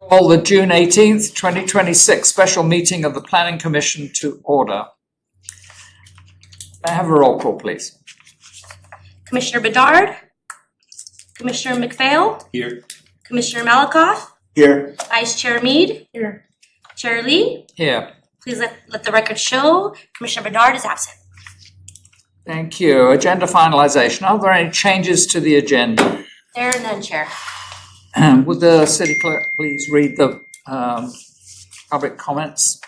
Call the June 18th, 2026 special meeting of the Planning Commission to order. May I have a roll call, please? Commissioner Bedard, Commissioner McPhail, Here. Commissioner Malakoff, Here. Vice Chair Mead, here. Chair Lee, Here. please let the record show Commissioner Bedard is absent. Thank you. Agenda finalization. Are there any changes to the agenda? There are none, Chair. Would the city clerk please read the public comments,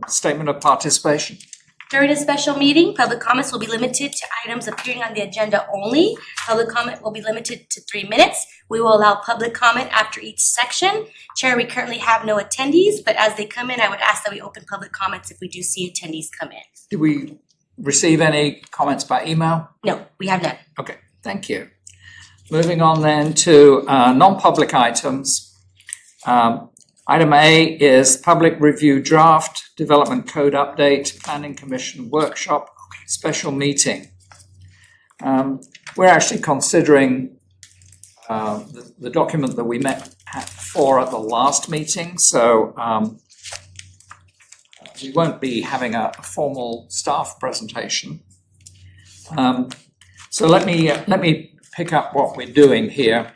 statement of participation? During a special meeting, public comments will be limited to items appearing on the agenda only. Public comment will be limited to 3 minutes. We will allow public comment after each section. Chair, we currently have no attendees, but as they come in, I would ask that we open public comments if we do see attendees come in. Did we receive any comments by email? No, we have none. Okay, thank you. Moving on then to non-public items. Item A is public review draft, development code update, planning commission workshop, special meeting. We're actually considering the document that we met for at the last meeting, so we won't be having a formal staff presentation. So let me pick up what we're doing here.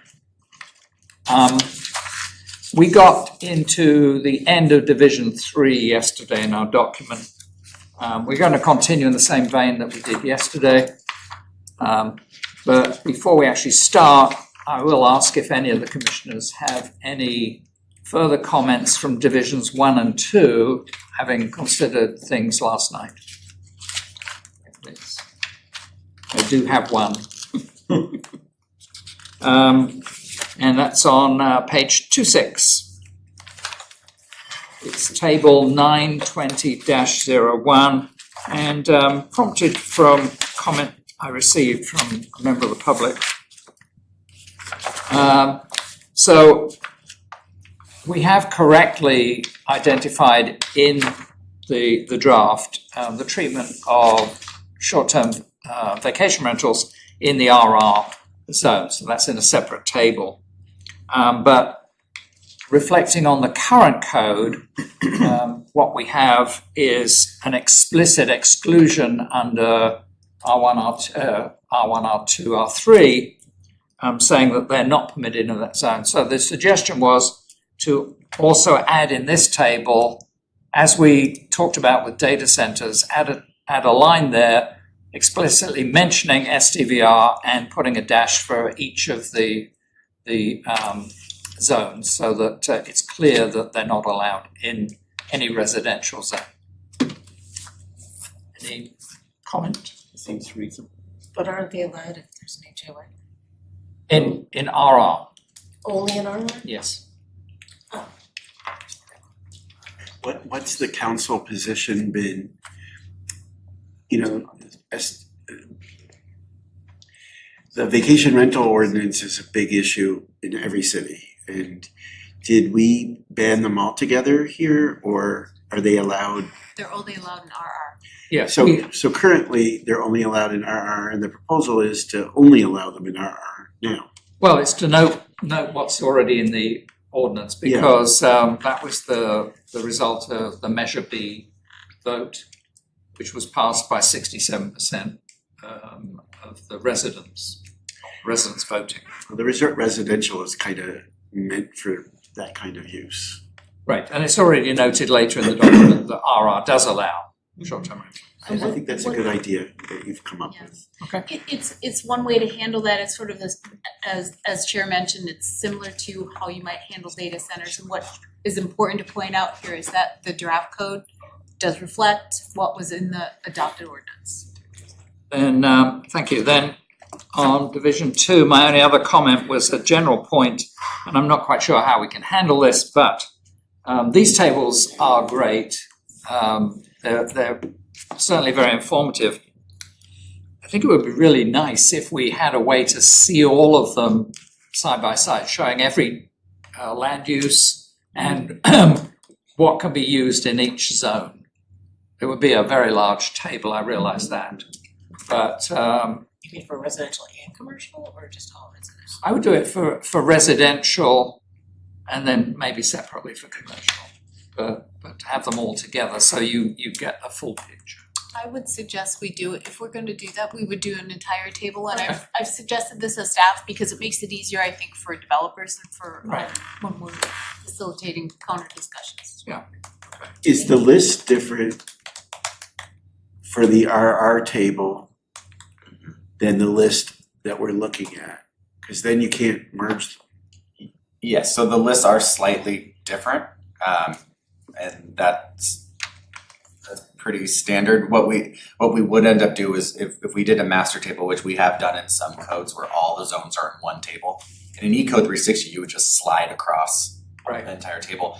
We got into the end of Division 3 yesterday in our document. We're going to continue in the same vein that we did yesterday. But before we actually start, I will ask if any of the commissioners have any further comments from Divisions 1 and 2, having considered things last night. Please. I do have one. And that's on page 26. It's table 920-01 and prompted from comment I received from a member of the public. So we have correctly identified in the draft the treatment of short-term vacation rentals in the RR zone. So that's in a separate table. But reflecting on the current code, what we have is an explicit exclusion under R1, R2, R3, saying that they're not permitted in that zone. So the suggestion was to also add in this table, as we talked about with data centers, add a line there explicitly mentioning STVR and putting a dash for each of the zones so that it's clear that they're not allowed in any residential zone. Any comment? Seems reasonable. But aren't they allowed if there's an HOA? In RR, Only in RR? yes. What's the council position been? You know, as the vacation rental ordinance is a big issue in every city. And did we ban them altogether here, or are they allowed? They're only allowed in RR. Yeah. So currently they're only allowed in RR, and the proposal is to only allow them in RR now. Well, it's to note what's already in the ordinance, because that was the result of the Measure B vote, which was passed by 67% of the residents voting. Well, the resort residential is kind of meant for that kind of use. Right, and it's already noted later in the document that RR does allow short-term rental. I think that's a good idea that you've come up with. Okay. It's one way to handle that. It's sort of this, as Chair mentioned, it's similar to how you might handle data centers. And what is important to point out here is that the draft code does reflect what was in the adopted ordinance. Then, thank you. Then on Division 2, my only other comment was a general point, and I'm not quite sure how we can handle this, but these tables are great. They're certainly very informative. I think it would be really nice if we had a way to see all of them side by side, showing every land use and what can be used in each zone. It would be a very large table, I realize that. But You mean for residential and commercial, or just all residential? I would do it for residential and then maybe separately for commercial. But to have them all together, so you get a full picture. I would suggest we do, if we're gonna do that, we would do an entire table, and Okay. I've suggested this as staff because it makes it easier, I think, for developers and for Right. when we're facilitating counter discussions. Is the list different for the RR table than the list that we're looking at? Cause then you can't merge them. Yes, so the lists are slightly different, and that's pretty standard. What we would end up do is if we did a master table, which we have done in some codes where all the zones are in one table, in an Ecode 360, you would just slide across Right. the entire table.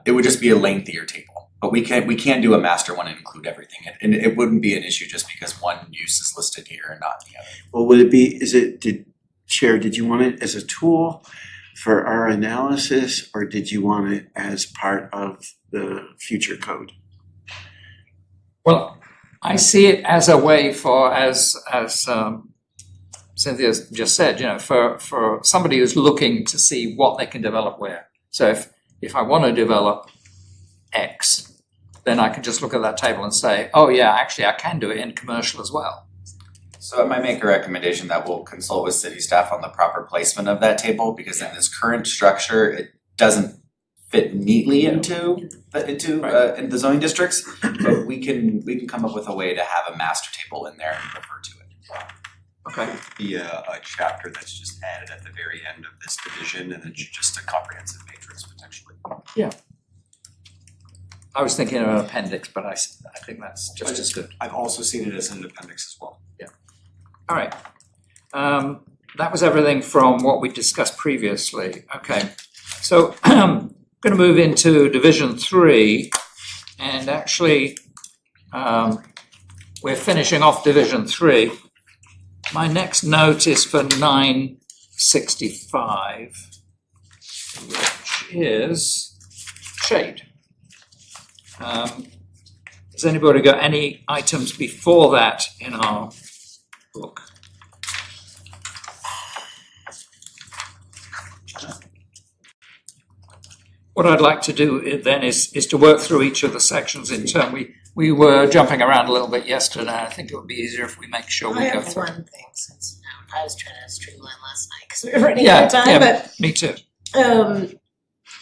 It would just be a lengthier table, but we can do a master one and include everything. And it wouldn't be an issue just because one use is listed here and not the other. Well, would it be, Chair, did you want it as a tool for our analysis, or did you want it as part of the future code? Well, I see it as a way for, as Cynthia just said, for somebody who's looking to see what they can develop where. So if I want to develop X, then I can just look at that table and say, oh yeah, actually I can do it in commercial as well. So I might make a recommendation that we'll consult with city staff on the proper placement of that table, because in this current structure, it doesn't fit neatly into the zoning districts. But we can come up with a way to have a master table in there and refer to it. Okay. Be a chapter that's just added at the very end of this division, and then just a comprehensive matrix potentially. I was thinking of an appendix, but I think that's just as good. I've also seen it as an appendix as well. All right. That was everything from what we discussed previously. Okay. So I'm going to move into Division 3, and actually we're finishing off Division 3. My next note is for 965, which is shade. Has anybody got any items before that in our book? What I'd like to do then is to work through each of the sections in turn. We were jumping around a little bit yesterday. I think it would be easier if we make sure we I go have through. one thing since I was trying to streamline last night because we were running out of time, Yeah, me too. but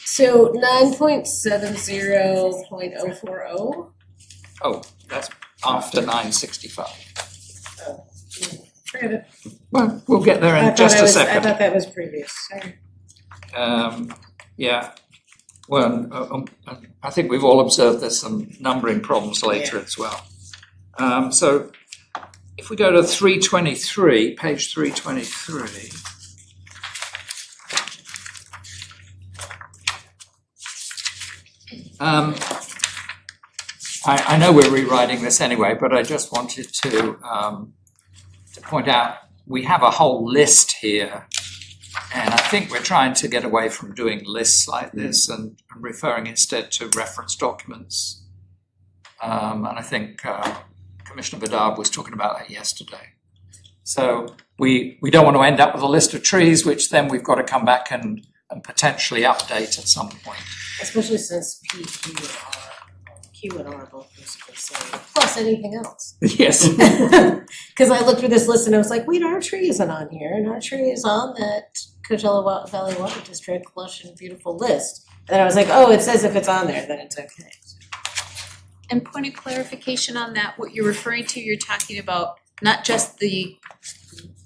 so 9.70.040. Oh, that's after 965. Forget it. Well, we'll get there I in thought just I a was- I second. thought that was previous. Sorry. Yeah. Well, I think we've all observed there's some numbering problems later as well. So if we go to 323, page 323. I know we're rewriting this anyway, but I just wanted to point out we have a whole list here. And I think we're trying to get away from doing lists like this and referring instead to reference documents. And I think Commissioner Bedard was talking about that yesterday. So we don't want to end up with a list of trees, which then we've got to come back and potentially update at some point. Especially since P, Q, and R, Q and R both basically say, plus anything else. Yes. Because I looked through this list and I was like, wait, our tree isn't on here, and our tree is on that Coachella Valley Water District lush and beautiful list. And then I was like, oh, it says if it's on there, then it's okay. And point of clarification on that, what you're referring to, you're talking about not just the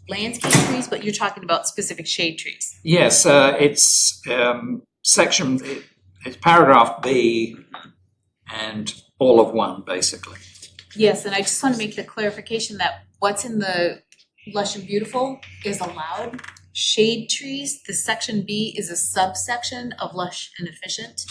landscape trees, but you're talking about specific shade trees. Yes, it's section, it's paragraph B and all of one, basically. Yes, and I just want to make the clarification that what's in the lush and beautiful is allowed. Shade trees, the section B is a subsection of lush and efficient.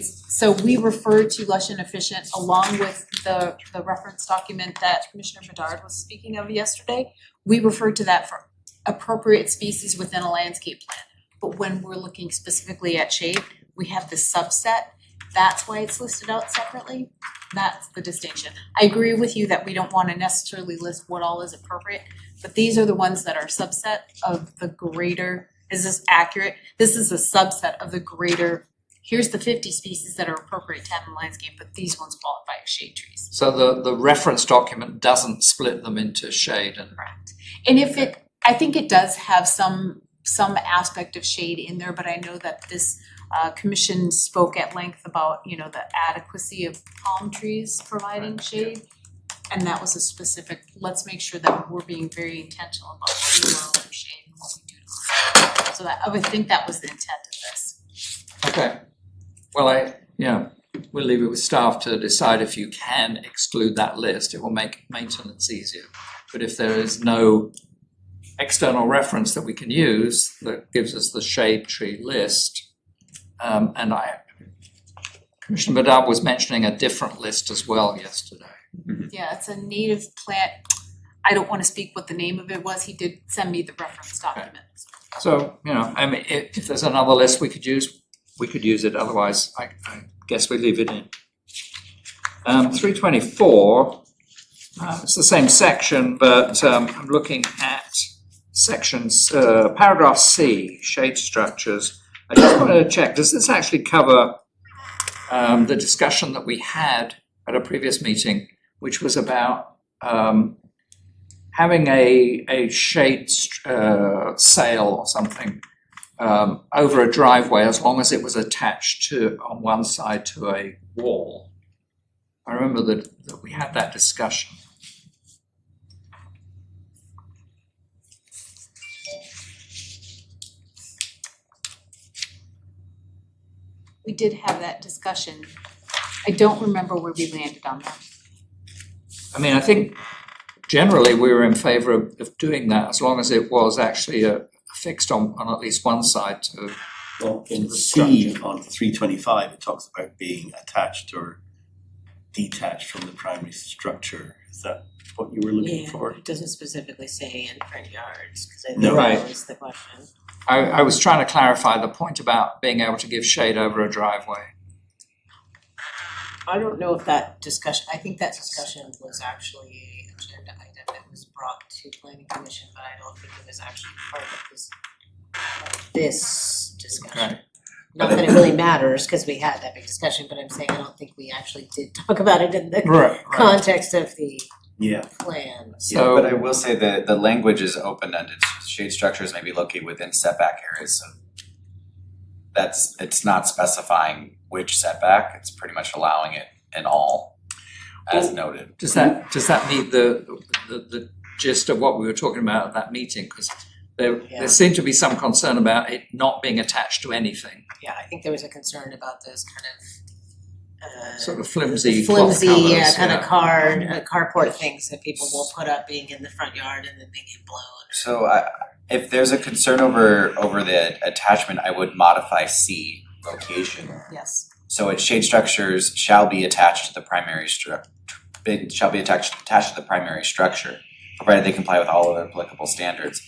So we refer to lush and efficient along with the reference document that Commissioner Bedard was speaking of yesterday. We refer to that for appropriate species within a landscape plan. But when we're looking specifically at shade, we have the subset. That's why it's listed out separately. That's the distinction. I agree with you that we don't want to necessarily list what all is appropriate, but these are the ones that are subset of the greater Is this accurate? This is a subset of the greater, here's the 50 species that are appropriate to have in landscape, but these ones qualify as shade trees. So the reference document doesn't split them into shade and. Correct. And if it, I think it does have some aspect of shade in there, but I know that this commission spoke at length about, you know, the adequacy of palm trees providing shade. And that was a specific, let's make sure that we're being very intentional about what we allow for shade and what we do to. So that, I would think that was the intent of this. Okay. Well, we'll leave it with staff to decide if you can exclude that list. It will make maintenance easier. But if there is no external reference that we can use that gives us the shade tree list, Commissioner Badab was mentioning a different list as well yesterday. Yeah, it's a native plant. I don't wanna speak what the name of it was. He did send me the reference document. So, I mean, if there's another list we could use it, otherwise I guess we leave it in. 324, it's the same section, but I'm looking at sections, paragraph C, shade structures. I just wanted to check, does this actually cover the discussion that we had at a previous meeting, which was about having a shade sail or something over a driveway as long as it was attached to, on one side, to a wall. I remember that we had that discussion. We did have that discussion. I don't remember where we landed on that. I mean, I think generally we were in favor of doing that as long as it was actually fixed on at least one side to. Well, in the C structure. on 325, it talks about being attached or detached from the primary structure. Is that what you were looking Yeah, for? it doesn't specifically say in front yards, cause I No. think Right. that was the question. I was trying to clarify the point about being able to give shade over a driveway. I don't know if that discussion, I think that discussion was actually an agenda item that was brought to planning commission, but I don't think it was actually part of this discussion. Okay. Not that it really matters, cause we had that big discussion, but I'm saying I don't think we actually did talk about it in the Right. context of the Yeah. plan. So- But I will say that the language is open-ended, shade structures may be located within setback areas, so it's not specifying which setback, it's pretty much allowing it in all, as noted. Does that meet the gist of what we were talking about at that meeting? Because Yeah. there seemed to be some concern about it not being attached to anything, Yeah, I think there was a concern about those kind of sort of flimsy cloth flimsy, covers, yeah, kind of carport things that people will put up being in the front yard and then they get blown. So if there's a concern over the attachment, I would modify C, location. Yes. So its shade structures shall be attached to the primary attached to the primary structure, provided they comply with all other applicable standards.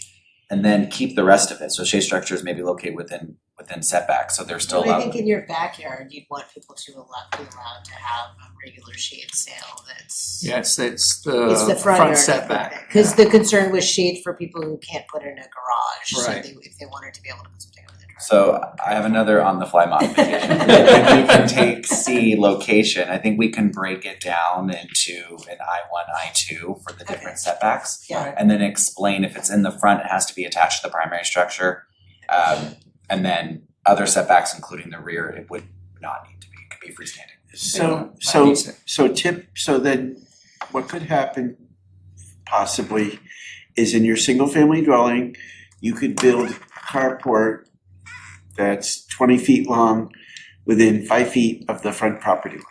And then keep the rest of it, so shade structures may be located within setbacks, so they're still But I allowed. think in your backyard, you'd want people to be allowed to have a regular shade sail that's. Yes, it's It's the the front front yard. setback. Cause the concern was shade for people who can't put in a garage, so Right. if they wanted to be able to put something on the driveway. So I have another on the fly modification. If we can take C, location, I think we can break it down into an I1, I2 for the different setbacks. Yeah. And then explain if it's in the front, it has to be attached to the primary structure. And then other setbacks, including the rear, it would not need to be, it could be freestanding. So then what could happen possibly is in your single family dwelling, you could build a carport that's 20 feet long within 5 feet of the front property line.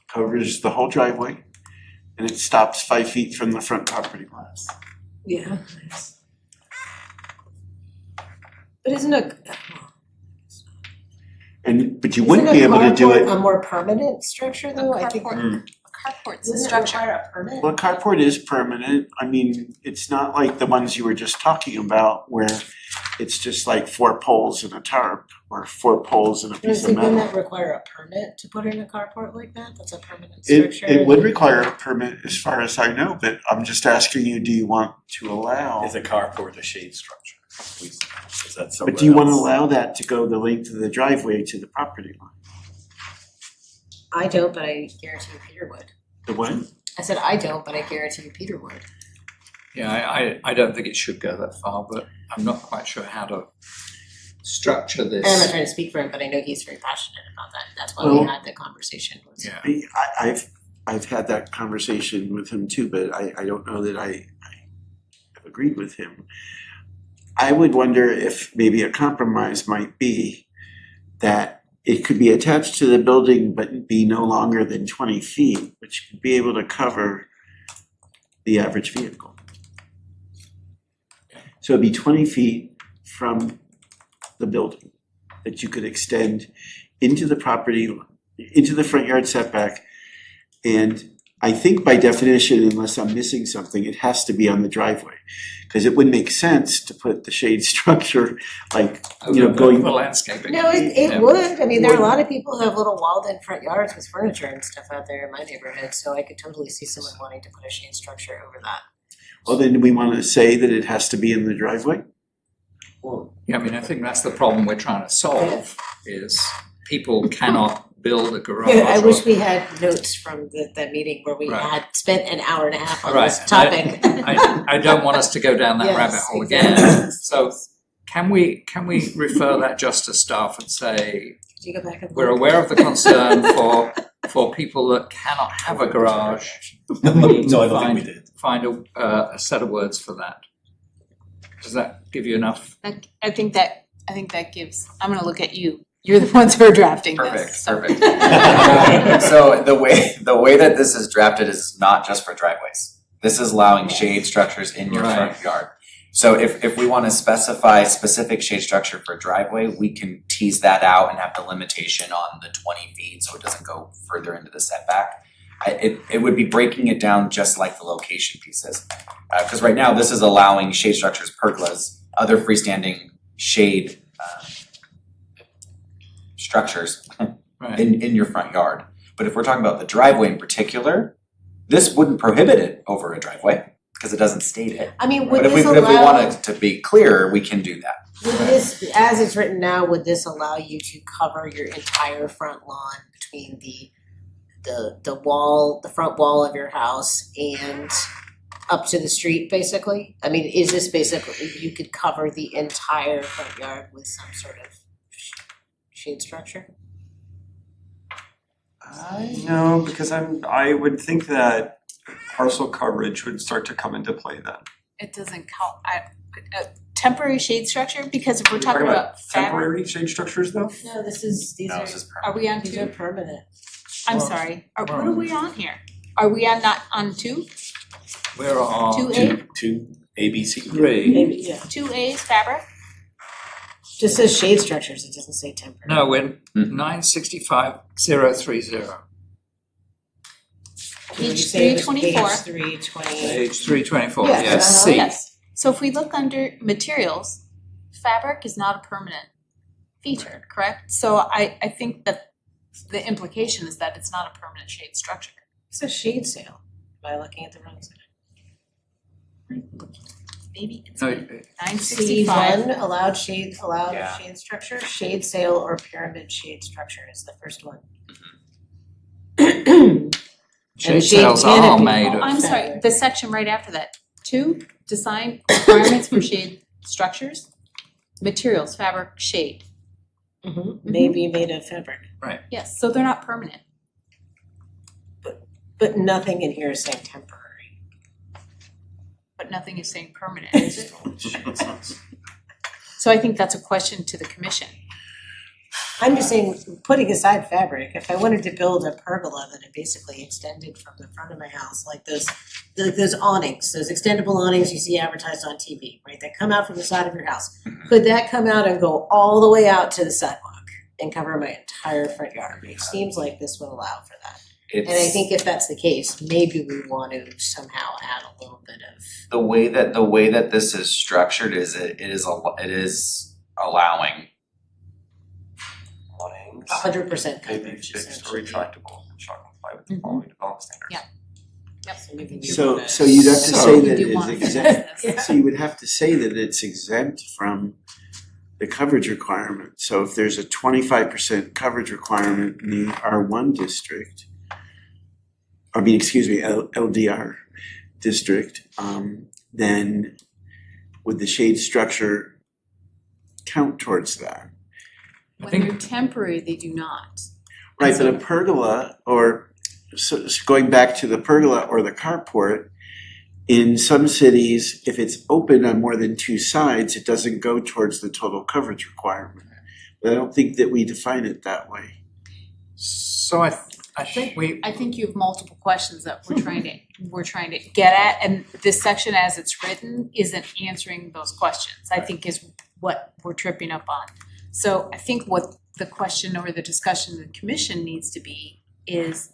Covers the whole driveway and it stops 5 feet from the front property line. Yeah. But isn't But you wouldn't be able to do it. a more permanent structure though? I think. Carport's a Doesn't it structure. require a permit? Well, carport is permanent. I mean, it's not like the ones you were just talking about where it's just like 4 poles and a tarp, or 4 poles and a piece of Wouldn't metal. that require a permit to put in a carport like that? That's a permanent It structure. would require a permit as far as I know, but I'm just asking you, do you want to allow? Is a carport a shade structure? Is that somewhere But do you wanna else? allow that to go the length of the driveway to the property line? I don't, but I guarantee you Peter would. The what? I said I don't, but I guarantee you Peter would. Yeah, I don't think it should go that far, but I'm not quite sure how to structure And I'm not this. trying to speak for him, but I know he's very passionate about that. That's why Well- we had the conversation. Was- Yeah. I've had that conversation with him too, but I don't know that I have agreed with him. I would wonder if maybe a compromise might be that it could be attached to the building but be no longer than 20 feet, which could be able to cover the average vehicle. So it'd be 20 feet from the building that you could extend into the property, into the front yard setback. And I think by definition, unless I'm missing something, it has to be on the driveway. Cause it wouldn't make sense to put the shade structure like, going. For landscaping. No, it Yeah. would. I mean, there are a lot of people who have little walled-in front yards with furniture and stuff out there in my neighborhood, so I could totally see someone wanting to put a shade structure over that. Well, then do we wanna say that it has to be in the driveway? Yeah, I mean, I think that's the problem we're trying to solve, is people cannot build a garage. Yeah, I or- wish we had notes from that meeting where we Right. had spent an hour and a half on Right, this topic. I don't want us to go down that Yes, rabbit hole exactly. again. So can we refer that just to staff and say, Could you go back and we're look? aware of the concern for people that cannot have a garage. We need No, I to don't think we did. find a set of words for that. Does that give you enough? I think that gives, I'm gonna look at you. You're the ones who are drafting this. Perfect, so. perfect. So the way that this is drafted is not just for driveways. This is allowing shade structures in your front yard. So if we wanna specify specific shade structure for driveway, we can tease that out and have the limitation on the 20 feet, so it doesn't go further into the setback. It would be breaking it down just like the location pieces. Cause right now, this is allowing shade structures, pergolas, other freestanding shade structures Right. in your front yard. But if we're talking about the driveway in particular, this wouldn't prohibit it over a driveway, because it doesn't state it. I mean, would But if this we allow, want it to be clear, we can do that. would this, as it's written now, would this allow you to cover your entire front lawn between the wall, the front wall of your house and up to the street, basically? I mean, is this basically, you could cover the entire front yard with some sort of shade structure? No, because I would think that parcel coverage would start to come into play then. It doesn't count, temporary shade structure, because if we're talking about fabric, Temporary shade structures though? No, these No, are, this is are permanent. we on these are two? permanent. I'm sorry, what are we on here? Are we on not on two? We're on 2A? Two ABC. three. Maybe, yeah. 2A is fabric? Just says shade structures, it doesn't say temporary. No, we're 965,030. Page 324. Page 320. Page 324, Yes, yes, uh-huh. C. Yes, so if we look under materials, fabric is not a permanent feature, correct? So I think that the implication is that it's not a permanent shade structure. It's a shade sale. Am I looking at the wrong side? Maybe it's No, 965. C1, allowed Yeah. shade structure, shade sail or pyramid shade structure is the first one. shade shade sails are canopy. made Oh, of. I'm sorry, the section right after that. 2, design requirements for shade structures. Materials, fabric, shade. May be made of fabric, Yes, so they're not permanent. but nothing in here is saying temporary. But nothing is saying permanent, is it? So I think that's a question to the commission. I'm just saying, putting aside fabric, if I wanted to build a pergola that it basically extended from the front of my house, like those awnings, those extendable awnings you see advertised on TV, right, that come out from the side of your house. Could that come out and go all the way out to the sidewalk and cover my entire front yard? It seems like this would allow for that. It's And I think if that's the case, maybe we want to somehow add a little bit of, the way that this is structured is it is allowing. Awnings, 100% maybe coverage fixed or essentially. retractable, shall comply with the following development standards. Yeah. So maybe we So wanna- so you'd have to So- say You that do it's want exempt, this. so you would have to say that it's exempt from the coverage requirement. So if there's a 25% coverage requirement in the R1 district, LDR district, then would the shade structure count towards that? When they're temporary, they do not. Right, but a pergola, or so going back to the pergola or the carport, in some cities, if it's open on more than two sides, it doesn't go towards the total coverage requirement. But I don't think that we define it that way. So I think I think you have multiple questions that we're trying to get at, and this section as it's written isn't answering those questions, I think is what we're tripping up on. So I think what the question or the discussion of the commission needs to be is,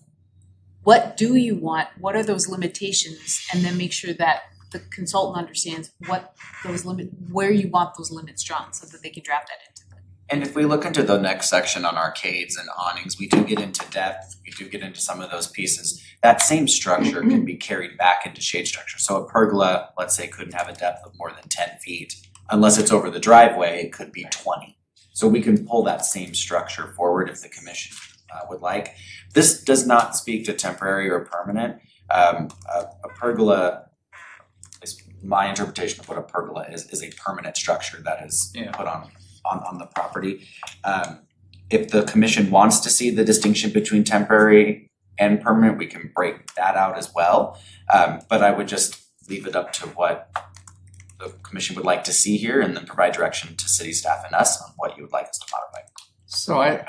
what do you want, what are those limitations, and then make sure that the consultant understands what those where you want those limits drawn, so that they can draft that into the. And if we look into the next section on arcades and awnings, we do get into depth, we do get into some of those pieces. That same structure can be carried back into shade structure. So a pergola, let's say, couldn't have a depth of more than 10 feet. Unless it's over the driveway, it could be 20. So we can pull that same structure forward if the commission would like. This does not speak to temporary or permanent. A pergola, is my interpretation of what a pergola is a permanent structure that is put on the property. If the commission wants to see the distinction between temporary and permanent, we can break that out as well. But I would just leave it up to what the commission would like to see here, and then provide direction to city staff and us on what you would like us to modify. So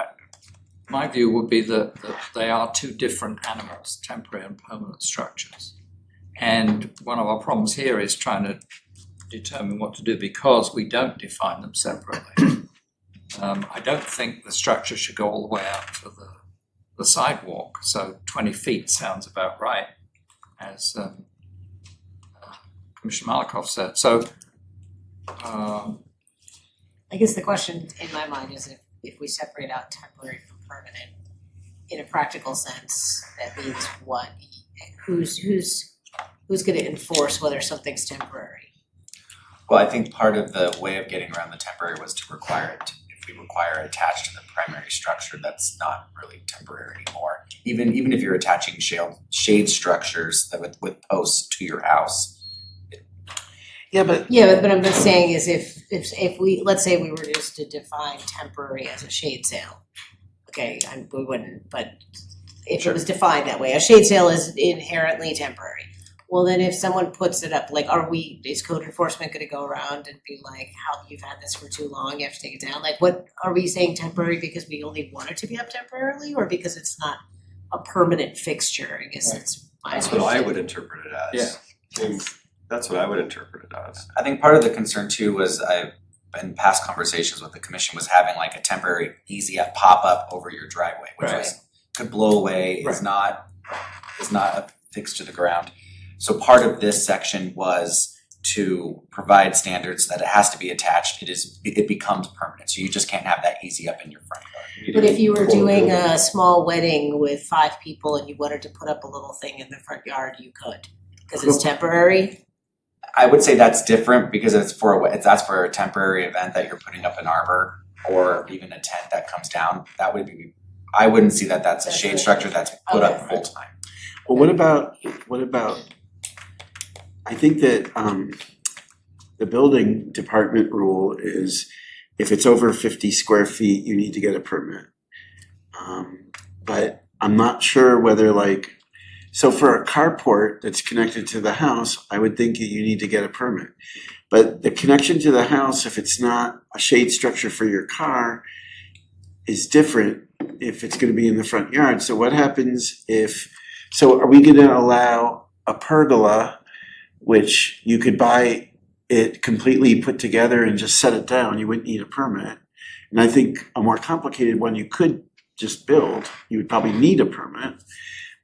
my view would be that they are two different animals, temporary and permanent structures. And one of our problems here is trying to determine what to do because we don't define them separately. I don't think the structure should go all the way out to the sidewalk, so 20 feet sounds about right, as Commissioner Malakoff said. So I guess the question in my mind is if we separate out temporary from permanent, in a practical sense, that means what? Who's gonna enforce whether something's temporary? Well, I think part of the way of getting around the temporary was to require it, if we require it attached to the primary structure, that's not really temporary anymore. Even if you're attaching shade structures that with posts to your house. Yeah, but Yeah, but I'm just saying is if we, let's say we were just to define temporary as a shade sale. Okay, we wouldn't, but if it was defined that way, a shade sale is inherently temporary. Well, then if someone puts it up, like, is code enforcement gonna go around and be like, how, you've had this for too long, you have to take it down? Like, what, are we saying temporary because we only want it to be up temporarily, or because it's not a permanent fixture? I guess it's my That's what I understanding. would interpret it as. Yeah. That's what I would interpret it as. I think part of the concern too was in past conversations with the commission was having like a temporary easy pop-up over your driveway, which could blow away, is not affixed to the ground. So part of this section was to provide standards that it has to be attached, it becomes permanent, so you just can't have that easy up in your front yard. But if you were doing a small wedding with 5 people and you wanted to put up a little thing in the front yard, you could, because it's temporary. I would say that's different because that's for a temporary event that you're putting up an arbor or even a tent that comes down. That would be, I wouldn't see that that's a shade structure that's put up full time. well, what about, I think that the building department rule is if it's over 50 square feet, you need to get a permit. But I'm not sure whether so for a carport that's connected to the house, I would think you need to get a permit. But the connection to the house, if it's not a shade structure for your car, is different if it's gonna be in the front yard. So what happens so are we gonna allow a pergola, which you could buy it completely put together and just set it down, you wouldn't need a permit. And I think a more complicated one you could just build, you would probably need a permit.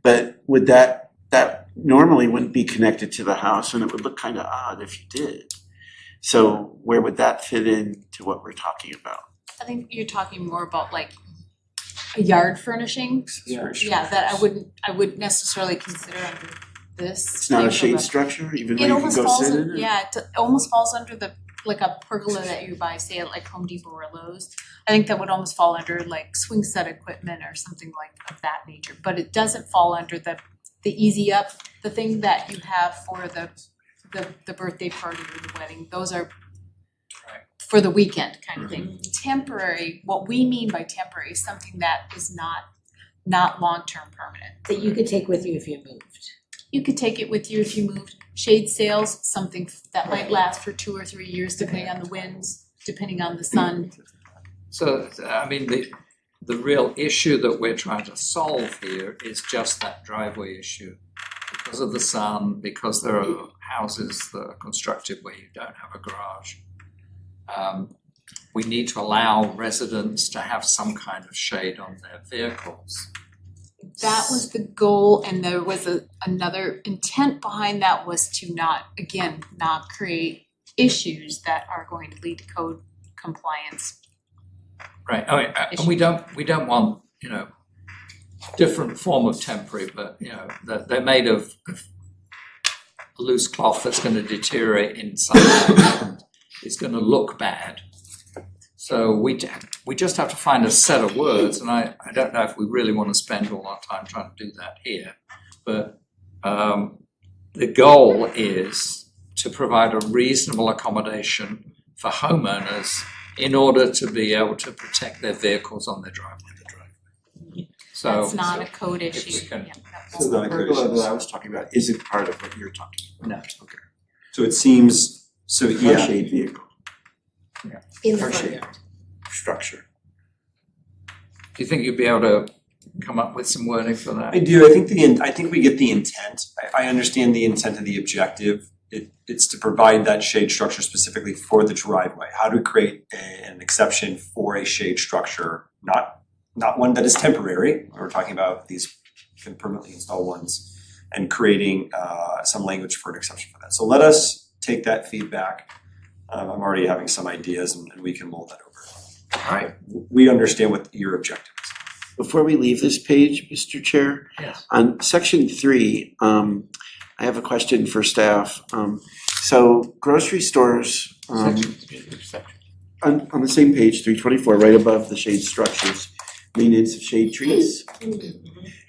But would that normally wouldn't be connected to the house, and it would look kind of odd if you did. So where would that fit in to what we're talking about? I think you're talking more about like a yard furnishing. Yeah. Yeah, that I wouldn't necessarily consider under this. It's not a type of shade structure, even though It you can almost go falls sit in, in it? yeah, it almost falls under the, like a pergola that you buy, say at like Home Depot or Lowe's. I think that would almost fall under like swing set equipment or something like of that nature, but it doesn't fall under the easy up, the thing that you have for the birthday party or the wedding, those are for the weekend kind of thing. Temporary, what we mean by temporary is something that is not long-term permanent. That you could take with you if you moved. You could take it with you if you moved. Shade sails, something that might last for 2 or 3 years, depending on the winds, depending on the sun. So, I mean, the real issue that we're trying to solve here is just that driveway issue. Because of the sun, because there are houses that are constructed where you don't have a garage. We need to allow residents to have some kind of shade on their vehicles. That was the goal, and there was another intent behind that was to not create issues that are going to lead to code compliance. Right, I mean, and we don't want, different form of temporary, but, they're made of loose cloth that's gonna deteriorate in sunlight and it's gonna look bad. So we just have to find a set of words, and I don't know if we really wanna spend all our time trying to do that here. But the goal is to provide a reasonable accommodation for homeowners in order to be able to protect their vehicles on their driveway. So. That's not a code issue. we can- Yeah, that So was- the pergola that I was talking about isn't part of what you're talking about? No. Okay. So it seems, so Or yeah, shade vehicle, In the or front shade yard. structure. Do you think you'd be able to come up with some wording for that? I do, I think we get the intent, I understand the intent of the objective. It's to provide that shade structure specifically for the driveway. How to create an exception for a shade structure, not one that is temporary. We're talking about these permanently installed ones, and creating some language for an exception for that. So let us take that feedback. I'm already having some ideas, and we can mull that over. All right, we understand what your objective is. Before we leave this page, Mr. Chair, Yes. on section 3, I have a question for staff. So grocery stores, on the same page, 324, right above the shade structures, maintenance of shade trees.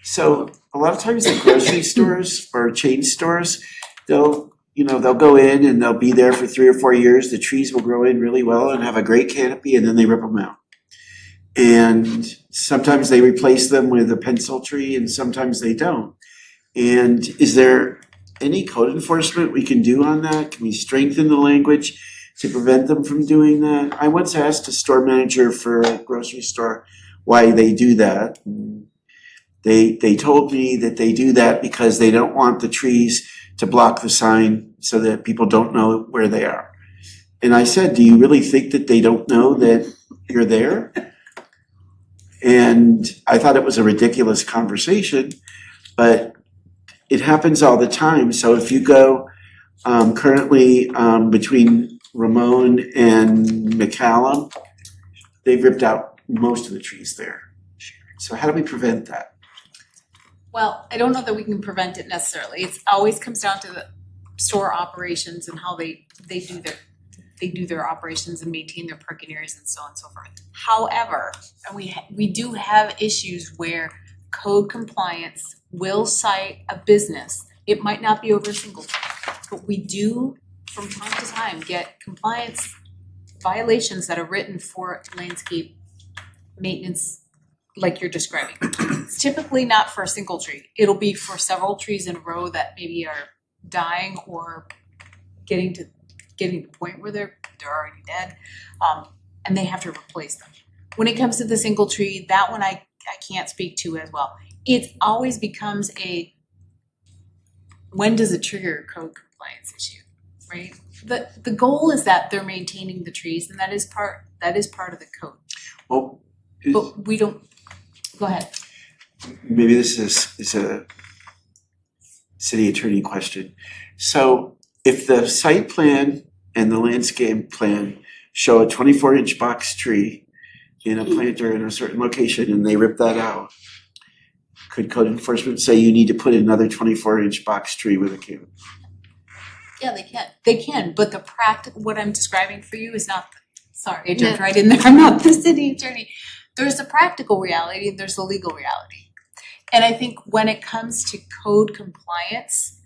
So a lot of times the grocery stores or chain stores, they'll go in and they'll be there for 3 or 4 years. The trees will grow in really well and have a great canopy, and then they rip them out. And sometimes they replace them with a pencil tree, and sometimes they don't. And is there any code enforcement we can do on that? Can we strengthen the language to prevent them from doing that? I once asked a store manager for a grocery store why they do that. They told me that they do that because they don't want the trees to block the sign so that people don't know where they are. And I said, do you really think that they don't know that you're there? And I thought it was a ridiculous conversation, but it happens all the time. So if you go currently between Ramon and McCallum, they've ripped out most of the trees there. So how do we prevent that? Well, I don't know that we can prevent it necessarily. It always comes down to the store operations and how they do their operations and maintain their parking areas and so on and so forth. However, and we do have issues where code compliance will cite a business. It might not be over a single time, but we do from time to time get compliance violations that are written for landscape maintenance like you're describing. It's typically not for a single tree. It'll be for several trees in a row that maybe are dying or getting to the point where they're already dead, and they have to replace them. When it comes to the single tree, that one I can't speak to as well. It always becomes when does it trigger a code compliance issue, right? The goal is that they're maintaining the trees, and that is part of the code. Well, But we don't, go ahead. maybe this is a city attorney question. So if the site plan and the landscape plan show a 24-inch box tree in a planter in a certain location and they rip that out, could code enforcement say you need to put another 24-inch box tree with a canopy? Yeah, they can, but the what I'm describing for you is not, sorry, I jumped right in there, I'm not the city attorney. There's a practical reality and there's a legal reality. And I think when it comes to code compliance,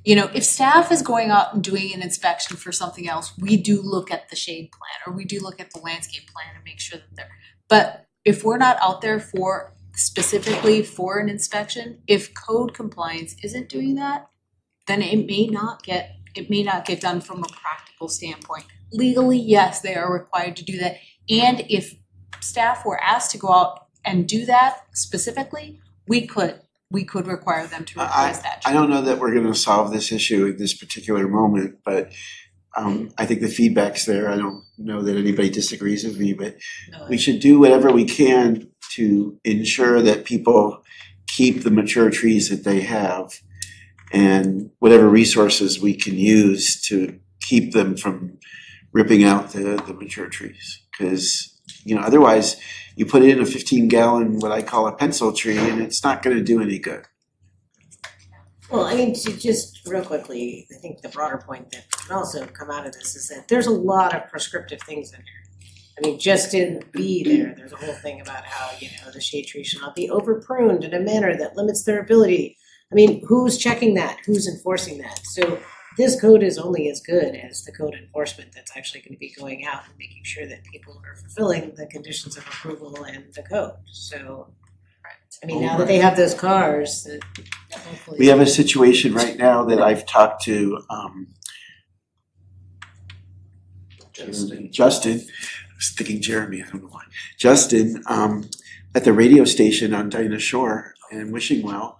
you know, if staff is going out and doing an inspection for something else, we do look at the shade plan or we do look at the landscape plan and make sure that they're, but if we're not out there specifically for an inspection, if code compliance isn't doing that, then it may not get done from a practical standpoint. Legally, yes, they are required to do that. And if staff were asked to go out and do that specifically, we could require them to request that. I don't know that we're gonna solve this issue at this particular moment, but I think the feedback's there. I don't know that anybody disagrees with me, but we should do whatever we can to ensure that people keep the mature trees that they have and whatever resources we can use to keep them from ripping out the mature trees. Cause, you know, otherwise you put in a 15-gallon, what I call a pencil tree, and it's not gonna do any good. Well, I mean, to just real quickly, I think the broader point that can also come out of this is that there's a lot of prescriptive things in here. I mean, just in B there's a whole thing about how, you know, the shade tree should not be over pruned in a manner that limits their ability. I mean, who's checking that? Who's enforcing that? So this code is only as good as the code enforcement that's actually gonna be going out and making sure that people are fulfilling the conditions of approval and the code. So, I mean, now that they have those cars, that hopefully. We have a situation right now that I've talked to Justin, I was thinking Jeremy, I don't know why. Justin, at the radio station on Dinah Shore in Wishing-Well,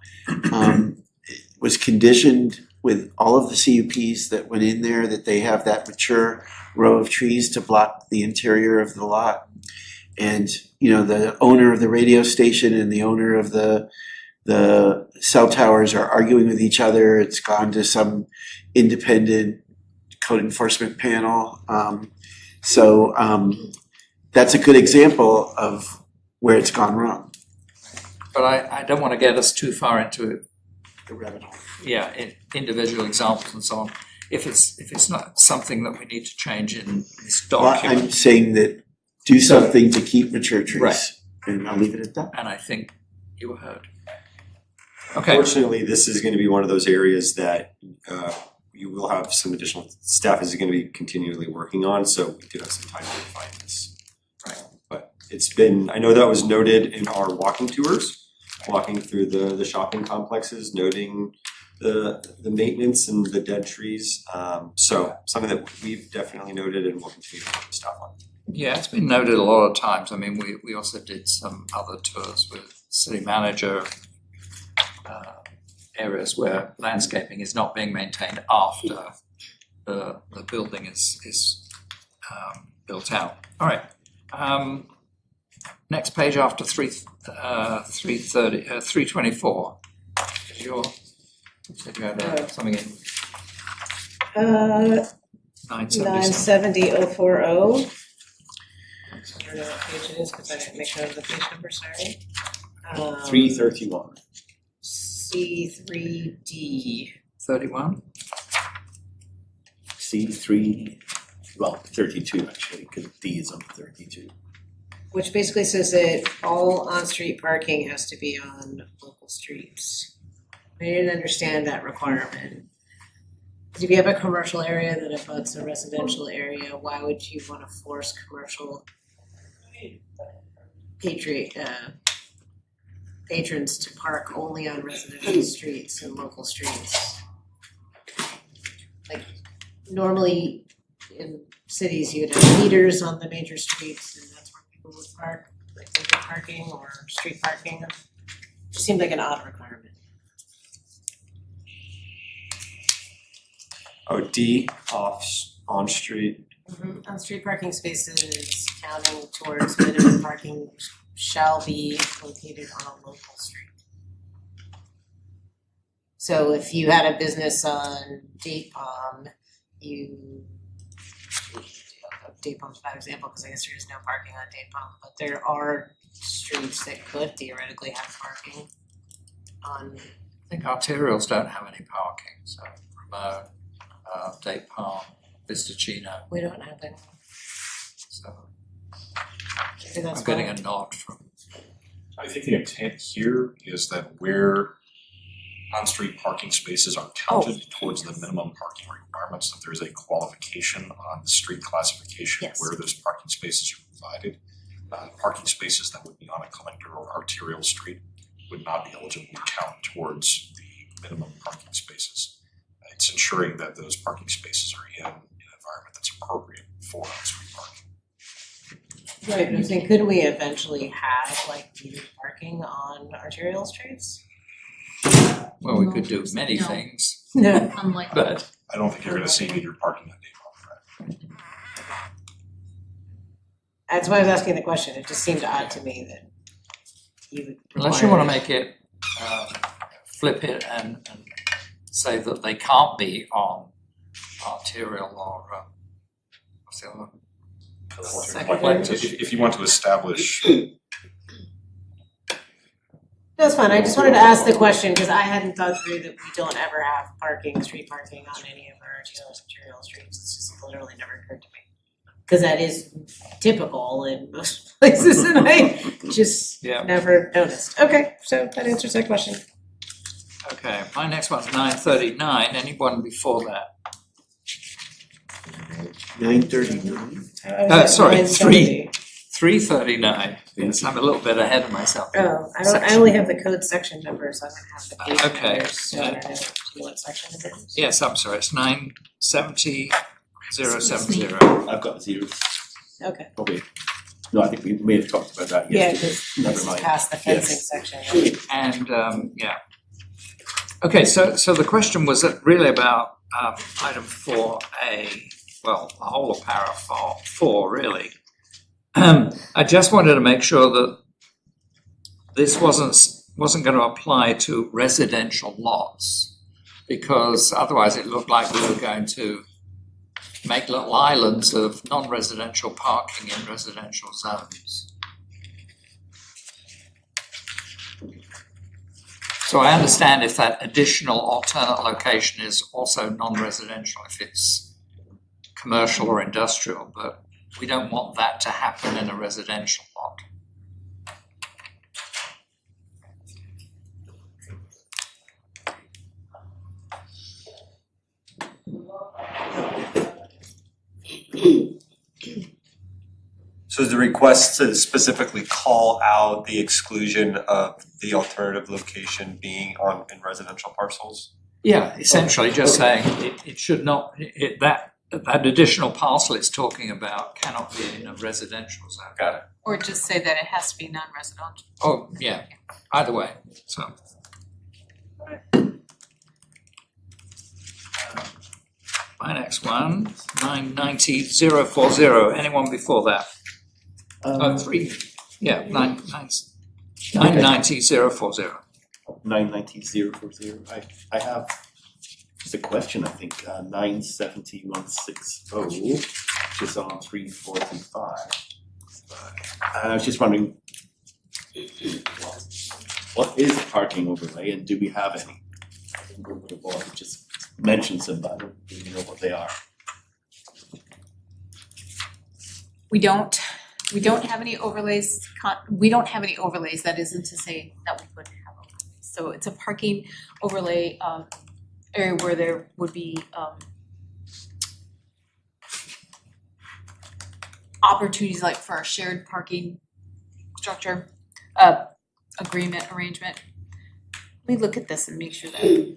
was conditioned with all of the CUPs that went in there, that they have that mature row of trees to block the interior of the lot. And, you know, the owner of the radio station and the owner of the cell towers are arguing with each other. It's gone to some independent code enforcement panel. That's a good example of where it's gone wrong. But I don't wanna get us too far into, The rabbit hole. individual examples and so on. If it's not something that we need to change in this Well, document. I'm saying that do something to keep mature trees. Right. And I'll leave it at that. And I think you were heard. Okay, Fortunately, this is gonna be one of those areas that you will have some additional staff is gonna be continually working on, so we do have some time to refine this. Right. But it's been, I know that was noted in our walking tours, walking through the shopping complexes, noting the maintenance and the dead trees. So something that we've definitely noted and will continue to work with staff on. yeah, it's been noted a lot of times. I mean, we also did some other tours with city manager, areas where landscaping is not being maintained after the building is built out. All right. Next page after 324. Is your, said you had something in Uh, 977. 970-040. I don't know what page it is, cause I didn't make note of the page number, sorry. 331. C3D. 31. C3, well, 32 actually, because D is on 32. Which basically says that all on-street parking has to be on local streets. I didn't understand that requirement. 'Cause if you have a commercial area that abuts a residential area, why would you wanna force commercial patrons to park only on residential streets and local streets? Like, normally in cities, you'd have meters on the major streets and that's where people would park, like winter parking or street parking. Just seemed like an odd requirement. Oh, D, on street. On-street parking spaces counting towards minimum parking shall be located on a local street. So if you had a business on Date Palm, Date Palm's a bad example because I guess there is no parking on Date Palm, but there are streets that could theoretically have parking on. I think arterials don't have any parking, so Ramon, Date Palm, Vistacino, We don't have any. so Maybe that's I'm getting why. a nod from. I think the intent here is that where on-street parking spaces are counted towards the minimum parking requirements, that there's a qualification on the street classification Yes. where those parking spaces are provided. Parking spaces that would be on a collector or arterial street would not be eligible to count towards the minimum parking spaces. It's ensuring that those parking spaces are in an environment that's appropriate for on-street parking. Right, I'm saying, couldn't we eventually have like metered parking on arterial streets? Well, we could do many No. things, No. Unlike. but I don't think you're gonna see metered parking on Dave Drive. That's why I was asking the question, it just seemed odd to me that you would. unless you wanna require- make it, flip it and say that they can't be on arterial or, what's the other one? Secondary. If you want to establish That's fine, I just wanted to ask the question, cause I hadn't thought through that we don't ever have parking, street parking on any of our arterial streets, it's just literally never occurred to me. Cause that is typical in most places and I just Yeah. never noticed. Okay, so that answers that question. Okay, my next one's 9:39, anyone before that? 9:39. Sorry, 3:39, yes, I'm a little bit ahead of myself. Oh, I only have the code section number, so I don't have the page Okay. numbers, so I don't know what section it is. Yes, I'm sorry, it's 970 070. I've got zeros, Okay, probably. No, I think we may have talked about that yeah, yesterday. cause Never this is mind. past the fencing section, right? And, yeah. Okay, so the question was really about item 4A, well, the whole of para 4 really. I just wanted to make sure that this wasn't going to apply to residential lots, because otherwise it looked like we were going to make little islands of non-residential parking in residential zones. So I understand if that additional alternate location is also non-residential, if it's commercial or industrial, but we don't want that to happen in a residential lot. So is the request to specifically call out the exclusion of the alternative location being in residential parcels? Yeah, essentially just saying it should not, that additional parcel it's talking about cannot be in a residential zone. Got it. Or just say that it has to be non-residential. Oh, yeah, either way, so. My next one, 990-040, anyone before that? Three, yeah, 990-040. 990-040. I have just a question, I think, 970-160, which is on 345. And I was just wondering, what is a parking overlay and do we have any? The board just mentions them, but I don't really know what they are. We don't have any overlays, we don't have any overlays, that isn't to say that we wouldn't have overlays. So it's a parking overlay area where there would be opportunities like for our shared parking structure, agreement arrangement. Let me look at this and make sure that.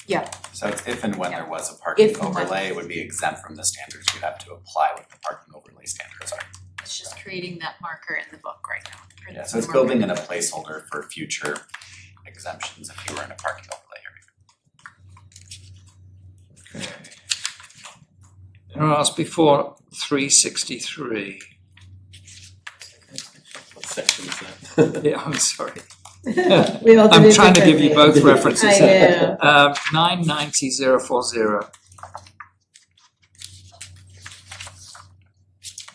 Yeah, So it's if and when Yeah. there was a parking If and when. overlay, it would be exempt from the standards. You'd have to apply what the parking overlay standards are. it's just creating that marker in the book right now. or Yeah, so it's the building in marker. a placeholder for future exemptions if you were in a parking overlay area. Anyone else before 363? What section is that? Yeah, I'm sorry. We all did I'm it trying to give you differently. both references. I know. 990,040.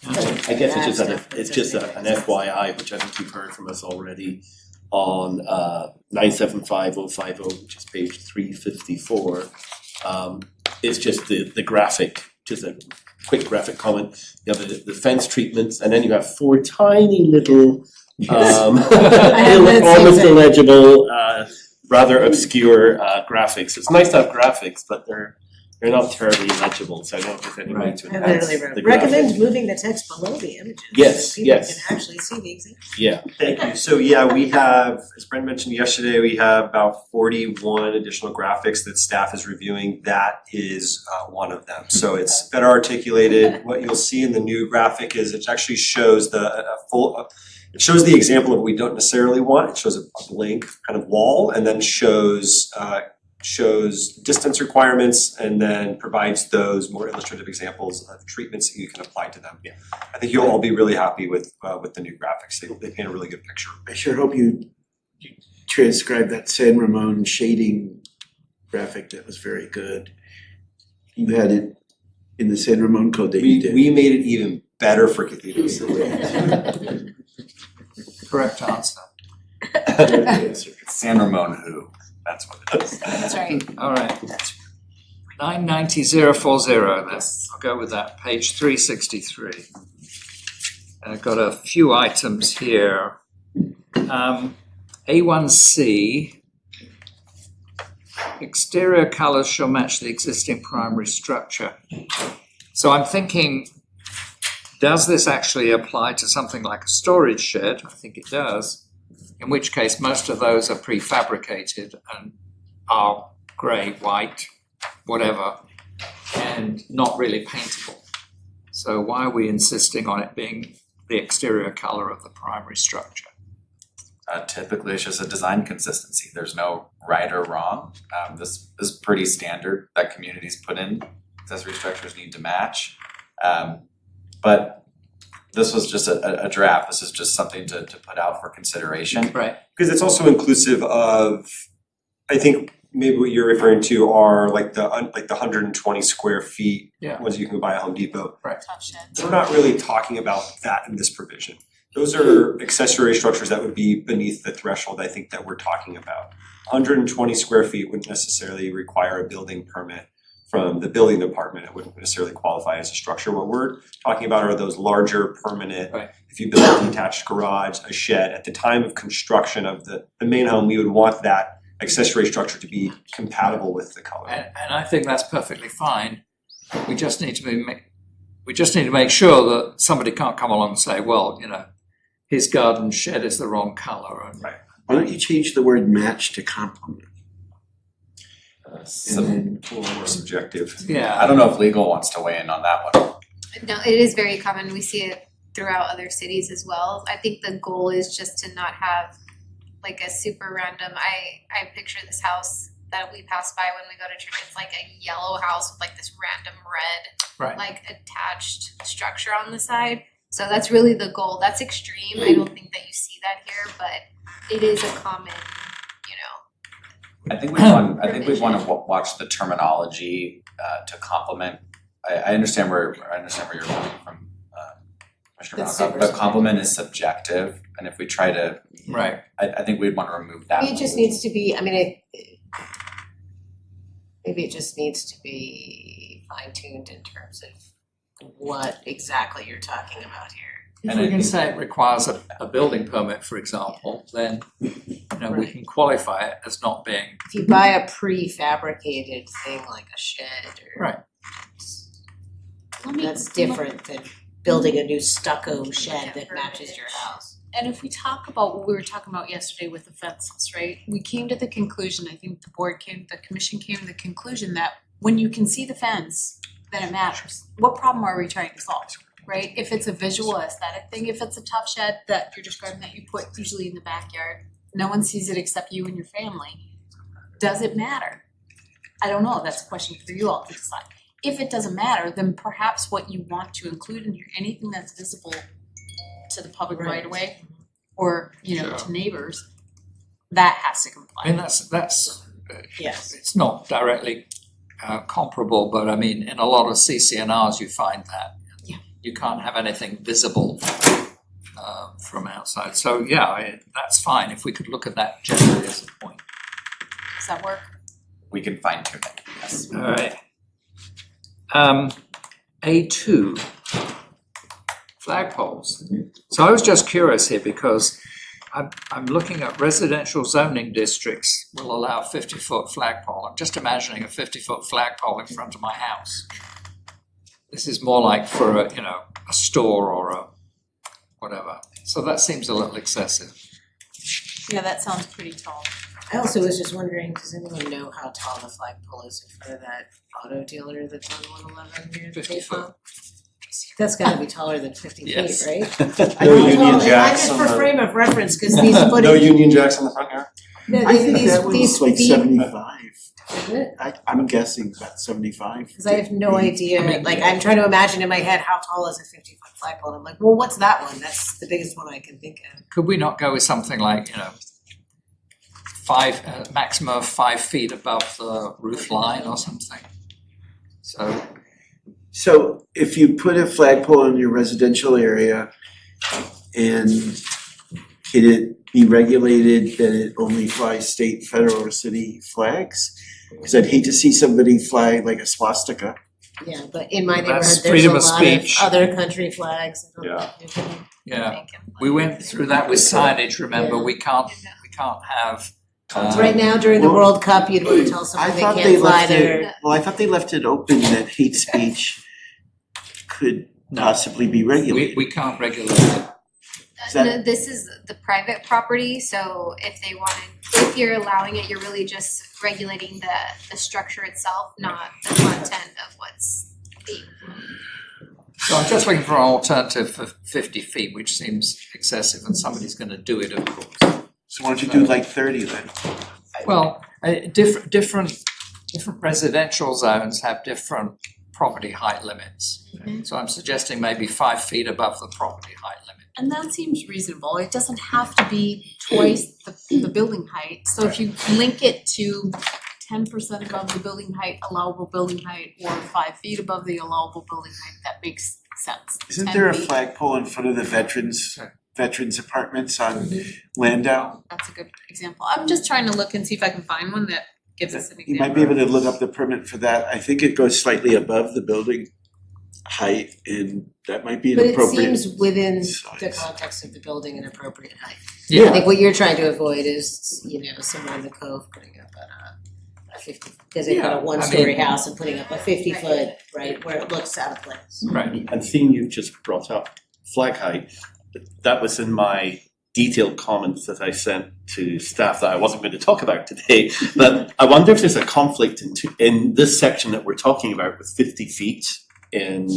I guess it's just an FYI, which I think you've heard from us already on 975050, which is page 354. It's just the graphic, just a quick graphic comment. You have the fence treatments, and then you have 4 tiny little have that same almost thing. illegible, rather obscure graphics. It's nice to have graphics, but they're not terribly legible, so I don't know if there's any way Right. to I enhance literally wrote, the graphic. recommend moving the text below the images. Yes, so people yes. can actually see the example. Yeah. Thank you. So yeah, we have, as Brent mentioned yesterday, we have about 41 additional graphics that staff is reviewing. That is one of them. So it's better articulated. What you'll see in the new graphic is it actually shows it shows the example of what we don't necessarily want. It shows a blank kind of wall and then shows distance requirements and then provides those more illustrative examples of treatments that you can apply to them. Yeah. I think you'll all be really happy with the new graphics. They paint a really good picture. I sure hope you transcribed that San Ramon shading graphic. That was very good. You had it in the San Ramon code that you did. We made it even better for cathedrals. Correct answer. San Ramon who, that's what it is. That's right. All right. 990,040, I'll go with that, page 363. I've got a few items here. A1C, exterior colors shall match the existing primary structure. So I'm thinking, does this actually apply to something like a storage shed? I think it does. In which case, most of those are prefabricated and are grey, white, whatever, and not really paintable. So why are we insisting on it being the exterior color of the primary structure? Typically, it's just a design consistency. There's no right or wrong. This is pretty standard that communities put in. Accessory structures need to match. But this was just a draft. This is just something to put out for consideration. Right. Because it's also inclusive of, I think maybe what you're referring to are like the 120 square feet, Yeah. ones you can buy at Home Depot. Tough sheds. We're not really talking about that in this provision. Those are accessory structures that would be beneath the threshold I think that we're talking about. 120 square feet wouldn't necessarily require a building permit from the building department. It wouldn't necessarily qualify as a structure. What we're talking about are those larger permanent, Right. if you build a detached garage, a shed, at the time of construction of the main home, we would want that accessory structure to be compatible with the color. And I think that's perfectly fine. We just need to make sure that somebody can't come along and say, well, you know, his garden shed is the wrong color. And Right. Why don't you change the word match to complement? So, And A little more subjective. yeah, I don't know if legal wants to weigh in on that one. No, it is very common. We see it throughout other cities as well. I think the goal is just to not have like a super random, I picture this house that we pass by when we go to church. It's like a yellow house with like this random red, right. like attached structure on the side. So that's really the goal. That's extreme. I don't think that you see that here, but it is a common, you know. I think we want to watch the terminology to complement. I understand where you're coming from, Commissioner That's Brown, super but complement is subjective, and if we try to, Right. I think we'd want to remove that. Maybe it just needs to be, I mean, maybe it just needs to be fine-tuned in terms of what exactly you're talking about here. If And we it- can say it requires a building permit, for example, then, you know, we can qualify it as not being, If you buy a prefabricated thing like a shed or. Right. That's different than building a new stucco shed that matches your house. And if we talk about what we were talking about yesterday with the fences, right? We came to the conclusion, I think the commission came to the conclusion that when you can see the fence, then it matters. What problem are we trying to solve, right? If it's a visual aesthetic thing, if it's a tough shed that you're describing that you put usually in the backyard, no one sees it except you and your family, does it matter? I don't know, that's a question for you all to decide. If it doesn't matter, then perhaps what you want to include in here, anything that's visible to the public right away, or, you know, to neighbors, that has to comply. I mean, that's, Yes. it's not directly comparable, but I mean, in a lot of CCNRs, you find that. Yeah. You can't have anything visible from outside. So, yeah, that's fine, if we could look at that generally as a point. Does that work? We can fine tune it, yes. All right. A2, flagpoles. So I was just curious here because I'm looking at residential zoning districts will allow 50-foot flagpole. I'm just imagining a 50-foot flagpole in front of my house. This is more like for a, a store or a whatever. So that seems a little excessive. Yeah, that sounds pretty tall. I also was just wondering, does anyone know how tall the flagpole is in front of that auto dealer that's on 111 here? 50 foot. That's gotta be taller than 50 feet, Yes. right? No Union Well, Jacks just on for the, frame of reference, cause these no footage. Union Jacks on the front yard? I think that was like feet- 75. Is it? I'm guessing about 75. Cause I have no idea, I mean- like I'm trying to imagine in my head, how tall is a 50-foot flagpole? And I'm like, well, what's that one? That's the biggest one I can think of. Could we not go with something like, maximum of 5 feet above the roof line or something? So if you put a flagpole in your residential area and can it be regulated that it only flies state, federal, or city flags? Cause I'd hate to see somebody fly like a swastika. Yeah, but in my Well, neighborhood, that's there's a freedom of lot of speech. other country flags. Yeah. Yeah, we went through that with signage, remember, Yeah. we can't have. Right now during the Well, World Cup, you'd wanna tell I someone they thought they can't fly left their. it, well, I thought they left it open that hate speech could possibly be regulated. We can't regulate it. Is that- No, this is the private property, so if you're allowing it, you're really just regulating the structure itself, not the content of what's being. So I'm just looking for an alternative for 50 feet, which seems excessive, and somebody's gonna do it, of course. So why don't you do like 30 then? Well, different residential zones have different property height limits. So I'm suggesting maybe 5 feet above the property height limit. And that seems reasonable. It doesn't have to be twice the building height. So if you link it to 10% above the building height, allowable building height, or 5 feet above the allowable building height, that makes sense. Isn't 10 there a feet, flagpole in front of the veterans apartments on Landau? That's a good example. I'm just trying to look and see if I can find one that gives us an example. You might be able to look up the permit for that. I think it goes slightly above the building height and that might be an But it appropriate seems within the size. context of the building an appropriate height. I Yeah, think what you're trying to avoid is, someone in the Cove putting up a 50, because they got Yeah, a I one-story mean- house and putting up a 50-foot, right, where it looks out of place. right. And seeing you've just brought up flag height, that was in my detailed comments that I sent to staff that I wasn't going to talk about today. But I wonder if there's a conflict in this section that we're talking about with 50 feet in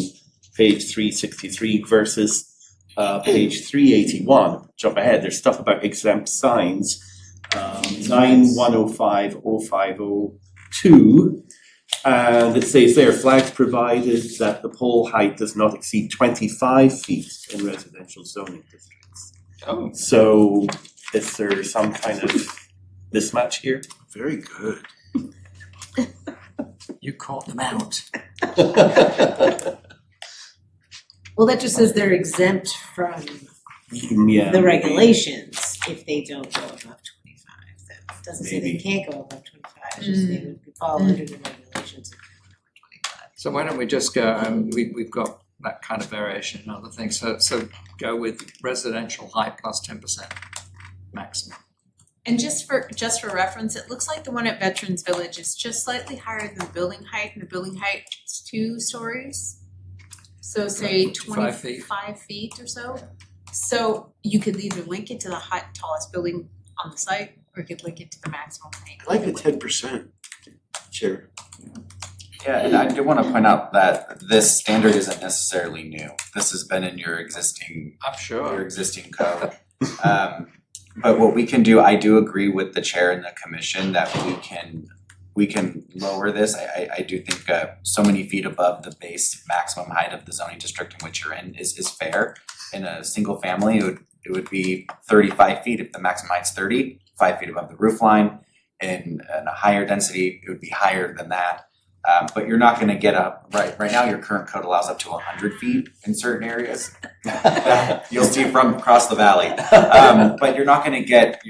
page 363 versus page 381. Jump ahead, there's stuff about exempt signs. 9105050 and it says there, flags provided that the pole height does not exceed 25 feet in residential zoning districts. Oh, So is there some kind of mismatch here? Very good. you caught them out. Well, that just says they're exempt from Yeah. the regulations if they don't go above 25. That doesn't say they Maybe. can't go above 25, it's just they would fall under the regulations if they went over 25. So why don't we just go, we've got that kind of variation in other things, so go with residential height plus 10% maximum. And just for reference, it looks like the one at Veterans Village is just slightly higher than the building height, and the building height is 2 stories. So say 55 feet. 25 feet or so. So you could either link it to the tallest building on the site, or you could link it to the maximum height. I like the Either way. 10%. Chair. Yeah, and I do wanna point out that this standard isn't necessarily new. This has been in your existing I'm sure. code. But what we can do, I do agree with the chair and the commission that we can lower this. I do think so many feet above the base maximum height of the zoning district in which you're in is fair. In a single family, it would be 35 feet if the maximum height's 30. 5 feet above the roof line. In a higher density, it would be higher than that. But you're not gonna get up, right now, your current code allows up to 100 feet in certain areas. You'll see from across the valley. But you're not gonna get,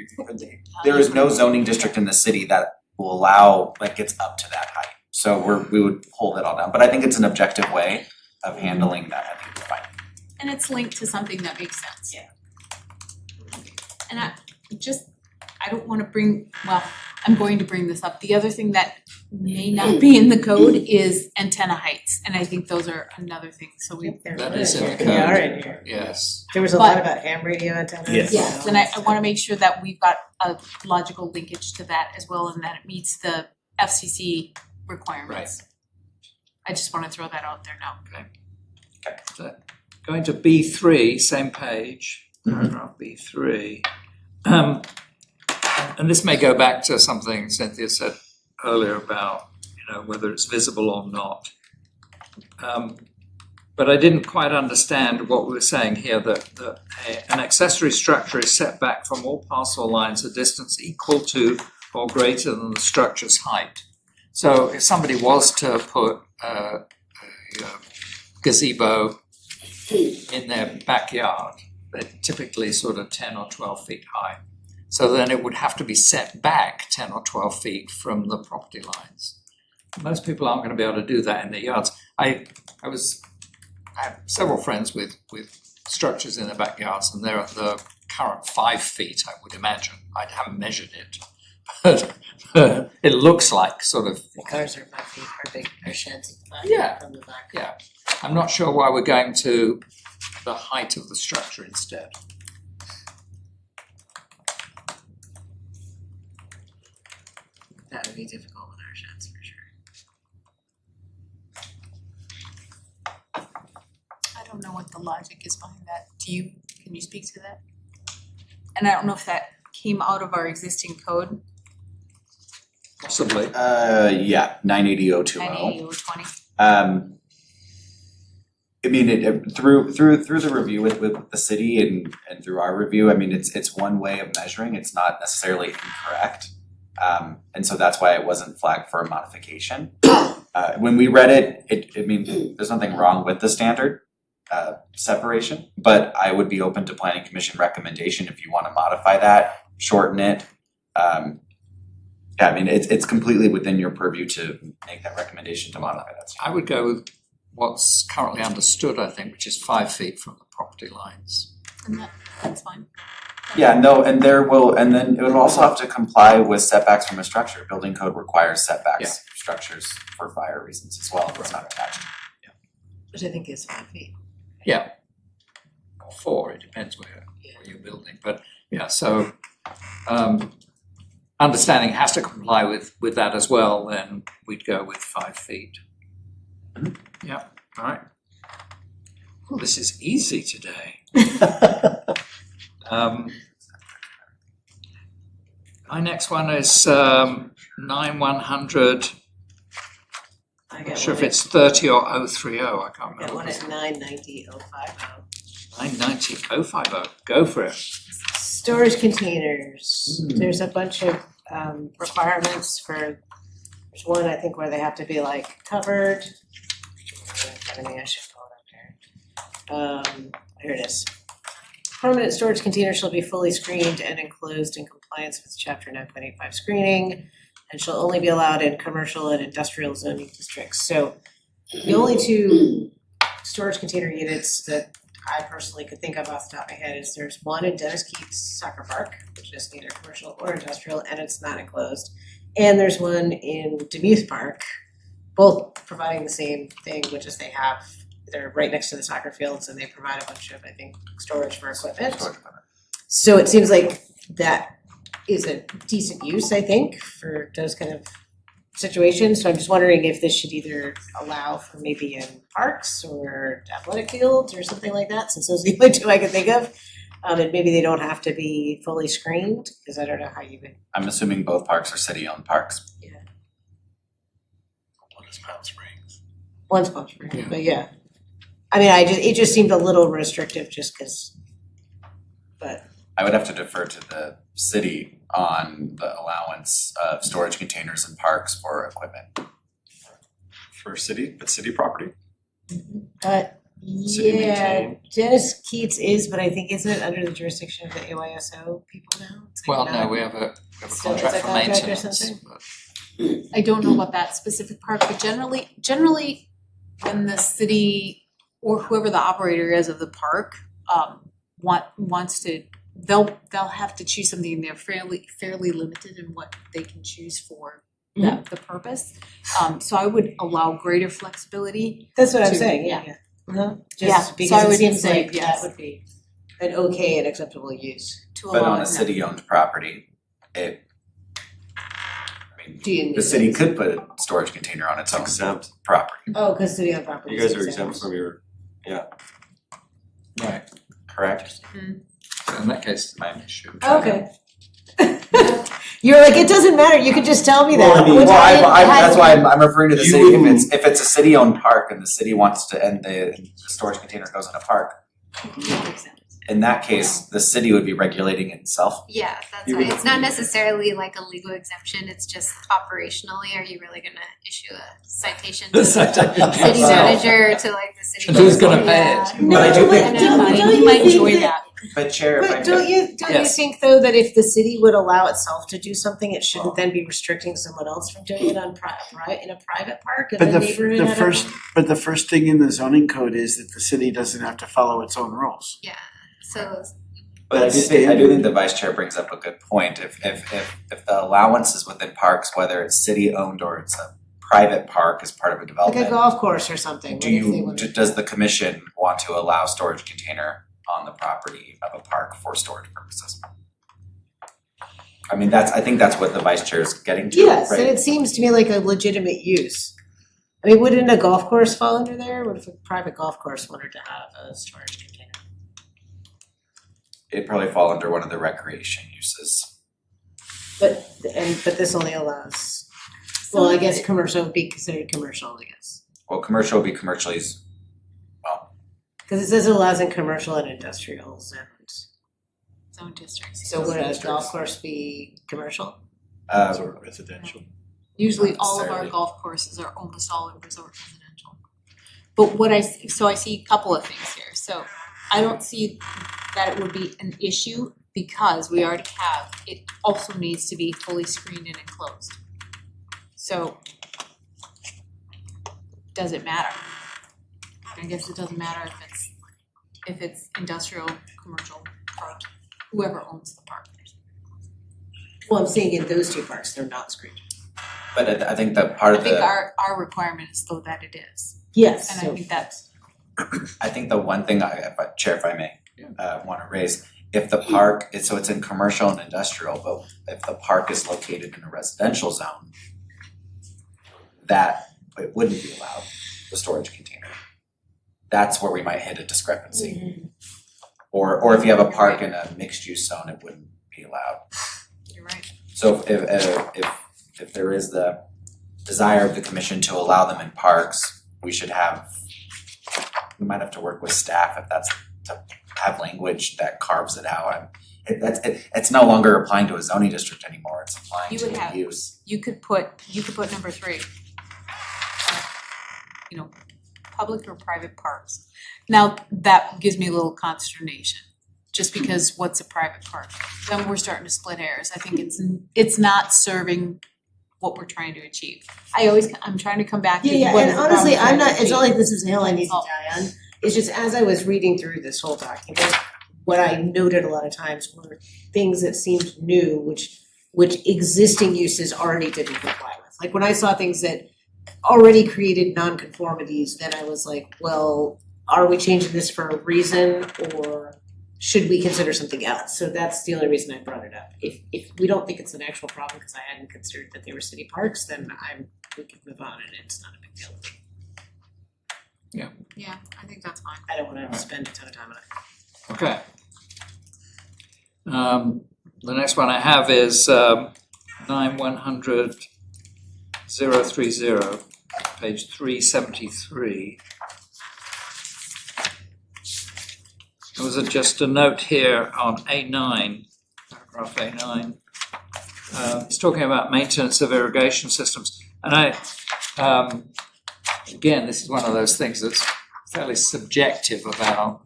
there is no zoning district in the city that will allow, like, gets up to that height. So we would hold it all down, but I think it's an objective way of handling that, I think we're fine. And it's linked to something that makes sense. Yeah. And I don't wanna I'm going to bring this up. The other thing that may not be in the code is antenna heights, and I think those are another thing, so we. That is in the code. They are in here. Yes. There was a lot about ham radio antennas. Yes. Yes, and I wanna make sure that we've got a logical linkage to that as well, and that it meets the FCC requirements. I just wanna throw that out there now. So, going to B3, same page, paragraph B3. And this may go back to something Cynthia said earlier about, whether it's visible or not. But I didn't quite understand what we were saying here, that an accessory structure is set back from all parcel lines a distance equal to or greater than the structure's height. So if somebody was to put a gazebo in their backyard, they're typically sort of 10 or 12 feet high. So then it would have to be set back 10 or 12 feet from the property lines. Most people aren't going to be able to do that in their yards. I have several friends with structures in their backyards, and they're at the current 5 feet, I would imagine. I haven't measured it, but it looks like sort of. The cars are 5 feet, are big, are sheds at the back, Yeah. from the back. Yeah, I'm not sure why we're going to the height of the structure instead. That would be difficult with our sheds for sure. I don't know what the logic is behind that. Can you speak to that? And I don't know if that came out of our existing code, Possibly. Yeah, 980-020. 980 I mean, through the review with the city and through our review, I mean, it's one way of measuring, it's not necessarily incorrect. And so that's why it wasn't flagged for a modification. When we read it, I mean, there's nothing wrong with the standard separation, but I would be open to planning commission recommendation if you wanna modify that, shorten it. Yeah, I mean, it's completely within your purview to make that recommendation to modify that. I would go with what's currently understood, I think, which is 5 feet from the property lines. and that's fine. Yeah, no, and then it would also have to comply with setbacks from a structure. Building code requires setbacks from structures for fire reasons as well, if it's not attached. Which I think is 5 feet. Yeah. Or 4, it depends where you're building, but yeah, so understanding has to comply with that as well, then we'd go with 5 feet. Yeah, all right. Well, this is easy today. My next one is 9100. I Not got sure if one it's 30 or 030, I can't at, got remember. one at 990-050. 990-050, go for it. Storage containers, there's a bunch of requirements for, there's one I think where they have to be like covered. I should pull it up there. Here it is. Permanent storage containers shall be fully screened and enclosed in compliance with chapter 9.85 screening, and shall only be allowed in commercial and industrial zoning districts. So the only two storage container units that I personally could think of off the top of my head is there's one in Dennis Keats Soccer Park, which is neither commercial or industrial, and it's not enclosed. And there's one in Demuth Park, both providing the same thing, which is they're right next to the soccer fields and they provide a bunch of, I think, storage for equipment. So it seems like that is a decent use, I think, for those kind of situations. So I'm just wondering if this should either allow for maybe in parks or athletic fields or something like that, since those are the only two I can think of. And maybe they don't have to be fully screened, because I don't know how you would. I'm assuming both parks are city-owned parks. One is Palm Springs. One's Palm Springs, Yeah. but yeah. I mean, it just seemed a little restrictive just because, but I would have to defer to the city on the allowance of storage containers in parks for equipment. For city property. City maintained. Dennis Keats is, but I think isn't it under the jurisdiction of the AYSO people now? It's like Well, no, not- we have a So it's contract a for contract or maintenance. something? but- I don't know about that specific park, but generally when the city or whoever the operator is of the park wants to, they'll have to choose something, and they're fairly limited in what they can choose for the purpose. So I would allow greater flexibility. That's what I'm to- saying, yeah. yeah. Uh-huh. Yeah, Just so I because it would seems say like yes. that would be an okay and acceptable use. To But allow on a it. city-owned property, I mean, Do you the city could put a storage container on its own Exempt. property, Oh, cause city on property. You guys are exempt from your, Right, correct? so in that case, My issue. Okay. You're like, it doesn't matter, you can just tell me that. Well, I mean- Which That's why I'm referring to the You city, wouldn't- if it's a city-owned park and the city wants to, and the storage container goes in a park, in that case, the city would be regulating itself. Yeah, that's You right. would- It's not necessarily like a legal exemption, it's just operationally, are you really gonna issue a citation to the city manager, to like the city? And who's gonna pay Yeah. it? No, But I do but think- You might enjoy that. But Chair, if I But could- don't you Yes. think though that if the city would allow itself to do something, it shouldn't then be restricting someone else from doing it on in a private park in But the neighborhood? the first thing in the zoning code is that the city doesn't have to follow its own rules. Yeah, so But I do That's think standard. the vice chair brings up a good point. If the allowance is within parks, whether it's city owned or it's a private park as part of a Like a development, golf course or something. do what if they you, wanted- does the commission want to allow storage container on the property of a park for storage purposes? I mean, I think that's what the vice chair is getting to, Yes, and right? it seems to me like a legitimate use. I mean, wouldn't a golf course fall under there? What if a private golf course wanted to have a storage container? It'd probably fall under one of the recreation uses. But this only allows, well, I guess commercial would be considered commercial, I guess. Well, commercial would be commercially, Cause it says it allows in commercial and industrial zones. Zone districts. So would a golf course be commercial? Or residential. Usually Not all of our necessarily. golf courses are almost all in resort residential. But what I see a couple of things here. So I don't see that it would be an issue because we already have, it also needs to be fully screened and enclosed. So does it matter? I guess it doesn't matter if it's industrial, commercial, park, whoever owns the park. Well, I'm saying in those two parks, they're not screened. but I think that part I of think the, our requirement is though that it is. Yes, And I so think that's, I think the one thing Chair, if I may, wanna raise, if the park, so it's in commercial and industrial, but if the park is located in a residential zone, that it wouldn't be allowed, the storage container. That's where we might hit a discrepancy. Or if you have a park in a mixed use zone, it wouldn't be allowed. you're right. So if there is the desire of the commission to allow them in parks, we might have to work with staff if that's to have language that carves it out. It's no longer applying to a zoning district anymore, it's applying You to would a have- use. You could put number 3. Public or private parks. Now, that gives me a little consternation, just because what's a private park? Then we're starting to split hairs. I think it's not serving what we're trying to achieve. I'm trying to come back to Yeah, what and is the honestly, problem I'm we're not, trying to it's not achieve. like this is a hill I need to Oh. die on. It's just as I was reading through this whole document, what I noted a lot of times were things that seemed new, which existing uses already didn't comply with. Like when I saw things that already created nonconformities, then I was like, well, are we changing this for a reason or should we consider something else? So that's the only reason I brought it up. If we don't think it's an actual problem because I hadn't considered that they were city parks, then we can move on and it's not a big deal. Yeah, I think that's fine. I don't wanna spend a ton of time on it. okay. The next one I have is 9-100-030, page 373. There was just a note here on A9, paragraph A9. It's talking about maintenance of irrigation systems. And again, this is one of those things that's fairly subjective about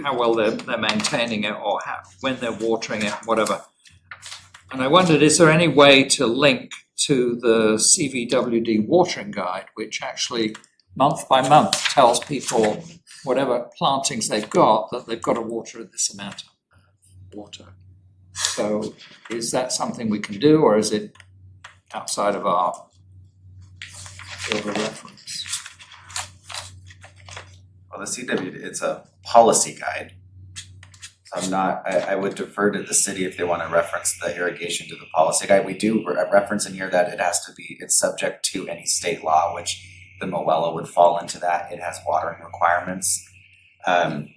how well they're maintaining it or when they're watering it, whatever. And I wondered, is there any way to link to the CVWD watering guide, which actually month by month tells people whatever plantings they've got, that they've got to water this amount of water. So is that something we can do, or is it outside of our field of reference? Well, the CW, it's a policy guide. So I would defer to the city if they want to reference the irrigation to the policy guide. We do reference in here that it's subject to any state law, which the Moella would fall into that. It has watering requirements. But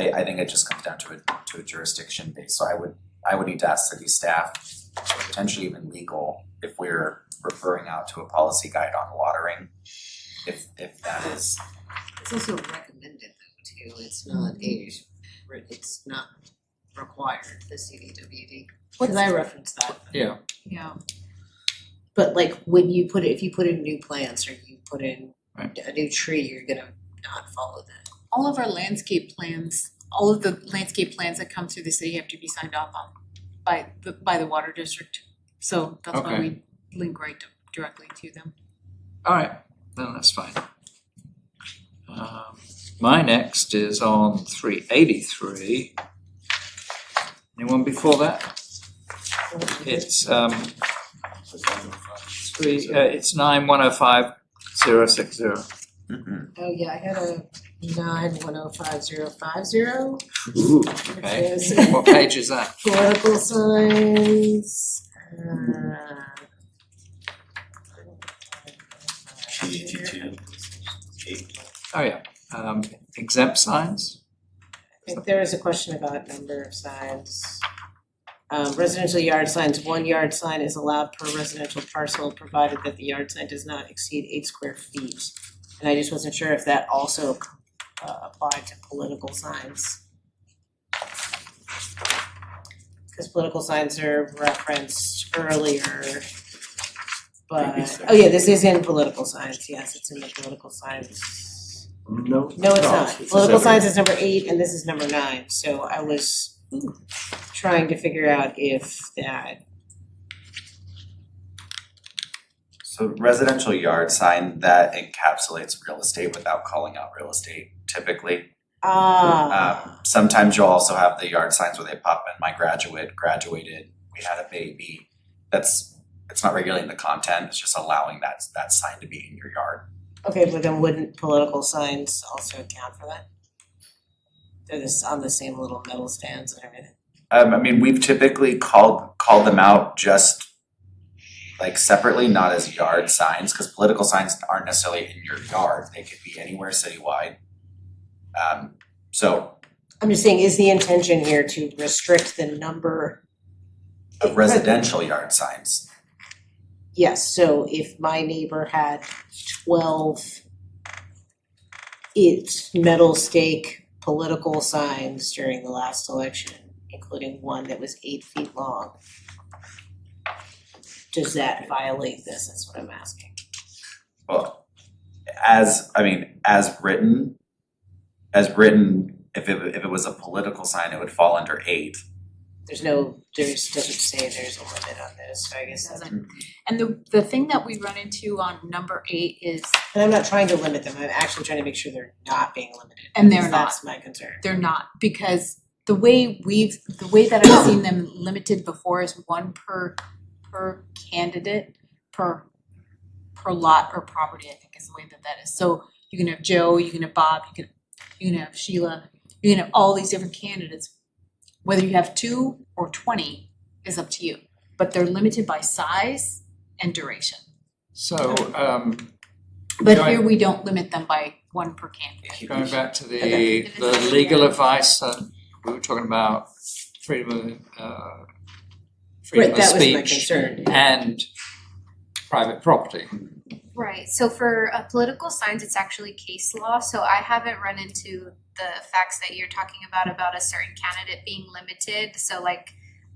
I think it just comes down to a jurisdiction base. So I would need to ask city staff, potentially even legal, if we're referring out to a policy guide on watering, if that is. It's also recommended though too, it's not required, the CVWD. Cause I referenced that. Yeah. Yeah. But like if you put in new plants or you put in a new tree, you're gonna not follow that. All of our landscape plans, all of the landscape plans that come through the city have to be signed off on by the water district. So that's why we link directly to them. All right, then that's fine. My next is on 383. Anyone before that? It's it's 9105060. Oh yeah, I got a 9105050. Ooh, okay. What page is that? Political signs. 82. Oh yeah, exempt signs. I think there is a question about number of signs. Residential yard signs, 1 yard sign is allowed per residential parcel, provided that the yard sign does not exceed 8 square feet. And I just wasn't sure if that also applied to political signs. Cause political signs are referenced earlier. But, oh yeah, this is in political signs, yes, it's in the political signs. No. No, it's not. Political separate. signs is number 8 and this is number 9, so I was trying to figure out if that. So residential yard sign, that encapsulates real estate without calling out real estate typically. Sometimes you'll also have the yard signs where they pop in, my graduate graduated, we had a baby. It's not regulating the content, it's just allowing that sign to be in your yard. Okay, but then wouldn't political signs also account for that? They're this on the same little metal stands and everything. I mean, we've typically called them out just like separately, not as yard signs, because political signs aren't necessarily in your yard, they could be anywhere citywide. So I'm just saying, is the intention here to restrict the number? of residential yard signs, Yes, so if my neighbor had 12 metal stake political signs during the last election, including one that was 8 feet long, does that violate this? That's what I'm asking. well, as written, if it was a political sign, it would fall under 8. Doesn't say there's a limit on this, so I guess that's. And the thing that we run into on number 8 is, And I'm not trying to limit them, I'm actually trying to make sure they're not being limited. And they're because not. That's my concern. they're not, because the way that I've seen them limited before is 1 per candidate, per lot or property, I think is the way that is. So you can have Joe, you can have Bob, you can have Sheila, you can have all these different candidates. Whether you have 2 or 20 is up to you, but they're limited by size and duration. So, But Going- here we don't limit them by 1 per candidate. going back to the legal advice, we were talking about freedom of Right, that was my speech concern. and private property. Right, so for political signs, it's actually case law, so I haven't run into the facts that you're talking about a certain candidate being limited, so like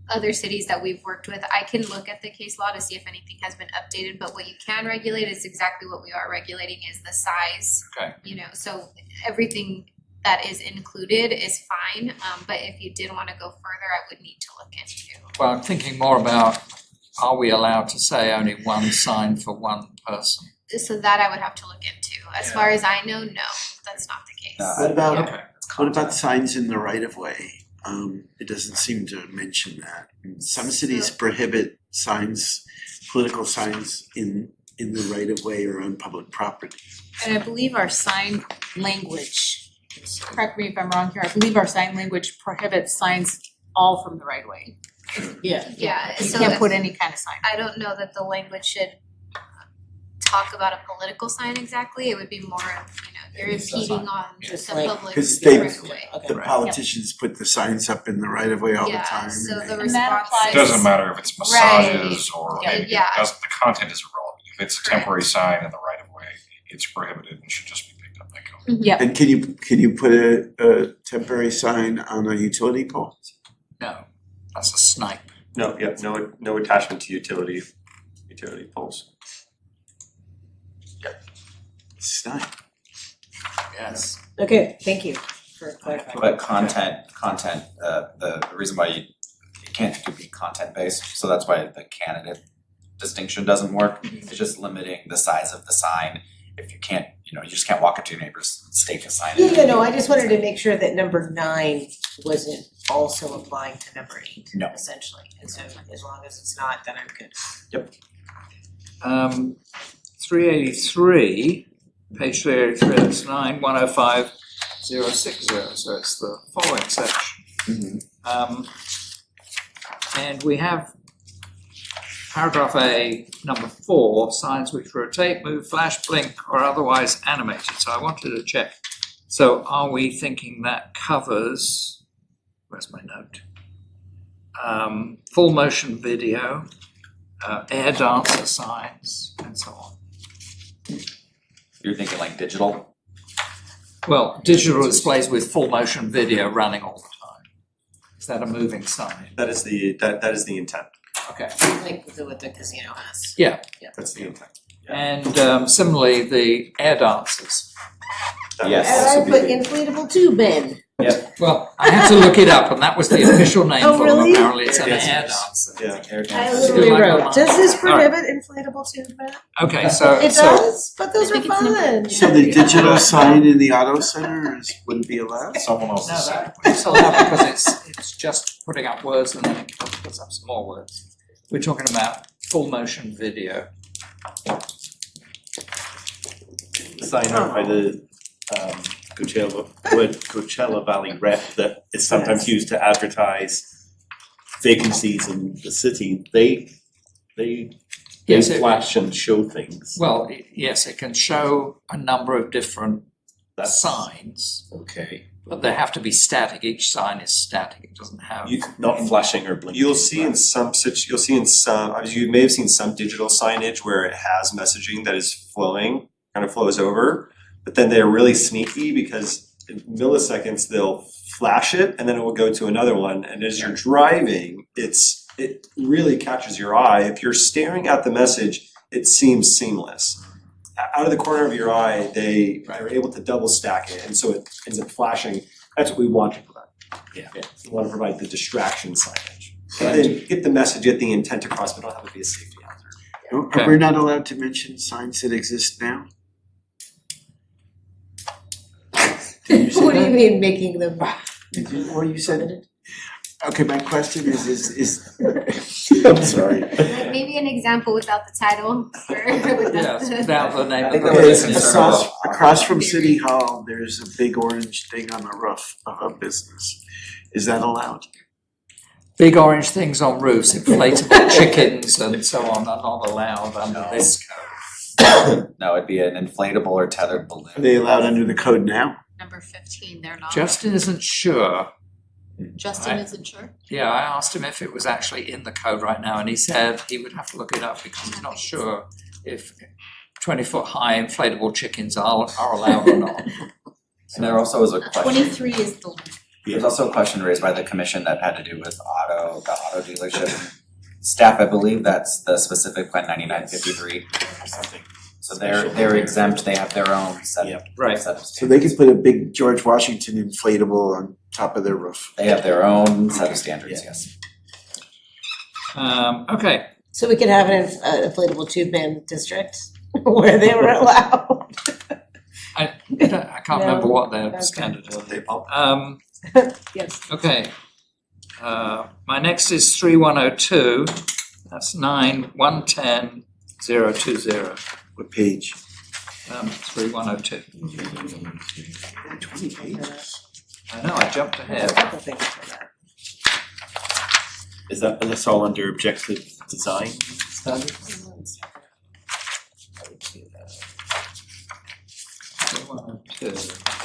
other cities that we've worked with, I can look at the case law to see if anything has been updated, but what you can regulate is exactly what we are regulating is the size. Okay. You know, so everything that is included is fine, but if you did wanna go further, I would need to look into. Well, I'm thinking more about, are we allowed to say only one sign for one person? So that I would have to look into, as far as I know, no, that's not the case. What about, Okay. what about signs in the right of way? It doesn't seem to mention that. Some cities prohibit signs, political signs in the right of way or on public property. And I believe our sign language, correct me if I'm wrong here, I believe our sign language prohibits signs all from the right of way. Yeah. Yeah, You so can't put any kind of sign. I don't know that the language should talk about a political sign exactly, it would be more of, you're impeding on Just the like- public 'Cause they- right of way. Okay. The politicians put the signs up in the right of way all the Yeah, time. so and the they- And that response applies- It doesn't matter if it's massages Right. or Yeah. it Yeah. doesn't, the content is irrelevant. If it's a temporary sign in the right of way, it's prohibited and should just be picked up by code. Yeah, And can you put a temporary sign on a utility pole? No, that's a snipe. No, no attachment to utility poles. It's not. Yes. Okay, thank you for clarifying. But content, the reason why it can't be content based, so that's why the candidate distinction doesn't work. It's just limiting the size of the sign. If you can't, you just can't walk up to your neighbors and stake a sign. Yeah, no, I just wanted to make sure that number 9 wasn't also applying to number 8, No. essentially. And so as long as it's not, then I'm good. 383, page 383, that's 9105060, so it's the following section. And we have paragraph A, number 4, signs which rotate, move, flash, blink, or otherwise animated. So I wanted to check. So are we thinking that covers, where's my note? Full motion video, air dancer signs, and so on. You're thinking like digital? Well, digital displays with full motion video running all the time. Is that a moving sign? That is the intent. Okay. Like what the casino has. Yeah, That's the intent. and similarly, the air dancers. That Yes. would And also I be put the- inflatable tube in. Well, I had to look it up, and that was the official name Oh, for them. really? Apparently, it's an Yes, air yes. dancer. Yeah. Air I dancers. literally Like wrote, a- does this All right. prohibit inflatable tube, Matt? Okay, so It does, but those I are think it's number- fun. So the digital sign in the auto center wouldn't be allowed? Someone else No, is saying. it's allowed because it's just putting up words and then it puts up some more words. We're talking about full motion video. Sign out by the Coachella Valley rep that is sometimes used to advertise vacancies in the city. They Yes, it- flash and show things. Well, yes, it can show a number of different That's signs, okay. but they have to be static. Each sign is static. It doesn't have. Not flashing or blinking. You'll see in some, you may have seen some digital signage where it has messaging that is flowing, kind of flows over. But then they're really sneaky because in milliseconds, they'll flash it and then it will go to another one. And as you're driving, it really catches your eye. If you're staring at the message, it seems seamless. Out of the corner of your eye, they are able to double stack it, and so it ends up flashing. That's what we want to provide. Yeah. We want to provide the distraction signage. And then get the message, get the intent across, but don't have it be a safety hazard. Okay. We're not allowed to mention signs that exist now? Did you say What do you that? mean making them? Did you, or you said, okay, my question is, I'm sorry. Maybe an example without the title or without Yes, the. without the name I of think the there was a business. concern Across from City Hall, there's a big orange thing on the roof of a business. Is that allowed? Big orange things on roofs, inflatable chickens and so on are not allowed under No. this code. No, it'd be an inflatable or tethered balloon. Are they allowed under the code now? number 15, they're not. Justin isn't sure. Justin I- isn't sure? Yeah, I asked him if it was actually in the code right now, and he said he would have to look it up because he's not sure if 20-foot high inflatable chickens are allowed or not. And there also was a question. 23 is the There's also a question raised by the commission that had to do with the auto dealership. Staff, I believe that's the specific Plan 9953. Something. So they're exempt, they have their own set of. Right. set of So they could put a big George Washington inflatable on top of their roof. They have their own set of standards, yes. Okay, So we could have an inflatable tube man district where they were allowed. I can't remember No? what their Okay. standard is. Yes. Okay. My next is 3102, that's 9110020, What page? 3102. 20 pages. I know, I jumped ahead. Is that's all under objective design standard? 3102.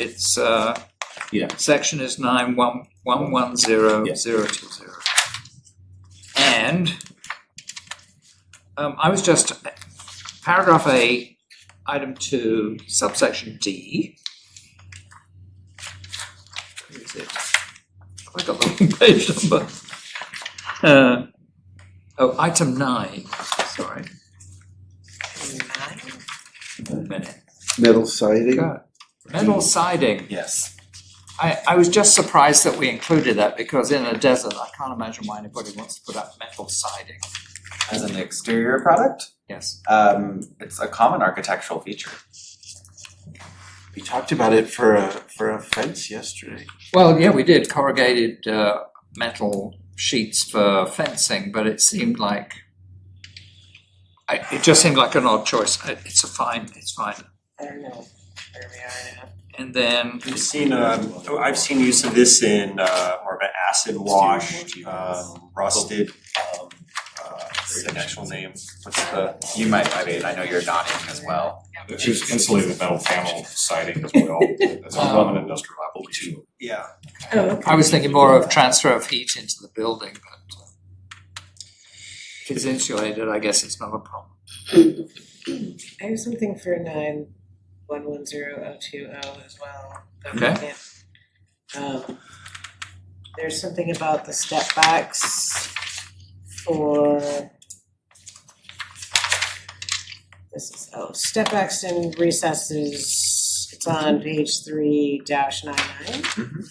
It's, Yeah. section is 9110020. And I was just, paragraph A, item 2, subsection D. Where is it? I got the wrong page number. Item 9, sorry. A minute. Metal siding. God. Metal siding. Yes. I was just surprised that we included that because in a desert, I can't imagine why anybody wants to put up metal siding. As an exterior product, Yes. it's a common architectural feature. We talked about it for a fence yesterday. Well, yeah, we did corrugated metal sheets for fencing, but it seemed like it just seemed like an odd choice. It's fine. I don't know where we are now. And then I've seen use of this in more of an acid wash, rusted, the actual name, what's the? You might, I mean, I know you're nodding as well. It's just insulated metal panel siding as well, as a common industrial application. Yeah. Oh, okay. I was thinking more of transfer of heat into the building, but if it's insulated, I guess it's not a problem. I have something for 9110020 as well. Okay. There's something about the step backs for step backs and recesses, it's on page 3-99.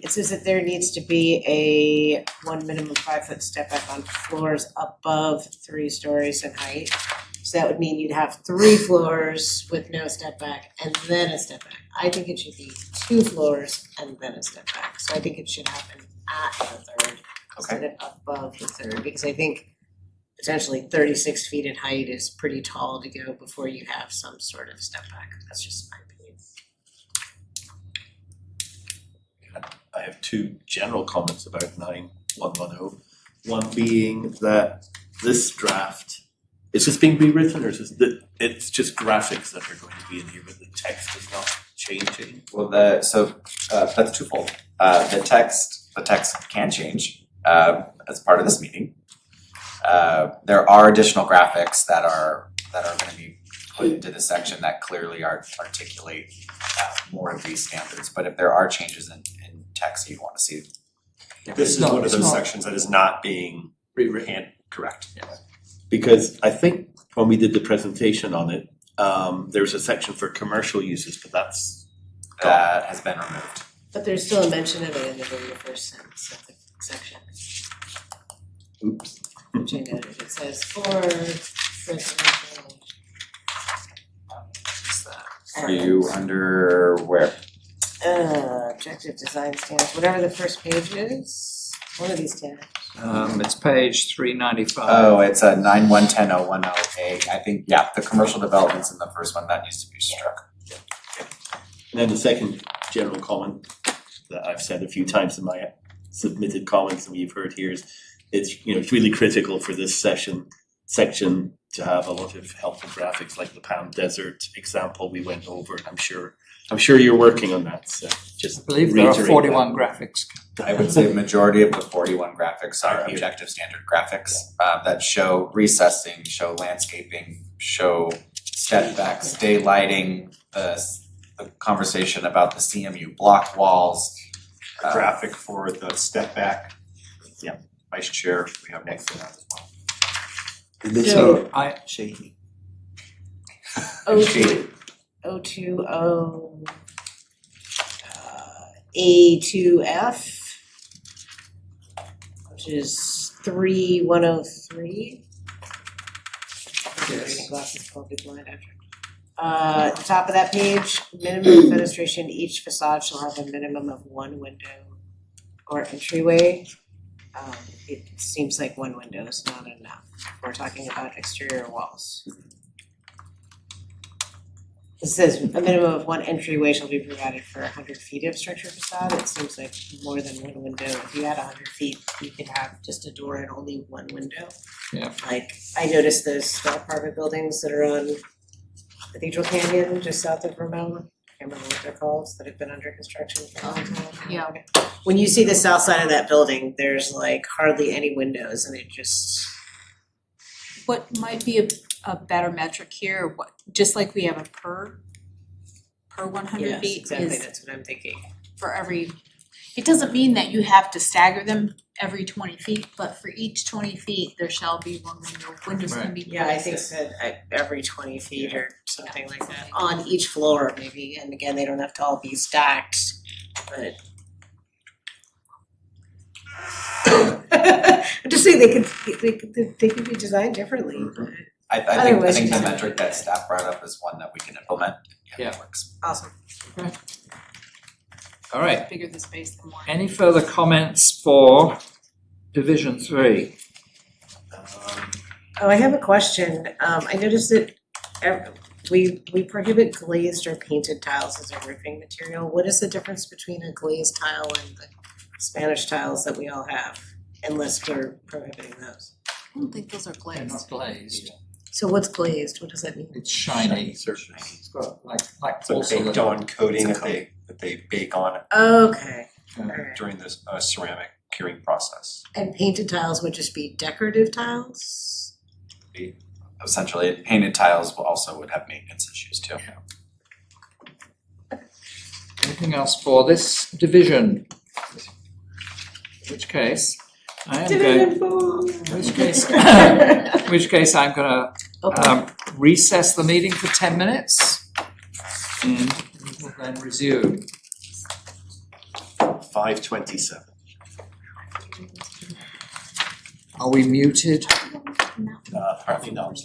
It says that there needs to be a one minimum 5-foot step back on floors above 3 stories in height. So that would mean you'd have 3 floors with no step back and then a step back. I think it should be 2 floors and then a step back. So I think it should happen at the third instead of above the third, because I think potentially 36 feet in height is pretty tall to go before you have some sort of step back. That's just my opinion. I have 2 general comments about 9110. One being that this draft, is this being rewritten or is this, it's just graphics that are going to be in here, but the text is not changing? Well, that's twofold. The text can change as part of this meeting. There are additional graphics that are gonna be put into this section that clearly articulate more of these standards. But if there are changes in text you'd want to see. This is one of those sections that is not being rewritten, correct. Because I think when we did the presentation on it, there's a section for commercial uses, but That has been removed. But there's still a mention of it in the very first sentence of the section. oops. Which I noted, it says for residential. Are you under where? Objective design standards, whatever the first page is, one of these tabs. It's page 395. Oh, it's a 9110.010A. I think, yeah, the commercial developments in the first one, that needs to be struck. And then the second general comment that I've said a few times in my submitted comments and you've heard here is it's really critical for this section to have a lot of helpful graphics like the Palm Desert example we went over, and I'm sure you're working on that, so just I believe there are reiterate 41 graphics. I would say the majority of the 41 graphics are objective standard graphics that show recessing, show landscaping, show step backs, daylighting, the conversation about the CMU block walls. Graphic for the step back. Yeah. Vice Chair, we have one for that as well. And this So I, shady. O20, A2F, which is 3103. Yes. Glasses probably blind after. At the top of that page, minimum fenestration, each facade shall have a minimum of one window or entryway. It seems like one window is not enough. We're talking about exterior walls. It says a minimum of one entryway shall be provided for 100 feet of structure facade. It seems like more than one window. If you had 100 feet, you could have just a door and only one window. Yeah. Like, I noticed those apartment buildings that are on Cathedral Canyon, just south of Ramona. I can't remember what they're called, that have been under construction for a long time. Yeah. When you see the south side of that building, there's like hardly any windows and it just, What might be a better metric here, what, just like we have a per 100 yes, feet exactly, is that's what I'm thinking. for every, it doesn't mean that you have to stagger them every 20 feet, but for each 20 feet, there shall be one window, windows can be placed. Yeah, I think said every 20 feet or something like that, on each floor maybe, and again, they don't have to all be stacked, but. I'm just saying they could be designed differently, but I think Otherwise, the you can- metric that staff brought up is one that we can implement. Yeah. It works. awesome. all right. Bigger the space, the more. Any further comments for Division 3? Oh, I have a question. I noticed that we prohibit glazed or painted tiles as a roofing material. What is the difference between a glazed tile and the Spanish tiles that we all have? Unless we're prohibiting those. I don't think those are They're glazed. not glazed. So what's glazed? What does that mean? It's shiny. Certainly. It's got like It's a porcelain. baked on coating that they bake on Okay, alright. during this ceramic curing process. And painted tiles would just be decorative tiles? Essentially, painted tiles will also would have maintenance issues too. Anything else for this division? In which case, I am going, Division 4. in which case I'm gonna Okay. recess the meeting for 10 minutes and we will then resume. 5:27. Are we muted? Apparently not.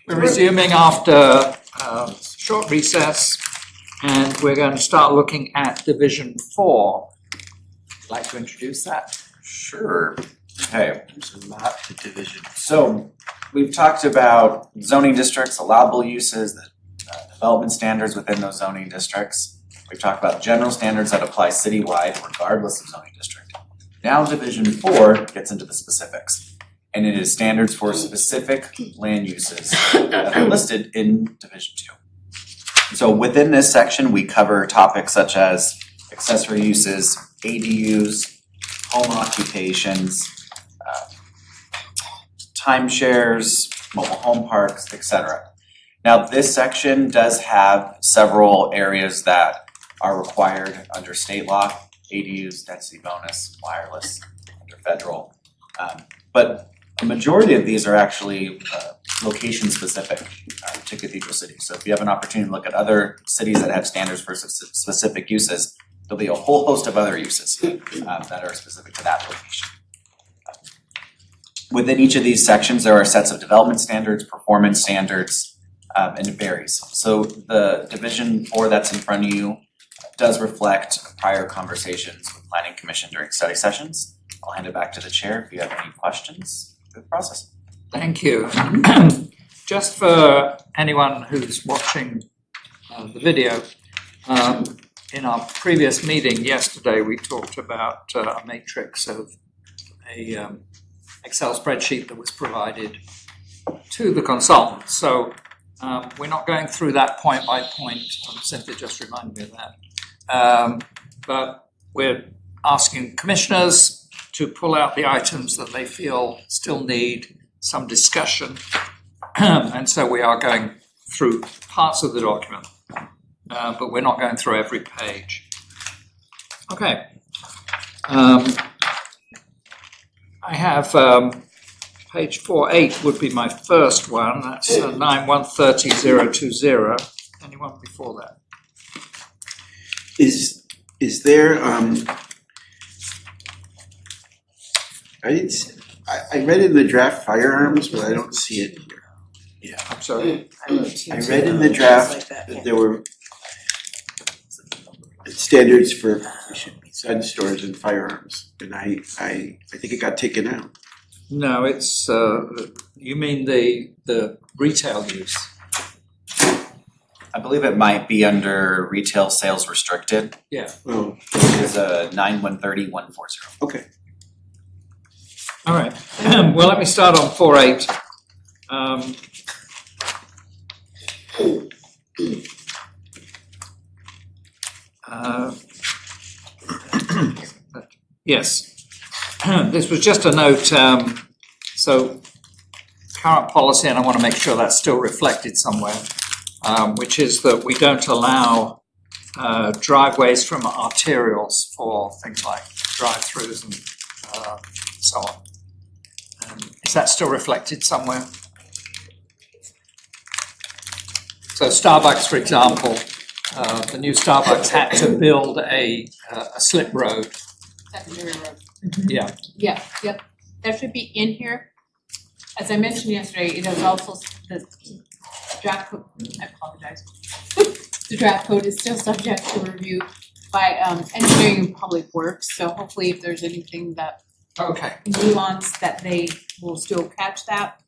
We're resuming after a short recess, and we're going to start looking at Division 4. Would you like to introduce that? Sure. Okay, There's a lot to division. so we've talked about zoning districts, allowable uses, the development standards within those zoning districts. We've talked about general standards that apply citywide regardless of zoning district. Now Division 4 gets into the specifics, and it is standards for specific land uses that are listed in Division 2. So within this section, we cover topics such as accessory uses, ADUs, home occupations, timeshares, mobile home parks, etc. Now, this section does have several areas that are required under state law, ADUs, density bonus, wireless, under federal. But a majority of these are actually location specific to Cathedral City. So if you have an opportunity to look at other cities that have standards for specific uses, there'll be a whole host of other uses that are specific to that location. Within each of these sections, there are sets of development standards, performance standards, and it varies. So the Division 4 that's in front of you does reflect prior conversations with Planning Commission during study sessions. I'll hand it back to the chair if you have any questions through the process. Thank you. Just for anyone who's watching the video, in our previous meeting yesterday, we talked about a matrix of a Excel spreadsheet that was provided to the consultant. So we're not going through that point by point. Cynthia just reminded me of that. But we're asking commissioners to pull out the items that they feel still need some discussion. And so we are going through parts of the document, but we're not going through every page. Okay. I have page 4.8 would be my first one. That's 913020. Anyone before that? Is there, I read in the draft firearms, but I don't see it here. Yeah. I'm sorry. I read in the draft that there were standards for gun stores and firearms, and I think it got taken out. No, it's you mean the retail use. I believe it might be under retail sales restricted. Yeah. Oh, It is a 9130-140. okay. All right. Well, let me start on 4.8. Yes. This was just a note. So current policy, and I want to make sure that's still reflected somewhere, which is that we don't allow driveways from arterials for things like drive-throughs and so on. Is that still reflected somewhere? So Starbucks, for example, the new Starbucks had to build a slip road. Secondary road. Yeah. Yeah, yep, that should be in here. As I mentioned yesterday, it is also the draft code, I apologize. The draft code is still subject to review by engineering and public works, so hopefully if there's anything that Okay. nuance that they will still catch that.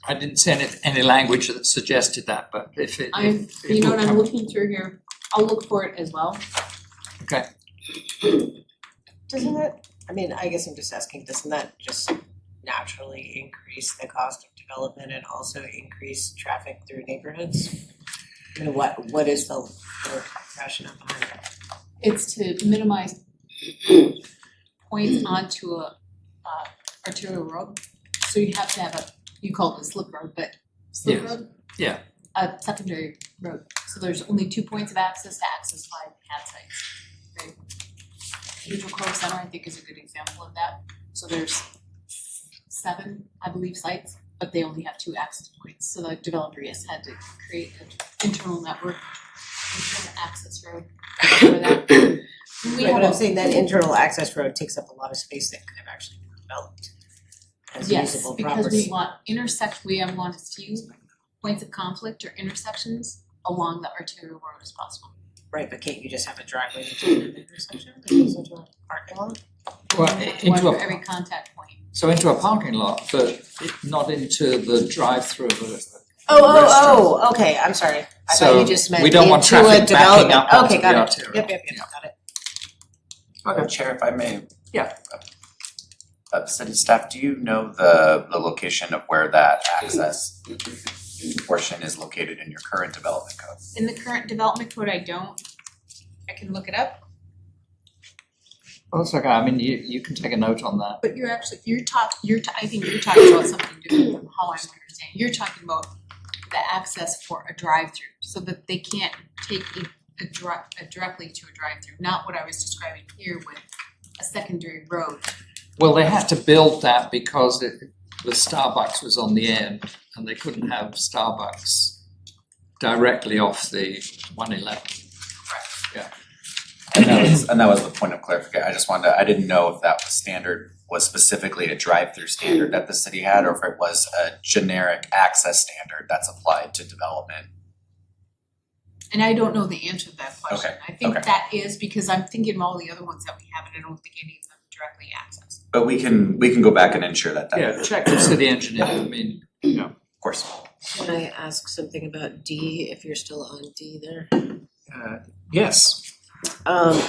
I didn't see any language that suggested that, but if it. You know what, I'm looking through here, I'll look for it as well. Okay. Doesn't that, I mean, I guess I'm just asking, doesn't that just naturally increase the cost of development and also increase traffic through neighborhoods? I mean, what is the rationale behind that? It's to minimize points onto a arterial road. So you have to have you call it a slip road, but slip Yes. road? Yeah. A secondary road. So there's only 2 points of access to access 5 pad sites. Okay. Cathedral Cove Center, I think, is a good example of that. So there's 7, I believe, sites, but they only have 2 access points. So the developer has had to create an internal network, internal access road for that. We Right, have but I'm a- saying that internal access road takes up a lot of space that could have actually been developed as Yes, usable because property. we want we want a few points of conflict or intersections along the arterial road as possible. Right, but can't you just have a driveway into an intersection that goes into a parking lot? Well, One into for a, every contact point. so into a parking lot, but not into the drive-through of a Oh, okay, I'm sorry. I thought So you just meant we don't want into a traffic backing development. up onto Okay, the got it. arterial. Yep, Yeah. got it. Chair, if I may. Yeah. City staff, do you know the location of where that access portion is located in your current development code? In the current development code, I don't. I can look it up, Well, that's okay, I mean, you can take a note on that. but I think you're talking about something different from how I'm understanding. You're talking about the access for a drive-through, so that they can't take directly to a drive-through, not what I was describing here with a secondary road. Well, they had to build that because the Starbucks was on the end and they couldn't have Starbucks directly off the 111. And that was the point of clarification. I didn't know if that standard was specifically a drive-through standard that the city had, or if it was a generic access standard that's applied to development. And I don't know the answer to that question. Okay, I think okay. that is because I'm thinking of all the other ones that we have, and I don't think any of them directly access. But we can go back and ensure that. Yeah, check the city engineer, I mean, Of course. Can I ask something about D, if you're still on D there? yes.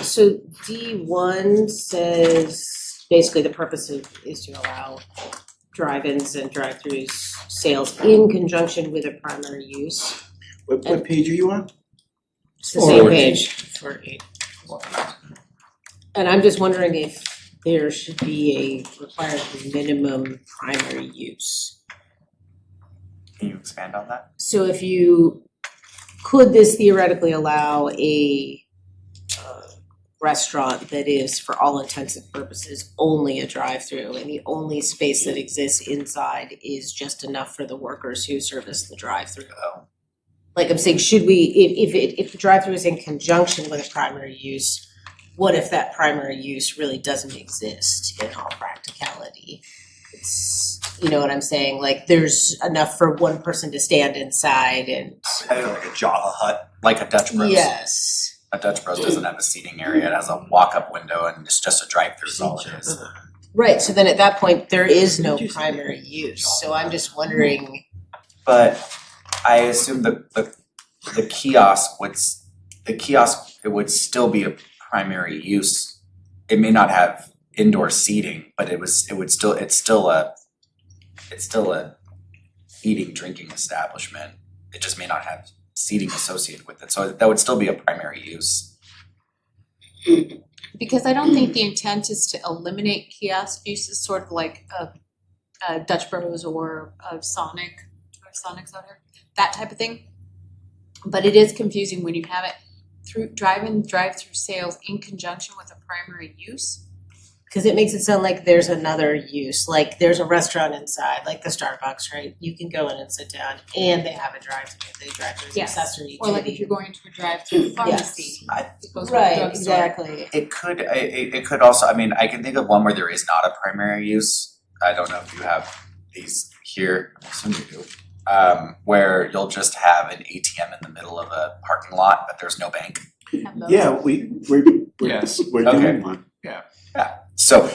So D1 says, basically the purpose is to allow drive-ins and drive-throughs sales in conjunction with a primary use. What page are you on? It's the same Forward. page for 8. And I'm just wondering if there should be a required minimum primary use. Can you expand on that? So could this theoretically allow a restaurant that is, for all intents and purposes, only a drive-through, and the only space that exists inside is just enough for the workers who service the drive-through? Oh. Like I'm saying, should we, if the drive-through is in conjunction with a primary use, what if that primary use really doesn't exist in all practicality? It's, you know what I'm saying, like there's enough for one person to stand inside and. Like a Java Hut, like a Dutch Bros. Yes. A Dutch Bros doesn't have a seating area, it has a walk-up window and it's just a drive-through is all it is. Right, so then at that point, there is no primary use, so I'm just wondering, But I assume the kiosk it would still be a primary use. It may not have indoor seating, but it's still a eating, drinking establishment. It just may not have seating associated with it, so that would still be a primary use. Because I don't think the intent is to eliminate kiosk uses, sort of like a Dutch Bros or a Sonic, or Sonic's out here, that type of thing. But it is confusing when you have it through drive-through sales in conjunction with a primary use. cause it makes it sound like there's another use, like there's a restaurant inside, like the Starbucks, right? You can go in and sit down and they have a drive-through, the drive-through is Yes. accessory to Or like if you're going to a drive-through pharmacy, it goes with a Right, drugstore. exactly. It could also, I mean, I can think of one where there is not a primary use. I don't know if you have these here, I assume you do. Where you'll just have an ATM in the middle of a parking lot, but there's no bank. Have those. Yeah, we're Yes. we're Okay. doing one. So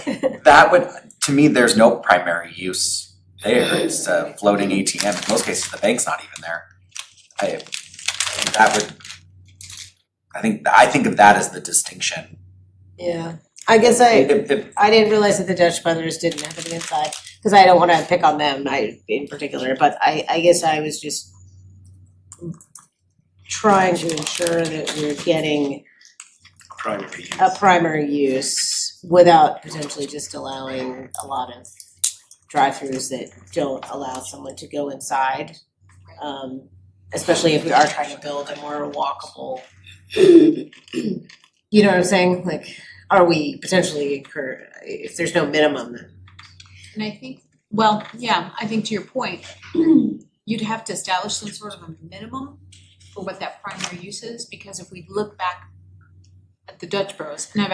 that would, to me, there's no primary use there. It's a floating ATM. In most cases, the bank's not even there. I think of that as the distinction. Yeah, I guess I didn't realize that the Dutch Brothers didn't have any inside, cause I don't wanna pick on them, in particular, but I guess I was just trying to ensure that we're getting Primary use. a primary use without potentially just allowing a lot of drive-throughs that don't allow someone to go inside. Especially if we are trying to build a more walkable, you know what I'm saying? Like, are we potentially if there's no minimum then? And I think, well, yeah, I think to your point, you'd have to establish some sort of a minimum for what that primary use is, because if we look back at the Dutch Bros, and I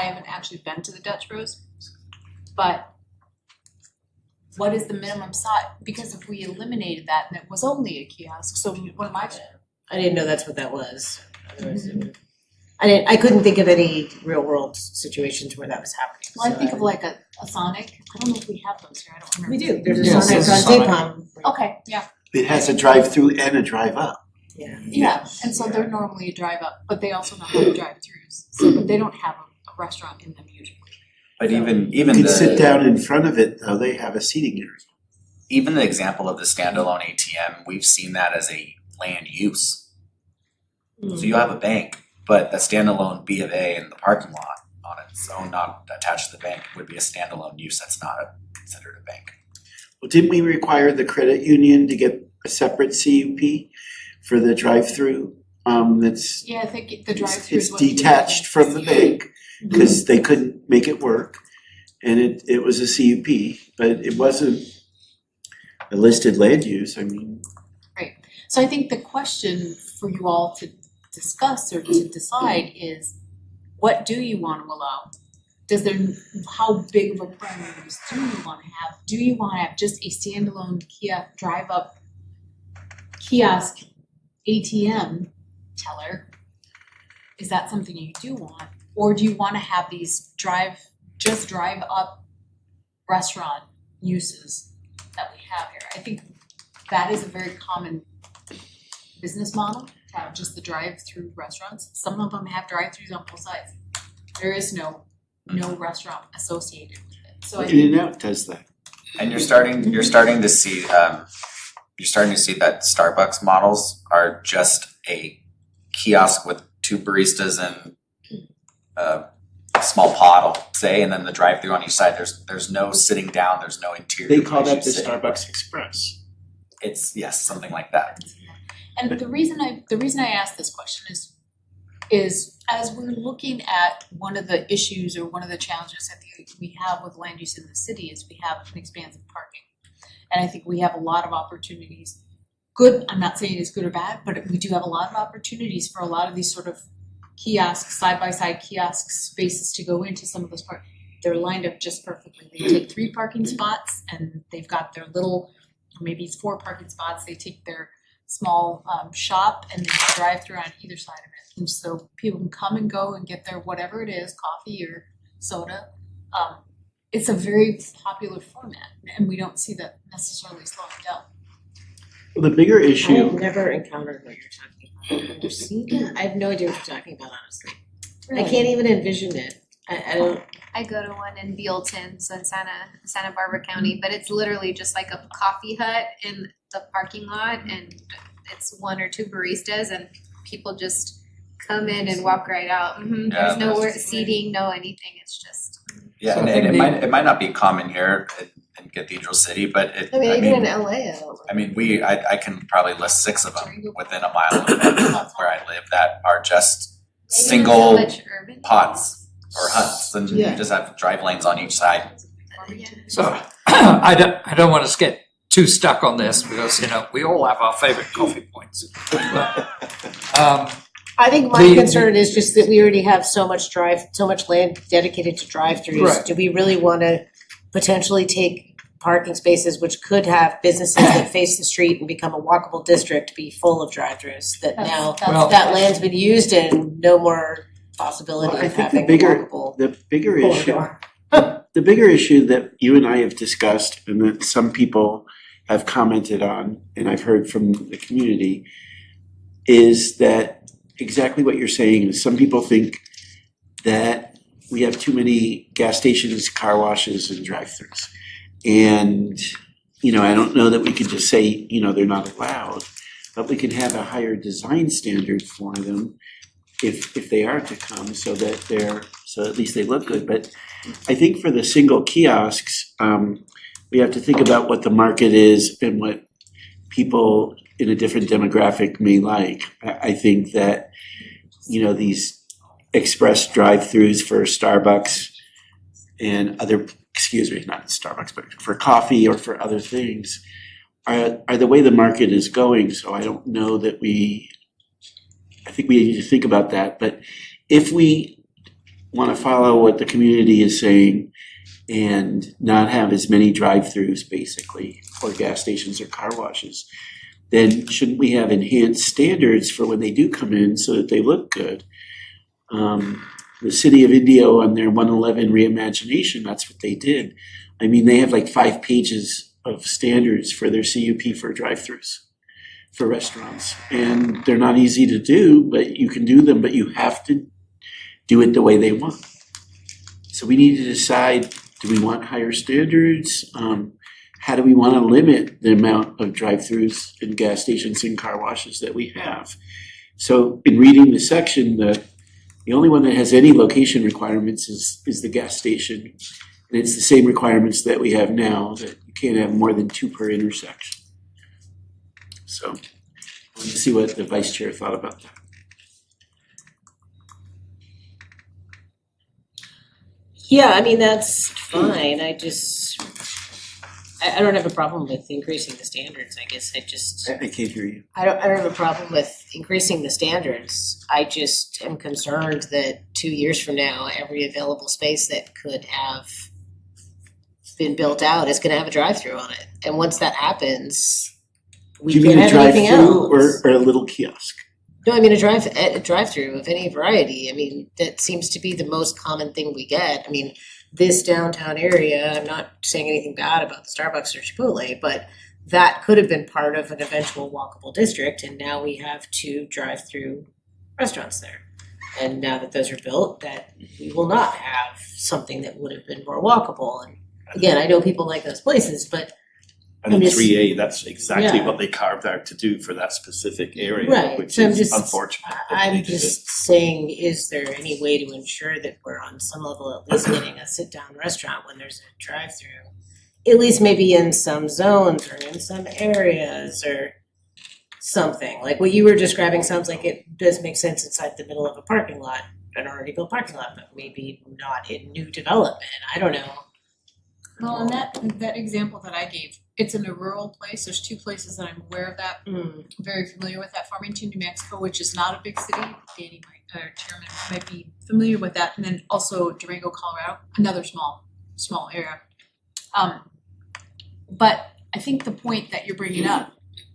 haven't actually been to the Dutch Bros, but what is the minimum size? Because if we eliminated that and it was only a kiosk, so what am I? I didn't know that's what that was. Otherwise it would- I couldn't think of any real world situations where that was happening. Well, I so think of like a Sonic, I don't know if we have those here, I don't remember. We do, there's a Yes, Sonic there's on a Sonic. Tapon. Okay, yeah, It has a drive-through and a drive-up. yeah, and so they're normally a drive up, but they also not have drive-throughs, so but they don't have a restaurant in them usually. But even You the could sit down in front of it, though, they have a seating area. even the example of the standalone ATM, we've seen that as a land use. So you have a bank, but the standalone B of A in the parking lot on its own, not attached to the bank, would be a standalone use. That's not considered a bank. Well, didn't we require the credit union to get a separate CUP for the drive-through? That's, Yeah, I think the drive-through is it's what. you- detached from the bank, cause they couldn't make it work. And it was a CUP, but it wasn't a listed land use, I mean. So I think the question for you all to discuss or to decide is, what do you want to allow? How big of a primary use do you wanna have? Do you wanna have just a standalone drive-up kiosk ATM teller? Is that something you do want? Or do you wanna have these drive-up restaurant uses that we have here? I think that is a very common business model, to have just the drive-through restaurants. Some of them have drive-throughs on both sides. There is no restaurant associated with it. So I think In-N-Out does that. And you're starting to see that Starbucks models are just a kiosk with two baristas and a small pod, I'll say, and then the drive-through on each side. There's no sitting down, there's no interior. They call place that the you sit. Starbucks Express. It's, yes, something like that. And the reason I ask this question is as we're looking at one of the issues or one of the challenges that we have with land use in the city is we have an expansive parking. And I think we have a lot of opportunities. Good, I'm not saying it's good or bad, but we do have a lot of opportunities for a lot of these sort of kiosks, side-by-side kiosk spaces to go into some of those parks. They're lined up just perfectly. They take 3 parking spots and they've got their little, maybe it's 4 parking spots. They take their small shop and then drive through on either side of it. And so people can come and go and get their whatever it is, coffee or soda. It's a very popular format and we don't see that necessarily slowing down. Well, the bigger issue, I've never encountered what you're talking about. I've never seen it. I have no idea what you're talking about, honestly. I can't even envision it. I don't, I go to one in Bealton, so in Santa Barbara County, but it's literally just like a coffee hut in the parking lot and it's 1 or 2 baristas and people just come in and walk right out. Yeah, There's no that's- seating, no anything, it's just. Yeah, So and I think it might not be common here in Cathedral City, but I mean, even in LA, I don't. I mean, I can probably list 6 of them within a mile of it where I live that are just Maybe not so single much urban. pods or huts, and you Yeah. just have drive lanes on each side. So I don't want us to get too stuck on this because, we all have our favorite coffee points. But, I think my The- concern is just that we already have so much land dedicated to drive-throughs. Right. Do we really wanna potentially take parking spaces which could have businesses that face the street and become a walkable district be full of drive-throughs that now Well- that land's been used and no more possibility Well, I of think the having a bigger- walkable the bigger issue, corridor. the bigger issue that you and I have discussed and that some people have commented on, and I've heard from the community, is that exactly what you're saying is some people think that we have too many gas stations, car washes, and drive-throughs. And, I don't know that we could just say, they're not allowed, but we can have a higher design standard for them if they are to come so at least they look good. But I think for the single kiosks, we have to think about what the market is and what people in a different demographic may like. I think that, these express drive-throughs for Starbucks and other, not Starbucks, but for coffee or for other things are the way the market is going. So I don't know that I think we need to think about that. But if we wanna follow what the community is saying and not have as many drive-throughs basically, or gas stations or car washes, then shouldn't we have enhanced standards for when they do come in so that they look good? The city of Indio on their 111 reimagination, that's what they did. I mean, they have like 5 pages of standards for their CUP for drive-throughs for restaurants. And they're not easy to do, but you can do them, but you have to do it the way they want. So we need to decide, do we want higher standards? How do we want to limit the amount of drive-throughs and gas stations and car washes that we have? So in reading the section, the only one that has any location requirements is the gas station. And it's the same requirements that we have now, that you can't have more than 2 per intersection. So let's see what the vice chair thought about that. Yeah, I mean, that's fine, I don't have a problem with increasing the standards, I guess I can't hear you. I don't have a problem with increasing the standards. I just am concerned that 2 years from now, every available space that could have been built out is gonna have a drive-through on it. And once that happens, we Do you can't mean a have anything drive-through else. or a little kiosk? No, I mean a drive-through of any variety. I mean, that seems to be the most common thing we get. I mean, this downtown area, I'm not saying anything bad about the Starbucks or Chipotle, but that could have been part of an eventual walkable district, and now we have 2 drive-through restaurants there. And now that those are built, that we will not have something that would have been more walkable. And again, I know people like those places, but And in I'm just- 3A, that's exactly Yeah. what they carved out to do for that specific area, Right, which so I'm is just- unfortunate. that they I'm did it. just saying, is there any way to ensure that we're on some level at least getting a sit-down restaurant when there's a drive-through? At least maybe in some zones or in some areas or something. Like what you were describing sounds like it does make sense inside the middle of a parking lot, an already built parking lot, but maybe not in new development. I don't know. Well, and that example that I gave, it's in a rural place, there's 2 places that I'm aware of that, I'm very familiar with that, Farmington, New Mexico, which is not a big city, Danny might, or Chairman might be familiar with that, and then also Durango, Colorado, another small area. But I think the point that you're bringing up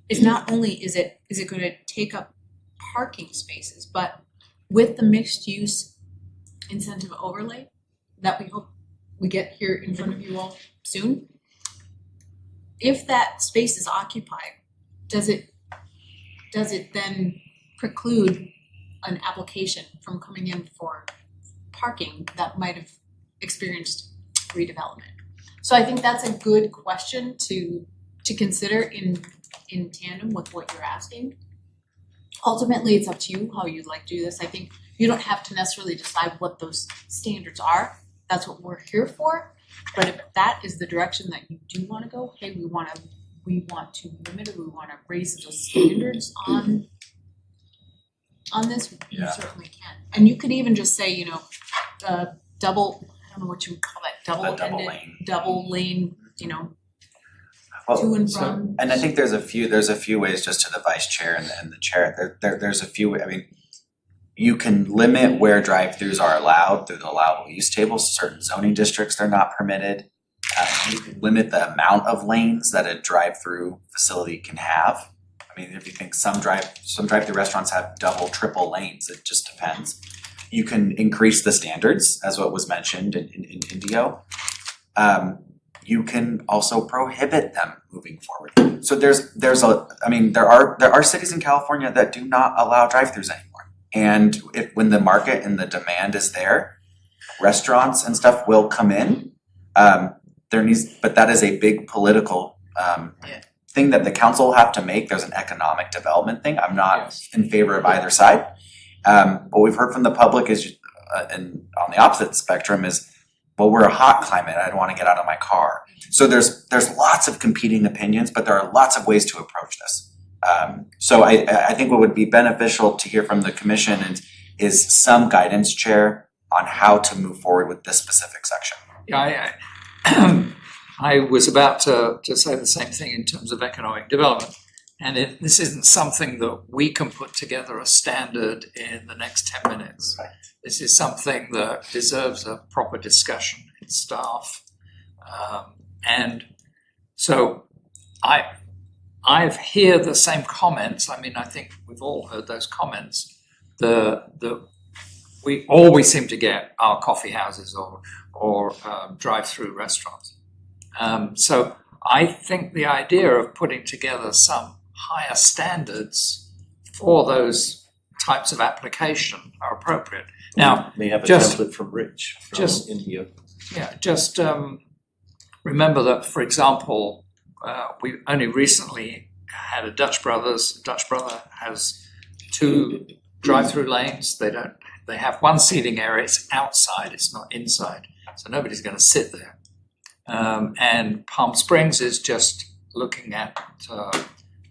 is not only is it gonna take up parking spaces, but with the mixed use incentive overlay that we hope we get here in front of you all soon. If that space is occupied, does it then preclude an application from coming in for parking that might have experienced redevelopment? So I think that's a good question to consider in tandem with what you're asking. Ultimately, it's up to you how you'd like to do this. I think you don't have to necessarily decide what those standards are. That's what we're here for. But if that is the direction that you do wanna go, hey, we want to limit it, we wanna raise the standards on this, you Yeah. certainly can. And you could even just say, you know, double, I don't know what you would call that, double double-ended, lane. double lane, you know, Well, to and so- from. And I think there's a few ways, just to the vice chair and the chair, there's a few, I mean, you can limit where drive-throughs are allowed through the allowable use tables, certain zoning districts they're not permitted. You can limit the amount of lanes that a drive-through facility can have. I mean, if you think some drive-through restaurants have double, triple lanes, it just depends. You can increase the standards, as what was mentioned in Indio. You can also prohibit them moving forward. So there are cities in California that do not allow drive-throughs anymore. And when the market and the demand is there, restaurants and stuff will come in. But that is a big political thing that the council will have to make. There's an economic development thing. I'm not in favor of either side. What we've heard from the public is, and on the opposite spectrum is, well, we're a hot climate, I don't wanna get out of my car. So there's lots of competing opinions, but there are lots of ways to approach this. So I think what would be beneficial to hear from the commission is some guidance, Chair, on how to move forward with this specific section. Yeah, I was about to say the same thing in terms of economic development. And this isn't something that we can put together a standard in the next 10 minutes. Right. This is something that deserves a proper discussion in staff. And so I hear the same comments. I mean, I think we've all heard those comments. We always seem to get our coffee houses or drive-through restaurants. So I think the idea of putting together some higher standards for those types of application are appropriate. Now, May have a just- template from Rich from just- India. yeah, just remember that, for example, we only recently had a Dutch Brothers. Dutch Brother has 2 drive-through lanes. They have one seating area. It's outside. It's not inside. So nobody's going to sit there. And Palm Springs is just looking at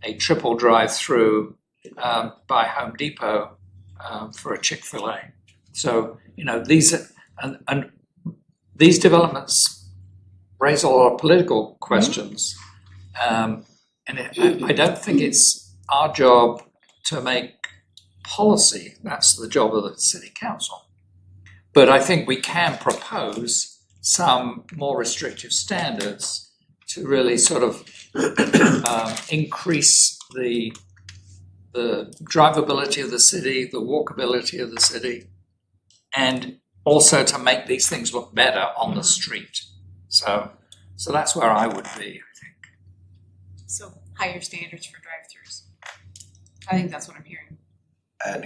a triple drive-through by Home Depot for a Chick-fil-A. So, these developments raise a lot of political questions. And I don't think it's our job to make policy. That's the job of the city council. But I think we can propose some more restrictive standards to really sort of increase the drivability of the city, the walkability of the city, and also to make these things look better on the street. So that's where I would be, I think. So higher standards for drive-throughs. I think that's what I'm hearing.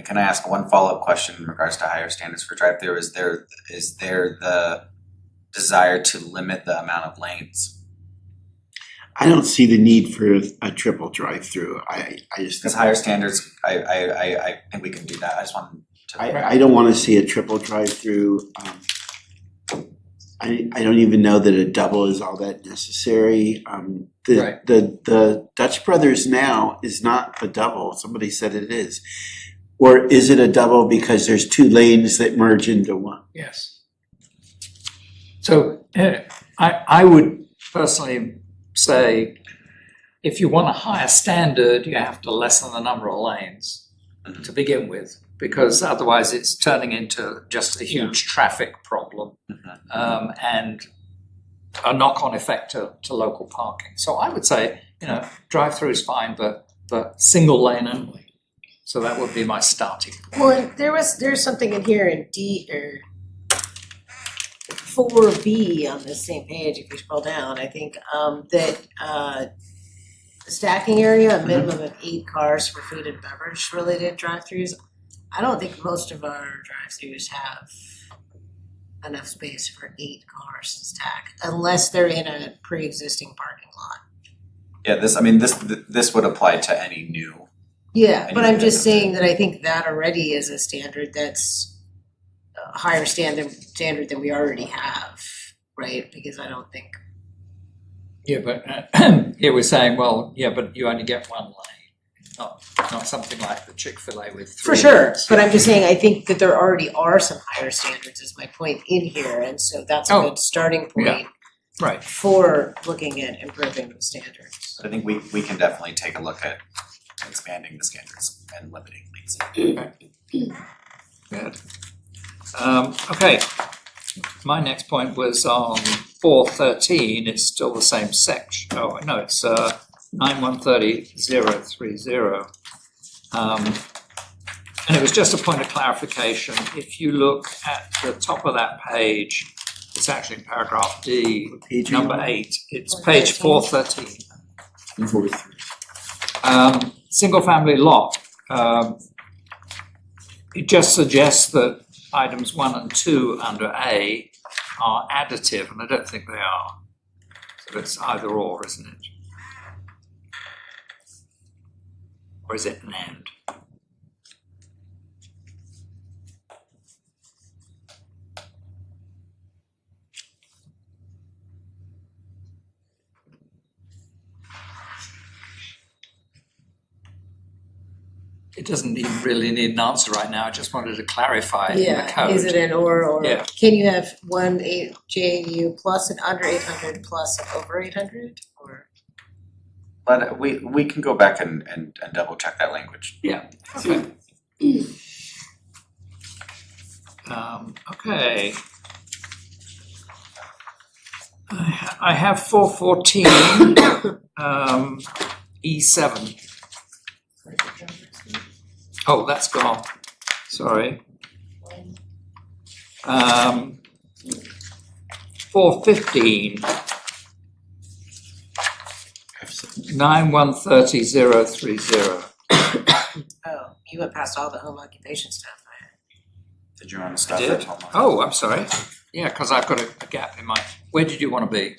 Can I ask one follow-up question in regards to higher standards for drive-through? Is there the desire to limit the amount of lanes? I don't see the need for a triple drive-through. I just Because higher standards, I think we can do that. I just want to. I don't want to see a triple drive-through. I don't even know that a double is all that necessary. Right. The Dutch Brothers now is not a double. Somebody said it is. Or is it a double because there's 2 lanes that merge into one? Yes. So I would personally say if you want a higher standard, you have to lessen the number of lanes to begin with, because otherwise it's turning into just a huge traffic problem and a knock-on effect to local parking. So I would say, drive-through is fine, but single lane only. So that would be my starting point. Well, and there's something in here in D or 4B on this same page, if you scroll down, I think, that the stacking area, a minimum of 8 cars for food and beverage related drive-throughs. I don't think most of our drive-throughs have enough space for 8 cars to stack, unless they're in a pre-existing parking lot. Yeah, this would apply to any new. Yeah, but I'm just saying that I think that already is a standard that's a higher standard than we already have, right? Because I don't think. Yeah, but here we're saying, well, yeah, but you only get one lane, not something like the Chick-fil-A with 3 For sure, lanes. but I'm just saying, I think that there already are some higher standards is my point in here, and so that's a Oh, good starting yeah. point Right. for looking at improving those standards. I think we can definitely take a look at expanding the standards and limiting lanes. Good. Okay, my next point was on 413, it's still the same section, oh, no, it's 9130.030. And it was just a point of clarification, if you look at the top of that page, it's actually in paragraph D, Page are you number on? 8, it's page 413. 413. Single family lot, it just suggests that items 1 and 2 under A are additive, and I don't think they are. So it's either or, isn't it? Or is it an and? It doesn't even really need an answer right now, I just wanted to clarify in the Yeah, code. is it an or Yeah. can you have 1 JU plus and under 800 plus and over 800, or? we can go back and double check that language. Okay. Okay. I have 414, E7. Oh, that's gone, sorry. 415, 9130.030. Oh, you went past all the home occupation stuff. Did you want to stop Did? at home? Oh, I'm sorry. Yeah, because I've got a gap in my, where did you want to be?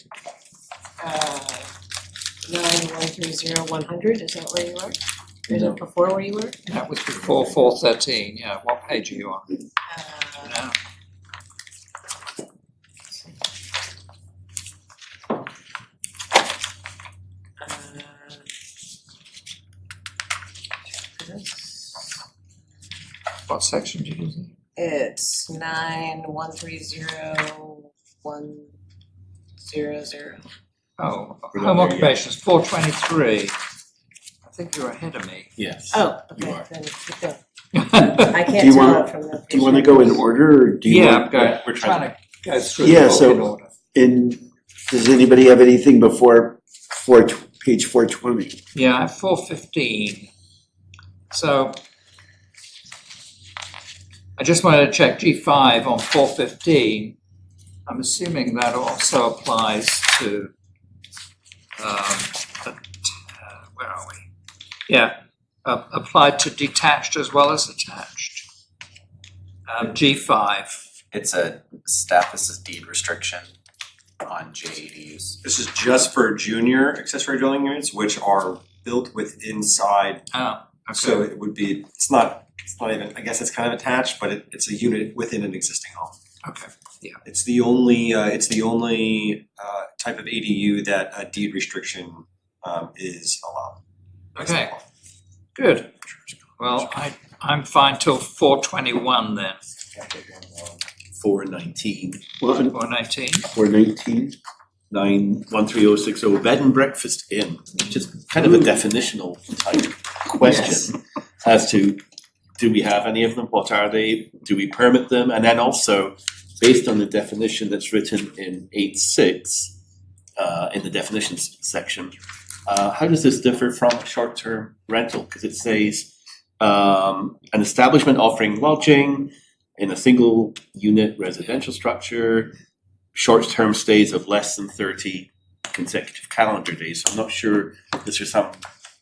9130-100, is that where you were? Is it before where you were? That was before 413, yeah. What page are you on now? What section did you see? It's 9130-100. Oh, home occupations, 423. I think you're ahead of me. Yes. Oh, You okay, are. then keep going. I Do can't you tell wanna- it from the. Do you wanna go in order, or do you Yeah, want? I'm going, we're we're trying to go through Yeah, the book so- in order. Does anybody have anything before page 420? Yeah, I have 415. So I just wanted to check G5 on 415. I'm assuming that also applies to, where are we? Yeah, applied to detached as well as attached. G5. It's a staff assist deed restriction on JADUs. This is just for junior accessory dwelling units, which are built with inside. Oh, okay. So it would be, it's not even, I guess it's kind of attached, but it's a unit within an existing home. Okay, yeah. It's the only type of ADU that a deed restriction is allowed. Okay, good. Well, I'm fine till 421 then, 419, 419. 419? 13060, bed and breakfast inn, which is kind of a definitional type question as to, do we have any of them? What are they? Do we permit them? And then also, based on the definition that's written in 8.6, in the definitions section, how does this differ from a short-term rental? Because it says, an establishment offering lodging in a single unit residential structure, short-term stays of less than 30 consecutive calendar days. So I'm not sure,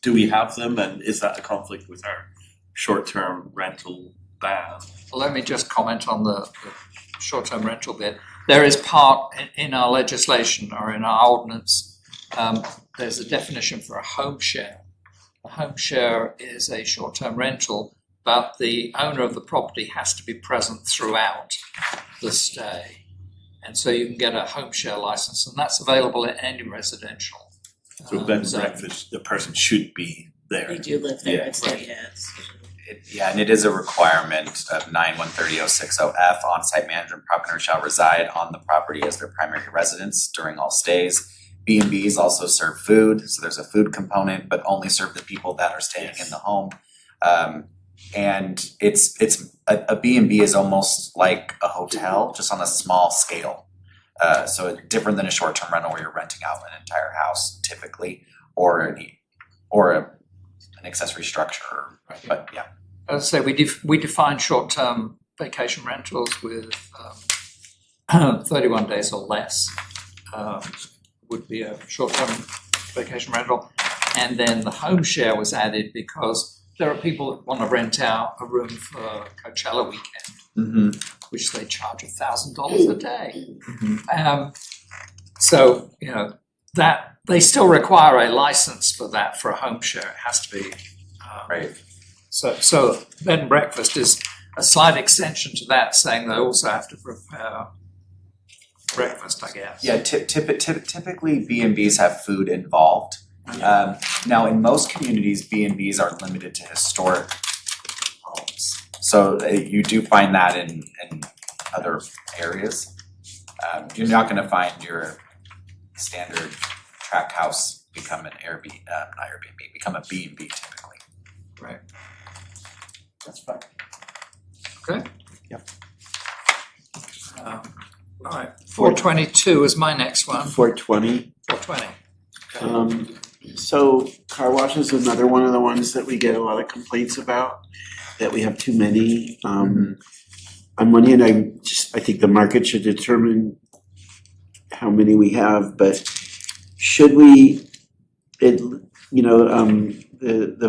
do we have them, and is that a conflict with our short-term rental ban? Well, let me just comment on the short-term rental bit. There is part in our legislation or in our ordinance, there's a definition for a home share. A home share is a short-term rental, but the owner of the property has to be present throughout the stay. And so you can get a home share license, and that's available in any residential. So bed and zone. breakfast, the person should be there. You do live there, Yeah. it's there, yes. Yeah, and it is a requirement of 9130.060F, on-site management property owner shall reside on the property as their primary residence during all stays. B&Bs also serve food, so there's a food component, but only serve the people that are staying in the home. And it's a B&B is almost like a hotel, just on a small scale. So it's different than a short-term rental where you're renting out an entire house typically, or an accessory structure, but yeah. As I say, we define short-term vacation rentals with 31 days or less would be a short-term vacation rental. And then the home share was added because there are people that want to rent out a room for Coachella weekend, which they charge $1,000 a day. So, you know, that they still require a license for that for a home share. It has to be Right. So bed and breakfast is a slight extension to that, saying they also have to prepare breakfast, I guess. Yeah, typically B&Bs have food involved. Now, in most communities, B&Bs are limited to historic homes. So you do find that in other areas. You're not gonna find your standard tract house become an Airbnb, not Airbnb, become a B&B typically. Right. That's fine. Okay? Yep. All right, 422 is my next one, 420. 420. So car wash is another one of the ones that we get a lot of complaints about, that we have too many. On one hand, I think the market should determine how many we have, but should we, the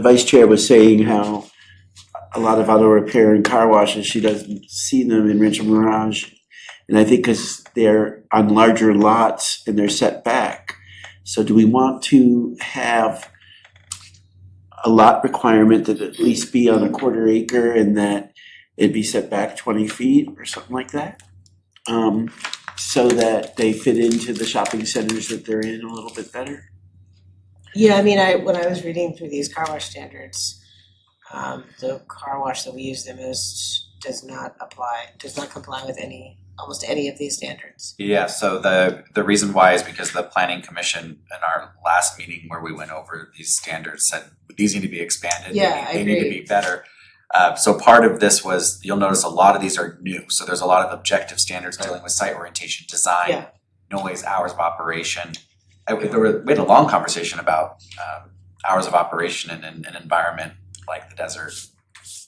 vice chair was saying how a lot of auto repair and car washes, she doesn't see them in Rancho Mirage. And I think because they're on larger lots and they're set back. So do we want to have a lot requirement that at least be on a quarter acre and that it'd be set back 20 feet or something like that? So that they fit into the shopping centers that they're in a little bit better? Yeah, I mean, when I was reading through these car wash standards, the car wash that we use the most does not comply with almost any of these standards. Yeah, so the reason why is because the planning commission in our last meeting where we went over these standards said these need to be expanded, they need to be better. So part of this was, you'll notice a lot of these are new, so there's a lot of objective standards dealing with site orientation, design, noise, hours of operation. We had a long conversation about hours of operation in an environment like the desert.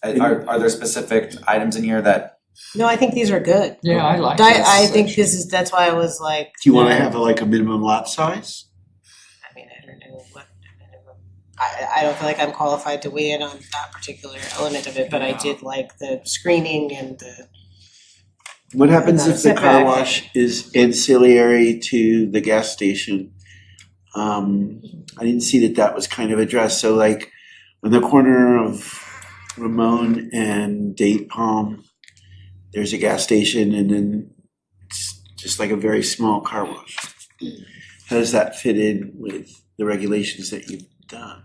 Are there specific items in here that? No, I think these are good. Yeah, I like I this think section. that's why I was like. Do you wanna have a minimum lot size? I mean, I don't know what, I don't feel like I'm qualified to weigh in on that particular element of it, but I did like the screening and the. What happens if the car Setback. wash is ancillary to the gas station? I didn't see that was kind of addressed, so like on the corner of Ramon and Date Palm, there's a gas station and then it's just like a very small car wash. How does that fit in with the regulations that you've done?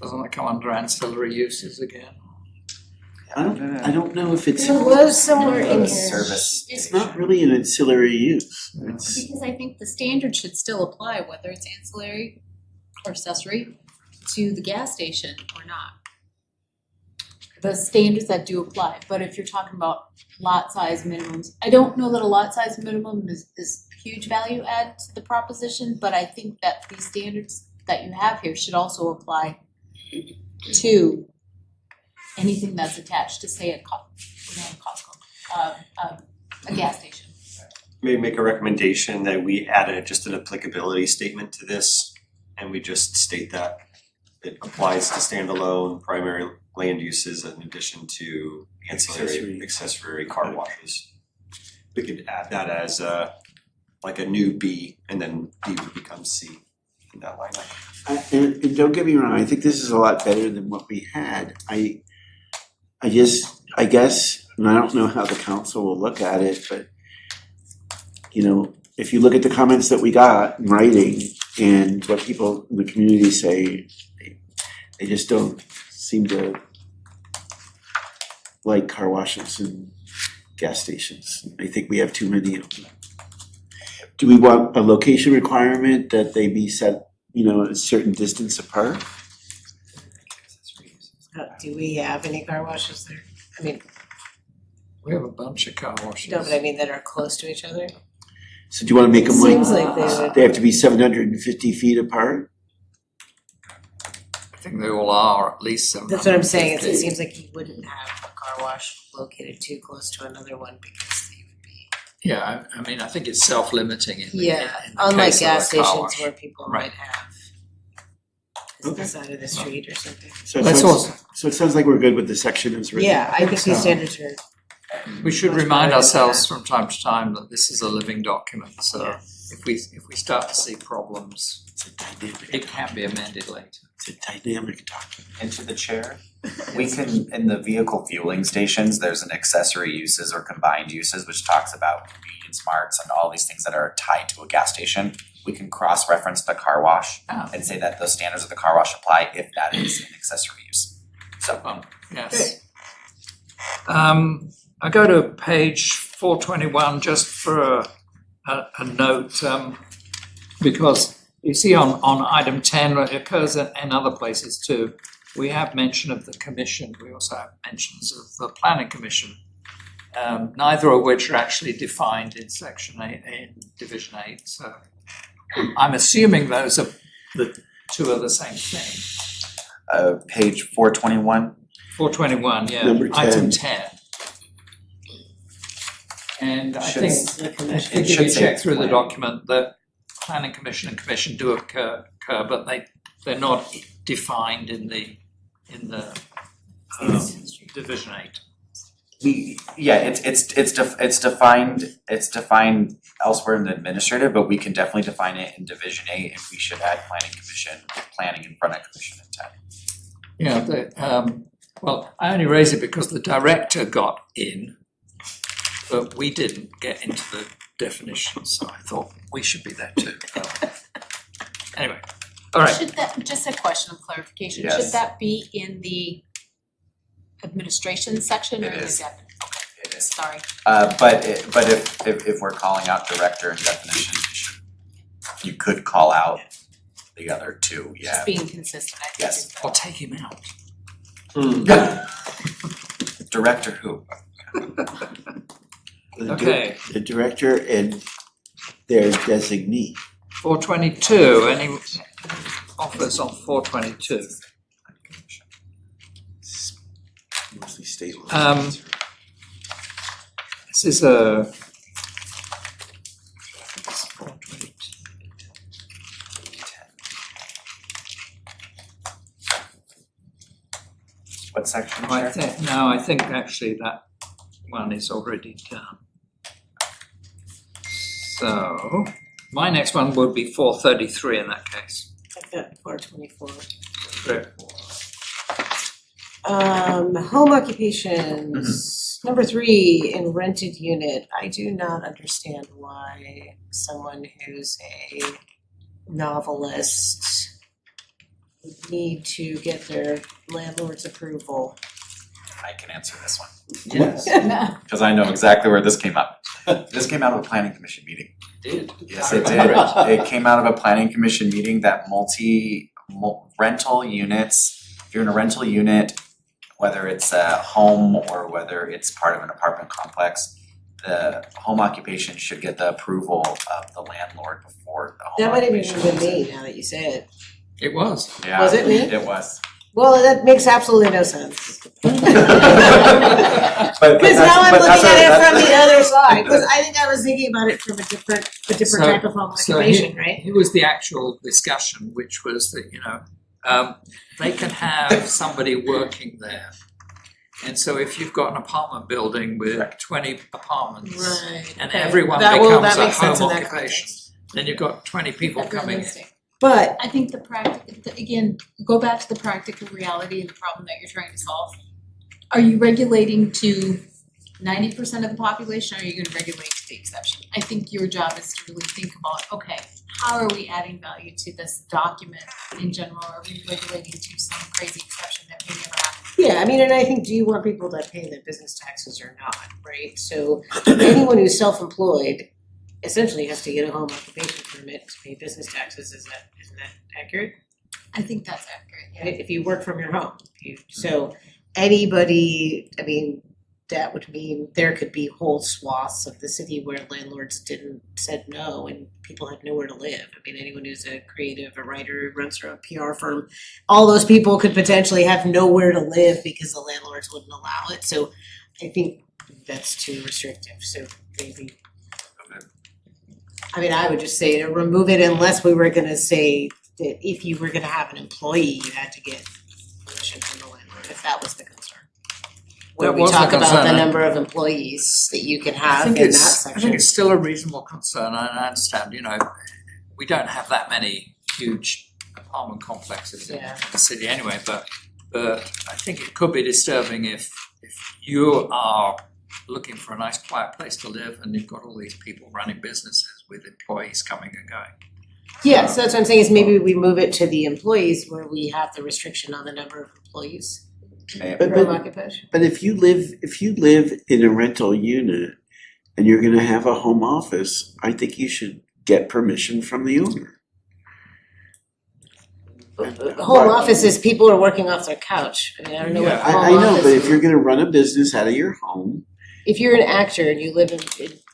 Doesn't it come under ancillary uses again? I don't know if it's, There was somewhere in here. Service. it's not really an ancillary use. It's, Because I think the standard should still apply, whether it's ancillary or accessory to the gas station or not. The standards that do apply, but if you're talking about lot size minimums, I don't know that a lot size minimum is huge value add to the proposition, but I think that these standards that you have here should also apply to anything that's attached to, say, a gas station. Maybe make a recommendation that we add just an applicability statement to this, and we just state that it applies to standalone primary land uses in addition to ancillary accessory car washes. We could add that as like a new B, and then B would become C in that line item. and don't get me wrong, I think this is a lot better than what we had. I guess, and I don't know how the council will look at it, but if you look at the comments that we got in writing and what people in the community say, they just don't seem to like car washes and gas stations. I think we have too many of them. Do we want a location requirement that they be set, a certain distance apart? Do we have any car washes there? I mean, We have a bunch of car washes. no, but I mean that are close to each other? So do you wanna make them Seems like they would. they have to be 750 feet apart? I think they all are at least 750. That's what I'm saying, it seems like you wouldn't have a car wash located too close to another one because you would be. Yeah, I mean, I think it's self-limiting in the Unlike case of gas a car stations wash. where people Right. might have the side of the street or something. So Let's also, it sounds like we're good with the section as written. Yeah, I think so. these standards are, we should Much remind better than ourselves from time to time that this is a living document, so yes. if we start to see problems, It's a dynamic, it can be amended later. it's a dynamic document. And to the chair, we can, in the vehicle fueling stations, there's an accessory uses or combined uses, which talks about convenience marts and all these things that are tied to a gas station. We can cross-reference the car wash Ah. and say that those standards of the car wash apply if that is an accessory use. So, Yes. I go to page 421 just for a note, because You see on item 10, it occurs in other places too. We have mention of the commission, we also have mentions of the planning commission, neither of which are actually defined in section 8, in division 8, so I'm assuming those are the two are the same thing. Page 421. 421, yeah, Number 10. item 10. And I Should think, s- I It think if should you say check through the planning. document, the planning commission and commission do occur, but they're not defined in the division 8. It's defined elsewhere in the administrative, but we can definitely define it in division 8 if we should add planning in front of commission intent. Yeah, well, I only raise it because the director got in, but we didn't get into the definition, so I thought we should be there too. Anyway, all right. Should that, just a question of clarification, Yes. should that be in the administration section or It in the is. It is. Sorry. But if we're calling out director and definition, you could call out the other two, yeah. Just being consistent, I think. Yes. is Or take him out. Director who? Okay. The director and their designee. 422, any offers on 422? Mostly state Um, law. This is a. It's 422. What section, I Chair? think, no, I think actually that one is already done. So, my next one would be 433 in that case. I've got 424. Correct. Home occupations, number 3, in rented unit, I do not understand why someone who's a novelist would need to get their landlord's approval. I can answer this one, Yes, because I know exactly where this came up. This came out of a planning commission meeting. did. Yes, it did. It came out of a planning commission meeting that rental units, if you're in a rental unit, whether it's a home or whether it's part of an apartment complex, the home occupation should get the approval of the landlord before the home That might have occupation. even been me, now that you say it. It was. Yeah, Was it me? It was. Well, that makes absolutely no sense. But Cause now I'm looking at it from the other side, cause I think I was thinking about it from a different So- type of home So occupation, right? here was the actual discussion, which was that, they can have somebody working there. And so if you've got an apartment building with Correct. 20 apartments Right. and okay. everyone That becomes a makes sense home in that occupation, context. then you've got 20 people coming in. But I think again, go back to the practical reality and the problem that you're trying to solve. Are you regulating to 90% of the population, or are you gonna regulate to the exception? I think your job is to really think about, okay, how are we adding value to this document in general? Are we regulating to some crazy exception that may never happen? yeah, I mean, and I think, do you want people to pay their business taxes or not, right? So anyone who's self-employed essentially has to get a home occupation permit to pay business taxes, isn't that accurate? I think that's accurate, yeah. If you work from your home, so anybody, I mean, that would mean there could be whole swaths of the city where landlords said no and people had nowhere to live. I mean, anyone who's a creative, a writer, who runs a PR firm, all those people could potentially have nowhere to live because the landlords wouldn't allow it. So I think that's too restrictive, so maybe. I mean, I would just say to remove it unless we were gonna say that if you were gonna have an employee, you had to get permission from the landlord, if that was the concern. Where That we was the talk about the concern. number of employees that you can I have think in that it's, I section. think it's still a reasonable concern, and I understand, we don't have that many huge apartment complexes in Yeah. the city anyway, but I think it could be disturbing if you are looking for a nice quiet place to live and you've got all these people running businesses with employees coming and going. Yeah, so that's what I'm saying is maybe we move it to the employees where we have the restriction on the number of employees May- But- per home occupation. But if you live in a rental unit and you're gonna have a home office, I think you should get permission from the owner. home offices, people are working off their couch. I mean, I don't know what Yeah, home I know, but office- if you're gonna run a business out of your home, If you're an actor and you live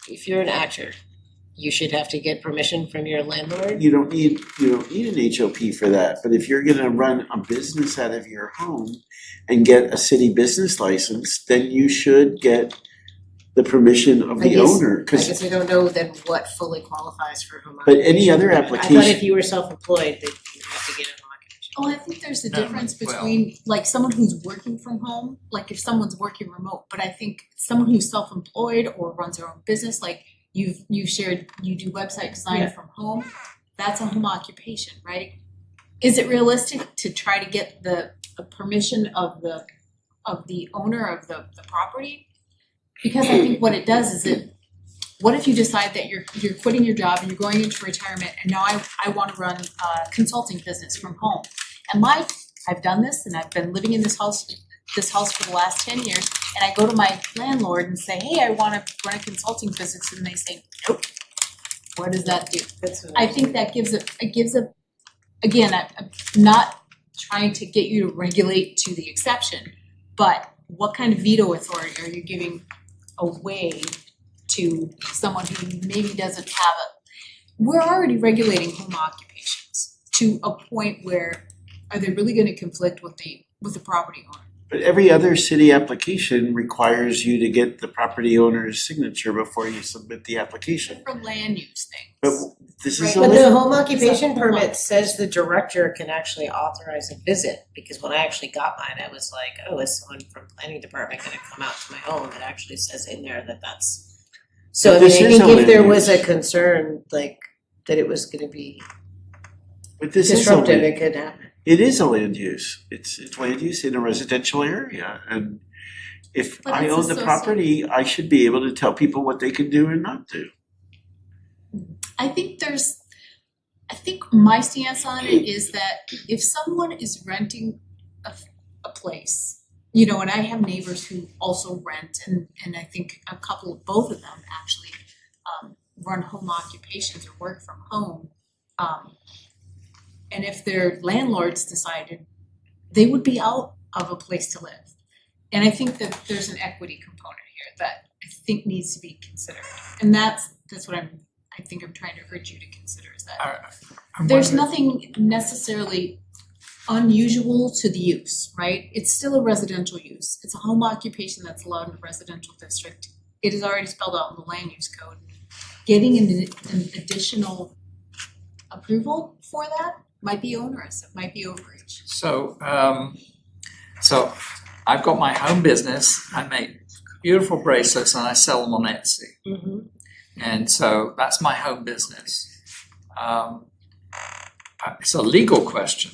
if you're an actor, you should have to get permission from your landlord. you don't need an HOP for that. But if you're gonna run a business out of your home and get a city business license, then you should get the permission of I the guess- owner, I 'cause guess we don't know then what fully qualifies for home But occupation. any other I thought application- if you were self-employed, that you have to get a home occupation. Oh, I think there's a No, difference well- between like someone who's working from home, like if someone's working remote, but I think someone who's self-employed or runs their own business, like you shared, you do website design Yeah. from home, that's a home occupation, right? Is it realistic to try to get the permission of the owner of the property? Because I think what it does is what if you decide that you're quitting your job and you're going into retirement and now I wanna run a consulting business from home. And I've done this and I've been living in this house for the last 10 years, and I go to my landlord and say, hey, I wanna run a consulting business, and they say, nope. What does that do? That's what I think that gives a, again, I'm not trying to get you to regulate to the exception, but what kind of veto authority are you giving away to someone who maybe doesn't have we're already regulating home occupations to a point where are they really gonna conflict with the property owner? but every other city application requires you to get the property owner's signature before you submit the application. For land use But things. this Right. is a But list. the home occupation Home permit oc- says the director can actually authorize a visit, because when I actually got mine, I was like, oh, is someone from planning department gonna come out to my home? It actually says in there that that's. So I But mean, this I is think a if there land was a use. concern, like, that it was gonna be But this is a disruptive, land, it could happen. it is a land use. It's land use in a residential area, and if But I it's own the associated- property, I should be able to tell people what they can do and not do. I think my stance on it is that if someone is renting a place, you know, and I have neighbors who also rent and I think both of them actually run home occupations or work from home. And if their landlords decided they would be out of a place to live. And I think that there's an equity component here that I think needs to be considered. And that's what I think I'm trying to urge you to consider is that I'm there's wondering- nothing necessarily unusual to the use, right? It's still a residential use. It's a home occupation that's allowed in a residential district. It is already spelled out in the land use code. Getting an additional approval for that might be onerous, it might be overreach. So I've got my home business, I make beautiful bracelets and I sell them on Etsy. And so that's my home business. It's a legal question.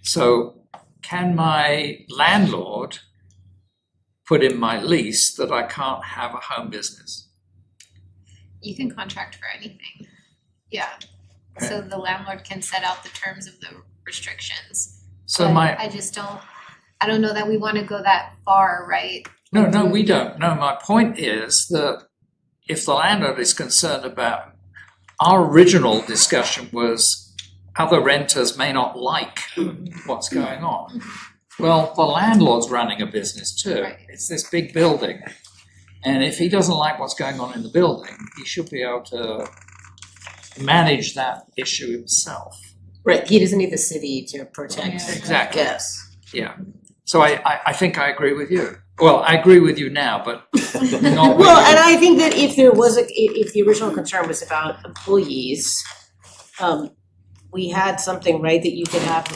So can my landlord put in my lease that I can't have a home business? You can contract for anything. Yeah. So the landlord can set out the terms of the restrictions. So But my, I just I don't know that we wanna go that far, right? no, we don't. No, my point is that if the landlord is concerned about, our original discussion was other renters may not like what's going on. Well, the landlord's running a business too. Right. It's this big building. And if he doesn't like what's going on in the building, he should be able to manage that issue himself. Right, he doesn't need the city to protect. Yeah. Exactly. Yes. Yeah. So I think I agree with you. Well, I agree with you now, but not with Well, you. and I think that if there was if the original concern was about employees, we had something, right, that you could have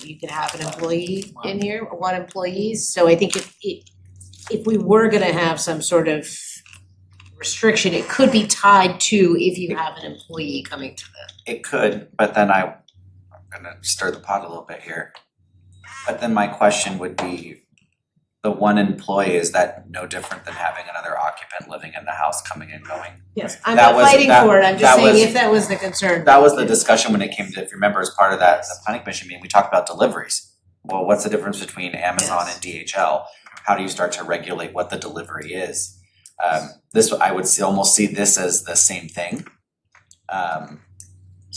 you could have an employee in here, or one employee. So I think if we were gonna have some sort of restriction, it could be tied to if you have an employee coming to the. It could, but then I'm gonna stir the pot a little bit here. But then my question would be, the one employee, is that no different than having another occupant living in the house coming and going? Yes, I'm That not was- fighting that- for it, I'm just that saying was- if that was the concern. That was the discussion when it came to, if you remember, as part of that, the planning commission meeting, we talked about deliveries. Well, what's the difference between Amazon Yes. and DHL? How do you start to regulate what the delivery is? I would almost see this as the same thing.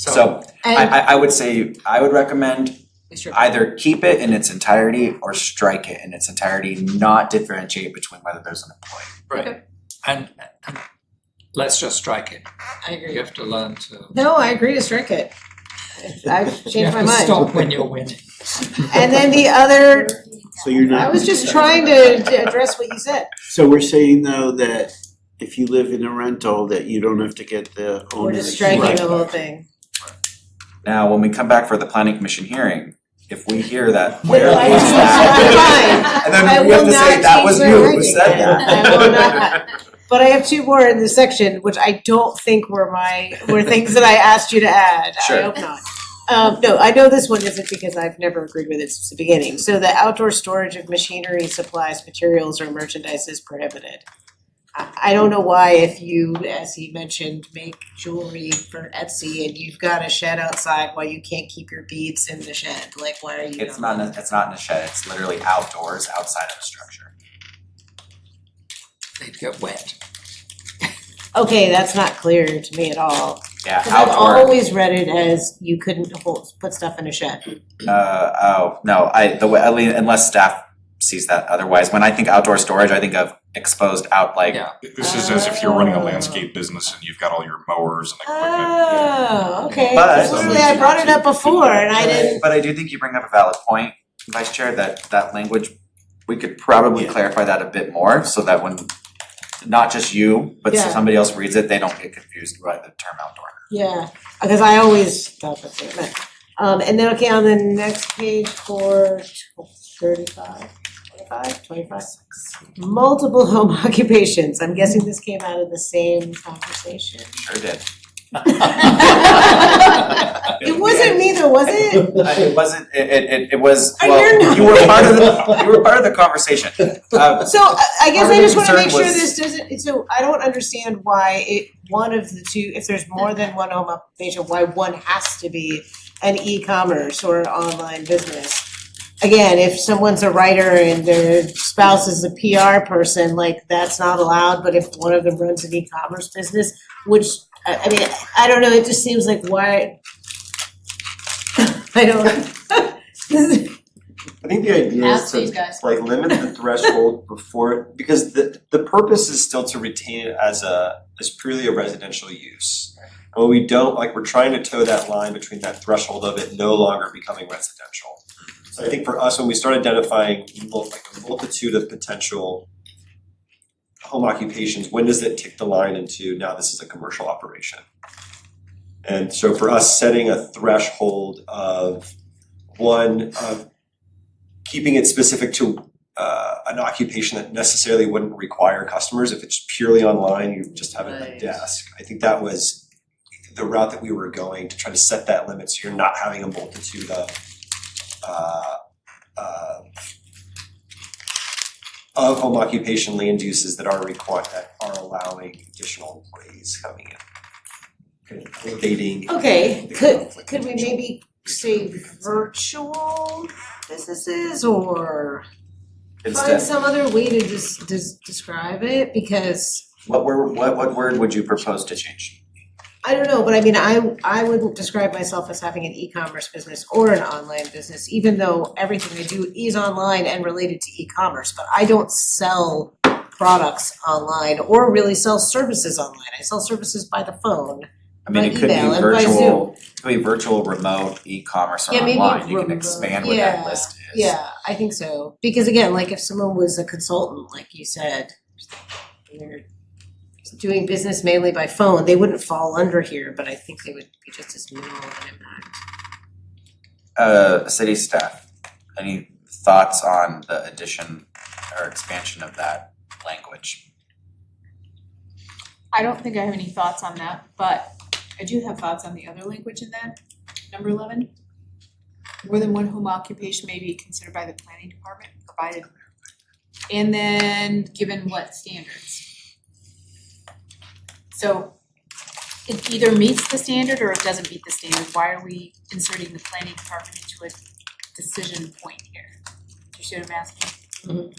So And I would say, I would recommend Mr. either keep it in its entirety or strike it in its entirety, not differentiate between whether there's an employee. And let's just strike it. I agree. You have to learn to. No, I agree to strike it. I've You changed have my to mind. stop when you're winning. And then the other, So you're not. I was just trying to address what you said. So we're saying though that if you live in a rental, that you don't have to get the We're owner's. just striking Right. the whole thing. Now, when we come back for the planning commission hearing, if we hear that, Then where I was change that? my mind. And I then we have will to say, not that change was my you mind who said again. that. I will not. But I have two more in this section, which I don't think were things that I asked you to add. Sure. I hope not. No, I know this one isn't because I've never agreed with it since the beginning. So the outdoor storage of machinery, supplies, materials, or merchandise is prohibited. I don't know why, if you, as he mentioned, make jewelry for Etsy and you've got a shed outside, why you can't keep your beads in the shed, like why are you? It's not in a shed, it's literally outdoors, outside of the structure. They'd get wet. Okay, that's not clear to me at all. Yeah, 'Cause I've outdoor, always read it as you couldn't put stuff in a shed. no, I mean, unless staff sees that otherwise, when I think outdoor storage, I think of exposed out, like, Yeah. This is as if you're running a landscape business and you've got all your mowers and equipment. Oh, okay. But- Supposedly I brought it up before and I didn't. But I do think you bring up a valid point, Vice Chair, that language, we could probably Yeah. clarify that a bit more so that when not just you, but Yeah. somebody else reads it, they don't get confused by the term outdoor. Yeah, because I always thought that's what it meant. And then, okay, on the next page for 35, 25, multiple home occupations. I'm guessing this came out of the same conversation. Sure did. It wasn't me though, was it? It wasn't, it was, You're well, not- you were part of the conversation. So I guess Part of I the just wanna make concern sure was- this doesn't, so I don't understand why one of the two, if there's more than one home occupation, why one has to be an e-commerce or an online business. Again, if someone's a writer and their spouse is a PR person, like that's not allowed, but if one of them runs an e-commerce business, which, I mean, I don't know, it just seems like why. I don't. I think the idea is Ask these to guys. like limit the threshold before, because the purpose is still to retain it as purely a residential use. And what we don't, like, we're trying to toe that line between that threshold of it no longer becoming residential. So I think for us, when we start identifying like a multitude of potential home occupations, when does it tick the line into now this is a commercial operation? And so for us, setting a threshold of keeping it specific to an occupation that necessarily wouldn't require customers. If it's purely online, you just have it at a Right. desk. I think that was the route that we were going, to try to set that limit so you're not having a multitude of home occupation land uses that are allowing additional employees coming in. Dating. Okay, could we maybe say virtual businesses or find Instead, some other way to just describe it? Because what word would you propose to change? I don't know, but I mean, I wouldn't describe myself as having an e-commerce business or an online business, even though everything I do is online and related to e-commerce, but I don't sell products online or really sell services online. I sell services by the phone. I mean, By it could be email and by virtual, it could be virtual, remote, e-commerce or Yeah, maybe online, you can remote. expand what that Yeah, list is. Yeah, I think so. Because again, like if someone was a consultant, like you said, you're doing business mainly by phone, they wouldn't fall under here, but I think they would be just as minimal of an impact. City staff, any thoughts on the addition or expansion of that language? I don't think I have any thoughts on that, but I do have thoughts on the other language in that, number 11. More than one home occupation may be considered by the planning department, provided, and then given what standards. So it either meets the standard or it doesn't meet the standard. Why are we inserting the planning department into a decision point here? Do you see what I'm asking?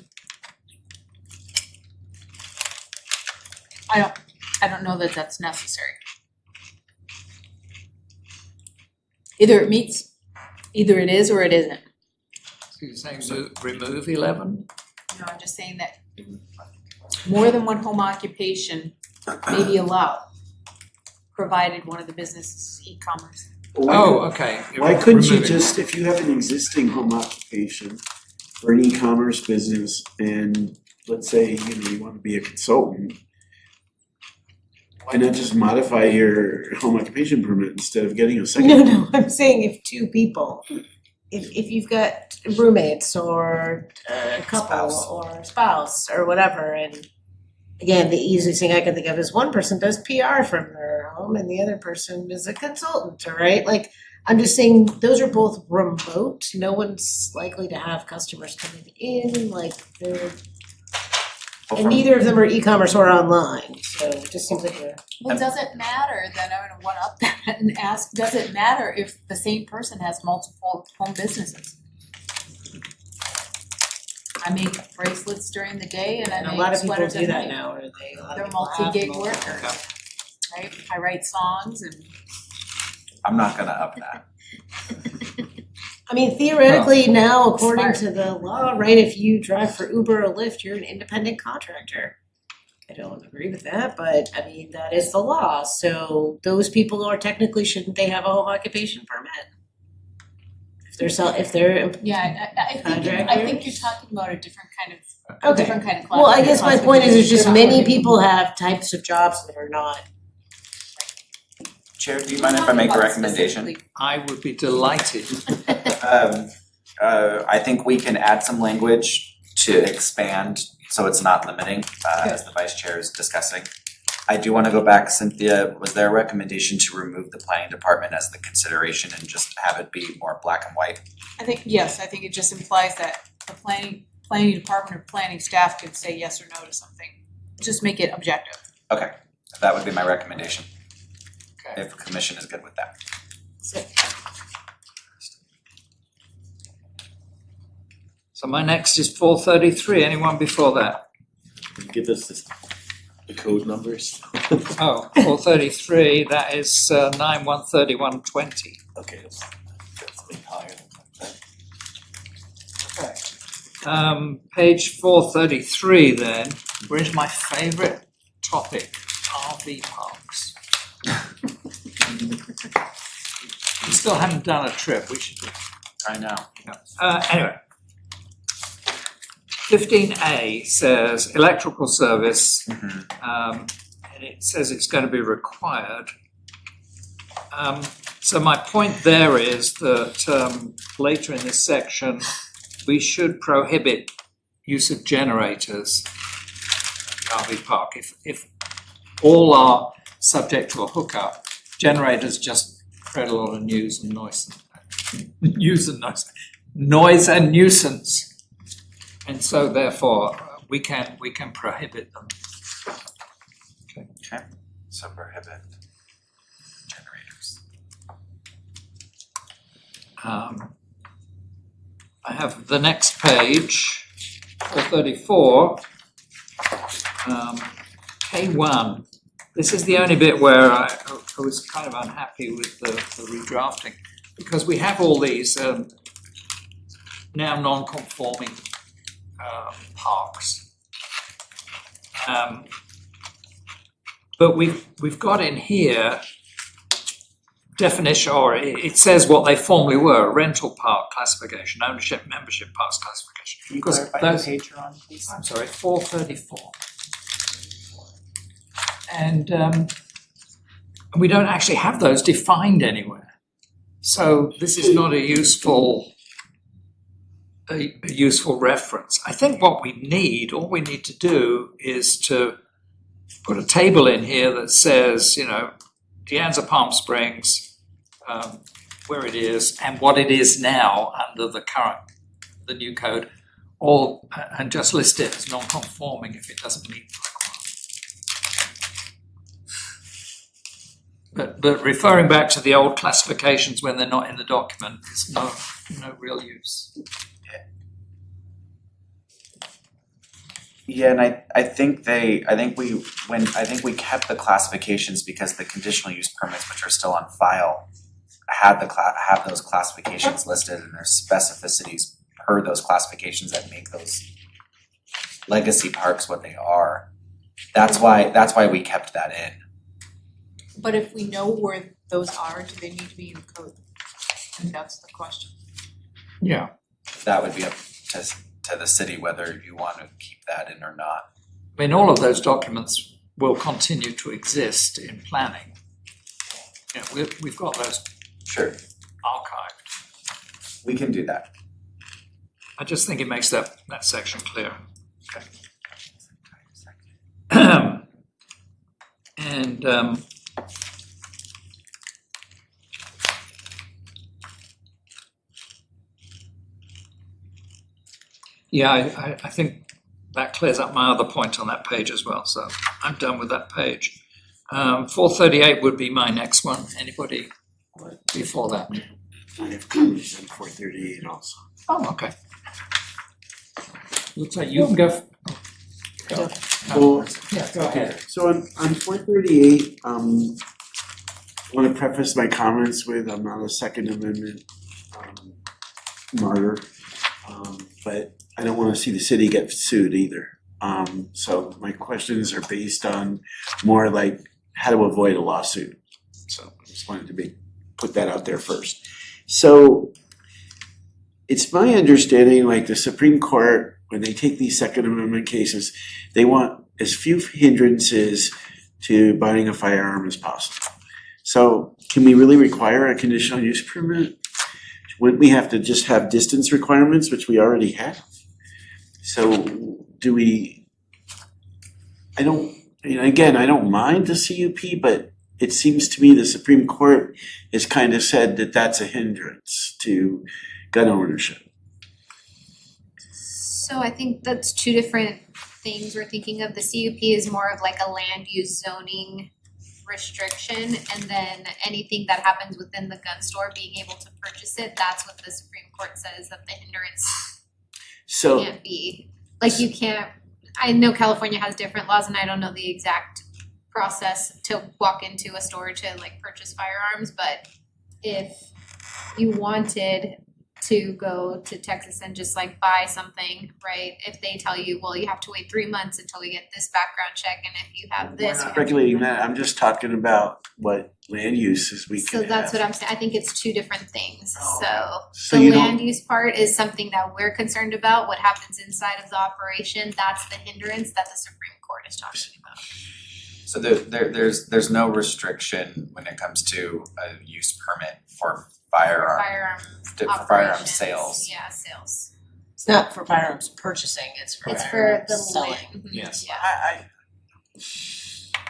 I don't know that that's necessary. Either it is or it isn't. So you're saying remove 11? No, I'm just saying that more than one home occupation may be allowed, provided one of the businesses is e-commerce. Oh, okay. You're Why couldn't you removing- just, if you have an existing home occupation for an e-commerce business and let's say, you want to be a consultant, why not just modify your home occupation permit instead of getting a second? No, I'm saying if two people, if you've got roommates or a couple Spouse. or spouse or whatever, and again, the easiest thing I can think of is one person does PR from their home and the other person is a consultant, right? Like, I'm just saying, those are both remote, no one's likely to have customers coming in, like, they're, and neither of them are e-commerce or online, so it just seems like a. Well, does it matter, then I'm gonna one up that and ask, does it matter if the same person has multiple home businesses? I make bracelets during the day and I And a make lot of people sweaters do at that night. now, or they, a lot of They're people have multi-gig multiple. workers, right? I write songs and I'm not gonna up that. I mean, theoretically now, according Smart. to the law, right, if you drive for Uber or Lyft, you're an independent contractor. I don't agree with that, but I mean, that is the law, so those people are technically, shouldn't they have a home occupation permit? If they're, yeah, I think you're talking about a different kind of, Okay. different kind of well, I guess my point is, there's just They're not many working. people have types of jobs that are not. Chair, do you mind if I make a recommendation? Specifically. I would be delighted. I think we can add some language to expand, so it's not limiting, as the vice chair is discussing. I do wanna go back, Cynthia, was there a recommendation to remove the planning department as the consideration and just have it be more black and white? I think it just implies that the planning department or planning staff could say yes or no to something. Just make it objective. Okay, that would be my recommendation, Okay. if the commission is good with that. So my next is 433. Anyone before that? Give us the code numbers. Oh, 433, that is 913120. Okay, that's a bit higher. Page 433 then, where's my favourite topic, RV parks. We still haven't done a trip, we should do. I know. Anyway. 15A says electrical service, and it says it's going to be required. So my point there is that later in this section, we should prohibit use of generators in the RV park. If all are subject to a hookup, generators just create a lot of noise and nuisance. And so therefore, we can prohibit them. Okay, so prohibit generators. I have the next page, 434, K1. This is the only bit where I was kind of unhappy with the redrafting, because we have all these now non-conforming parks. But we've got in here definition, or it says what they formerly were: rental park classification, ownership, membership parks classification. Can you Because clarify those- the page you're on, please? I'm sorry, 434. And we don't actually have those defined anywhere. So this is not a useful reference. I think what we need, all we need to do is to put a table in here that says, De Anza Palm Springs, where it is and what it is now under the new code, and just list it as non-conforming if it doesn't meet the requirement. But referring back to the old classifications when they're not in the document is no real use. Yeah, and I think we kept the classifications because the conditional use permits, which are still on file, have have those classifications listed and there's specificities per those classifications that make those legacy parks what they are. That's why we kept that in. But if we know where those are, do they need to be in code? And that's the question. Yeah, That would be up to the city whether you want to keep that in or not. I mean, all of those documents will continue to exist in planning. Yeah, we've got those Sure, archived. we can do that. I just think it makes that section clear. Okay. And yeah, I think that clears up my other point on that page as well, so I'm done with that page. 438 would be my next one. Anybody before that? I have comments on 438 also. Oh, okay. Looks like you can go. Go. Well, Yeah, go ahead. so on 438, I want to preface my comments with I'm not a Second Amendment martyr, but I don't want to see the city get sued either. So my questions are based on more like how to avoid a lawsuit. So I just wanted to put that out there first. So it's my understanding, like the Supreme Court, when they take these Second Amendment cases, they want as few hindrances to buying a firearm as possible. So can we really require a conditional use permit? Wouldn't we have to just have distance requirements, which we already have? So do we, I don't mind the CUP, but it seems to me the Supreme Court has kind of said that that's a hindrance to gun ownership. So I think that's two different things we're thinking of. The CUP is more of like a land use zoning restriction, and then anything that happens within the gun store being able to purchase it, that's what the Supreme Court says that the hindrance So can't be. Like you can't, I know California has different laws and I don't know the exact process to walk into a store to like purchase firearms, but if you wanted to go to Texas and just like buy something, right? If they tell you, well, you have to wait 3 months until we get this background check, and if you have this, we're you not have to- regulating that. I'm just talking about what land uses we So can that's have. what I'm saying, I think it's two different things, Oh, so So you the don't- land use part is something that we're concerned about, what happens inside of the operation, that's the hindrance that the Supreme Court is talking about. So there's no restriction when it comes to a use permit for firearm Firearm firearm operations, sales. yeah, sales. It's not for firearms purchasing, it's for It's for firearms the selling. land, mhm, Yes. yeah. I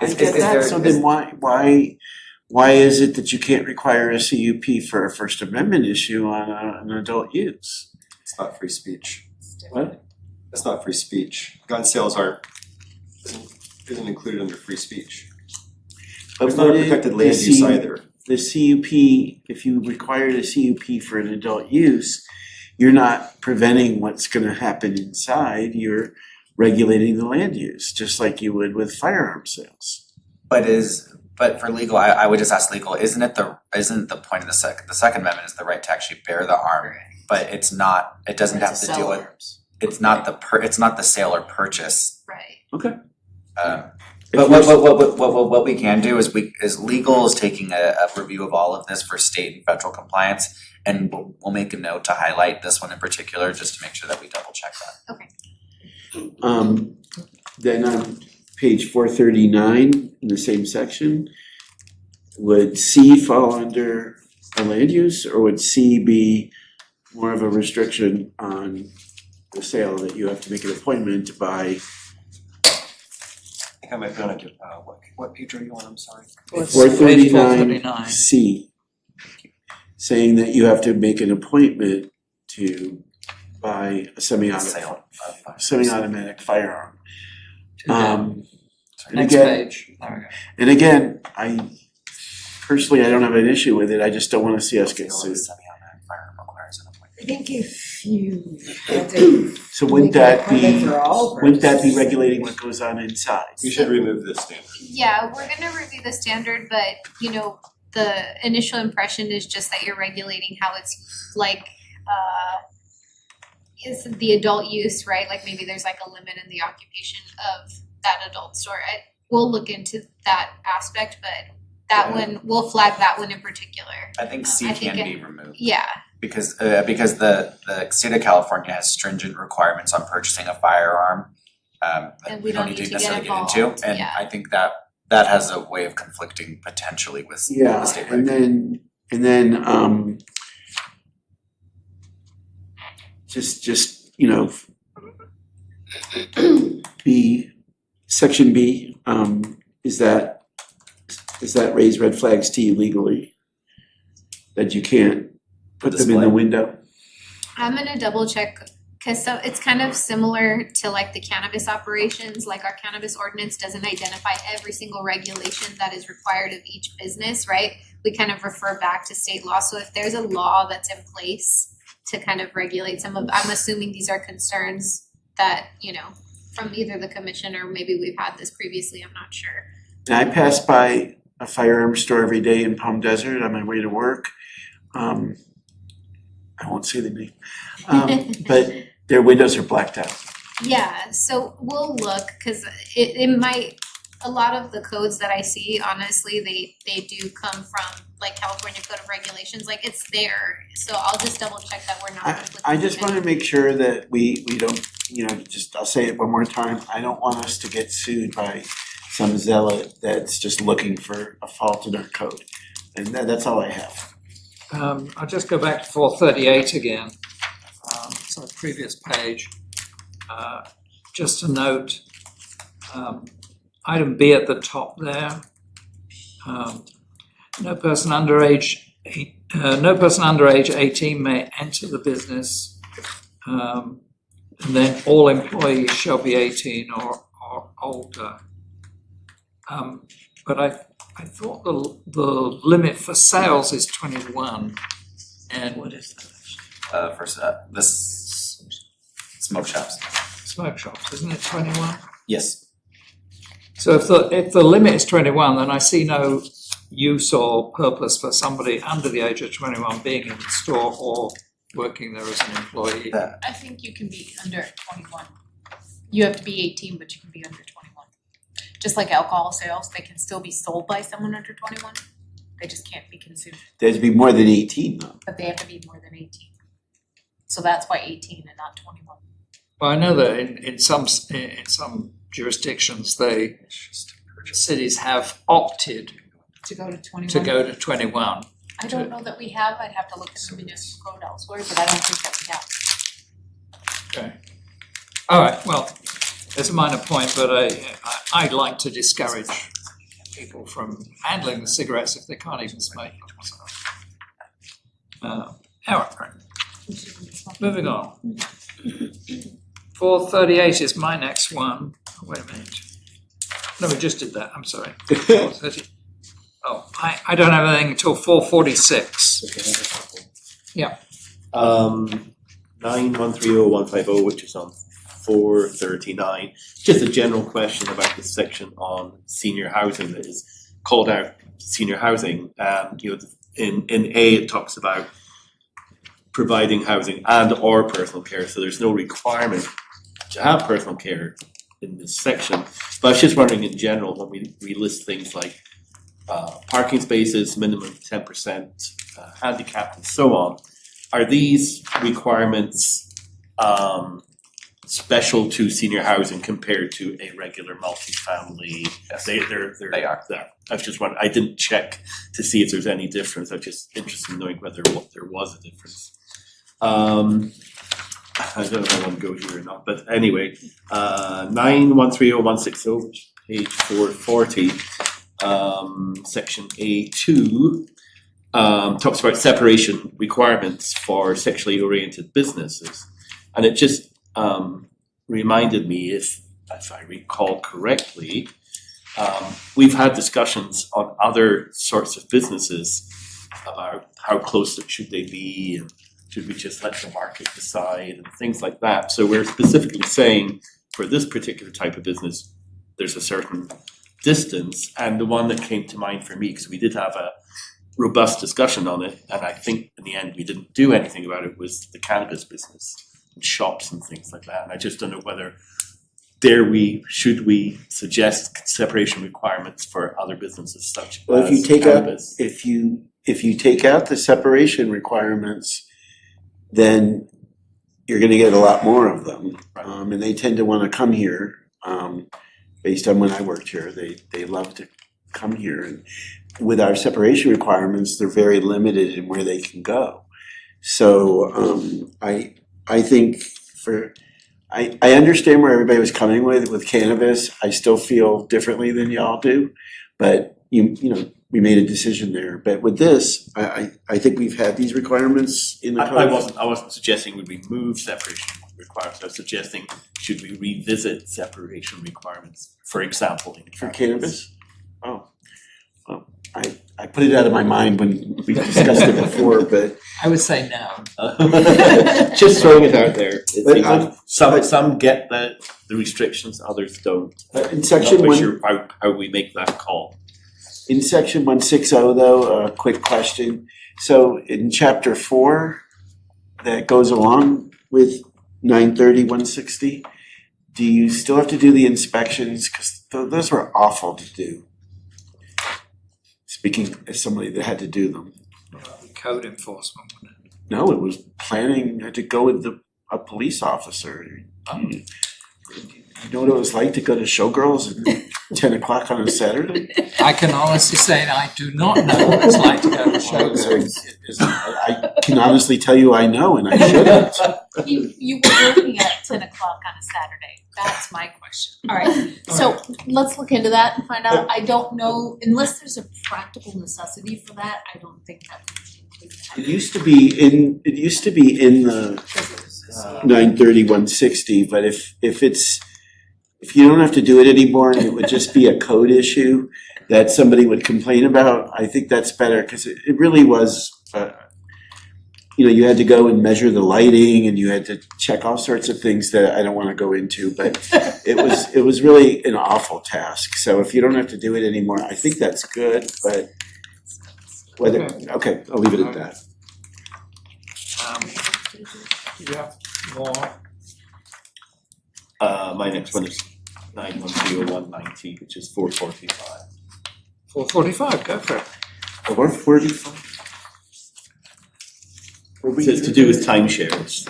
Is get that, there- so then why is it that you can't require a CUP for a First Amendment issue on an adult use? It's not free speech. What? That's not free speech. Gun sales isn't included under free speech. But It's not a wouldn't protected the land use CUP either. The CUP, if you required a CUP for an adult use, you're not preventing what's gonna happen inside, you're regulating the land use, just like you would with firearm sales. But for legal, I would just ask legal, isn't the point of the Second Amendment is the right to actually bear the arm, but it doesn't have to deal with, it's not the sale or purchase. Right. But what we can do is legal is taking a review of all of this for state and federal compliance, and we'll make a note to highlight this one in particular, just to make sure that we double check that. Then on page 439 in the same section, would C fall under a land use, or would C be more of a restriction on the sale that you have to make an appointment to buy? I think I might be on a, what page are you on, I'm sorry? Page 439 C, saying that you have to make an appointment to buy a Sale of semi-automatic firearm. And Next again, page. There we go. and again, I don't have an issue with it, I just don't wanna see us get Sale of sued. a semi-automatic firearm requires an appointment. I think if you had to So wouldn't make an that appointment be, for all wouldn't that be purposes. regulating what goes on inside? We should remove this standard. Yeah, we're gonna review the standard, but the initial impression is just that you're regulating how it's like, is the adult use, right? Like maybe there's like a limit in the occupation of that adult store. We'll look into that aspect, but that one, we'll flag that one in particular. I think C I think can it- be removed. Yeah, Because the state of California has stringent requirements on purchasing a firearm, that And we don't need to get necessarily get into, involved, and yeah. I think that has a way of conflicting potentially with the Yeah, state and reg. then just, you know, B, section B, is that raise red flags to you legally? That you can't put them in the Display. window? I'm gonna double check, cause so it's kind of similar to like the cannabis operations, like our cannabis ordinance doesn't identify every single regulation that is required of each business, right? We kind of refer back to state law, so if there's a law that's in place to kind of regulate some of, I'm assuming these are concerns that, you know, from either the commission or maybe we've had this previously, I'm not sure. And I pass by a firearms store every day in Palm Desert on my way to work. I won't say the name, but their windows are blacked out. Yeah, so we'll look, cause it might, a lot of the codes that I see, honestly, they do come from like California Code of Regulations, like it's there. So I'll just double check that we're not conflicting. I just wanna make sure that we don't, you know, just, I'll say it one more time, I don't want us to get sued by some zealot that's just looking for a fault in our code. And that's all I have. I'll just go back to 438 again, so the previous page. Just a note, item B at the top there. No person under age 18 may enter the business. And then all employees shall be 18 or older. But I thought the limit for sales is 21, and what is that? This smoke shops. Smoke shops, isn't it 21? Yes. So if the limit is 21, then I see no use or purpose for somebody under the age of 21 being in the store or working there as an employee. I think you can be under 21. You have to be 18, but you can be under 21. Just like alcohol sales, they can still be sold by someone under 21. They just can't be consumed, There'd be more than 18 though. but they have to be more than 18. So that's why 18 and not 21. Well, I know that in some jurisdictions, cities have opted To go to 21. to go to 21. I don't know that we have, I'd have to look in the municipal code elsewhere, but I don't think that we have. Okay. All right, well, it's a minor point, but I'd like to discourage people from handling the cigarettes if they can't even smoke them. All right, moving on. 438 is my next one. Wait a minute. No, we just did that, I'm sorry. 430. Oh, I don't have anything until 446. Yeah. 9130150, which is on 439. Just a general question about the section on senior housing that is called out senior housing. You know, in A it talks about providing housing and or personal care, so there's no requirement to have personal care in this section. But I was just wondering in general, when we list things like parking spaces, minimum 10%, handicap and so on, are these requirements special to senior housing compared to a regular multifamily? Yes. They are. I was just wondering, I didn't check to see if there's any difference. I'm just interested in knowing whether there was a difference. I don't know if I want to go here or not, but anyway, 9130160, which is page 440, section A2, talks about separation requirements for sexually oriented businesses. And it just reminded me, if I recall correctly, we've had discussions on other sorts of businesses about how close should they be and should we just let the market decide and things like that. So we're specifically saying for this particular type of business, there's a certain distance. And the one that came to mind for me, because we did have robust discussion on it, and I think in the end we didn't do anything about it, was the cannabis business and shops and things like that. And I just don't know whether should we suggest separation requirements for other businesses such Well, if you as take out, cannabis? if you take out the separation requirements, then you're gonna get a lot more of them. Right. And they tend to wanna come here, based on when I worked here, they love to come here. And with our separation requirements, they're very limited in where they can go. So, I think I understand where everybody was coming with cannabis. I still feel differently than y'all do, but you know, we made a decision there. But with this, I think we've had these requirements in the code. I wasn't suggesting we remove separation requirements. I was suggesting, should we revisit separation requirements, for example, in For cannabis? Oh, well, I put it out of my mind when we discussed it before, but I would say no. Just throwing it out there. It But, seems like some get the restrictions, others don't. in section Not one. quite sure how we make that call. In section 160 though, a quick question. So in chapter 4, that goes along with 930, 160, do you still have to do the inspections? Because those were awful to do. Speaking as somebody that had to do them. Code enforcement, wouldn't it? No, it was planning, had to go with a police officer. You know what it was like to go to Showgirls at 10 o'clock on a Saturday? I can honestly say I do not know what it's like to go to shows. I can honestly tell you I know, and I shouldn't. You were working at 10 o'clock on a Saturday. That's my question. All right, so let's look into that and find out. I don't know, unless there's a practical necessity for that, I don't think that needs to include that. It used to be in the 930, 160, but if you don't have to do it anymore and it would just be a code issue that somebody would complain about, I think that's better, because it really was, you had to go and measure the lighting and you had to check all sorts of things that I don't want to go into, but it was really an awful task. So if you don't have to do it anymore, I think that's good, but okay, I'll leave it at that. Yeah, more. My next one is 9130190, which is 445. 445, go for it. Or 45. It's to do with timeshares.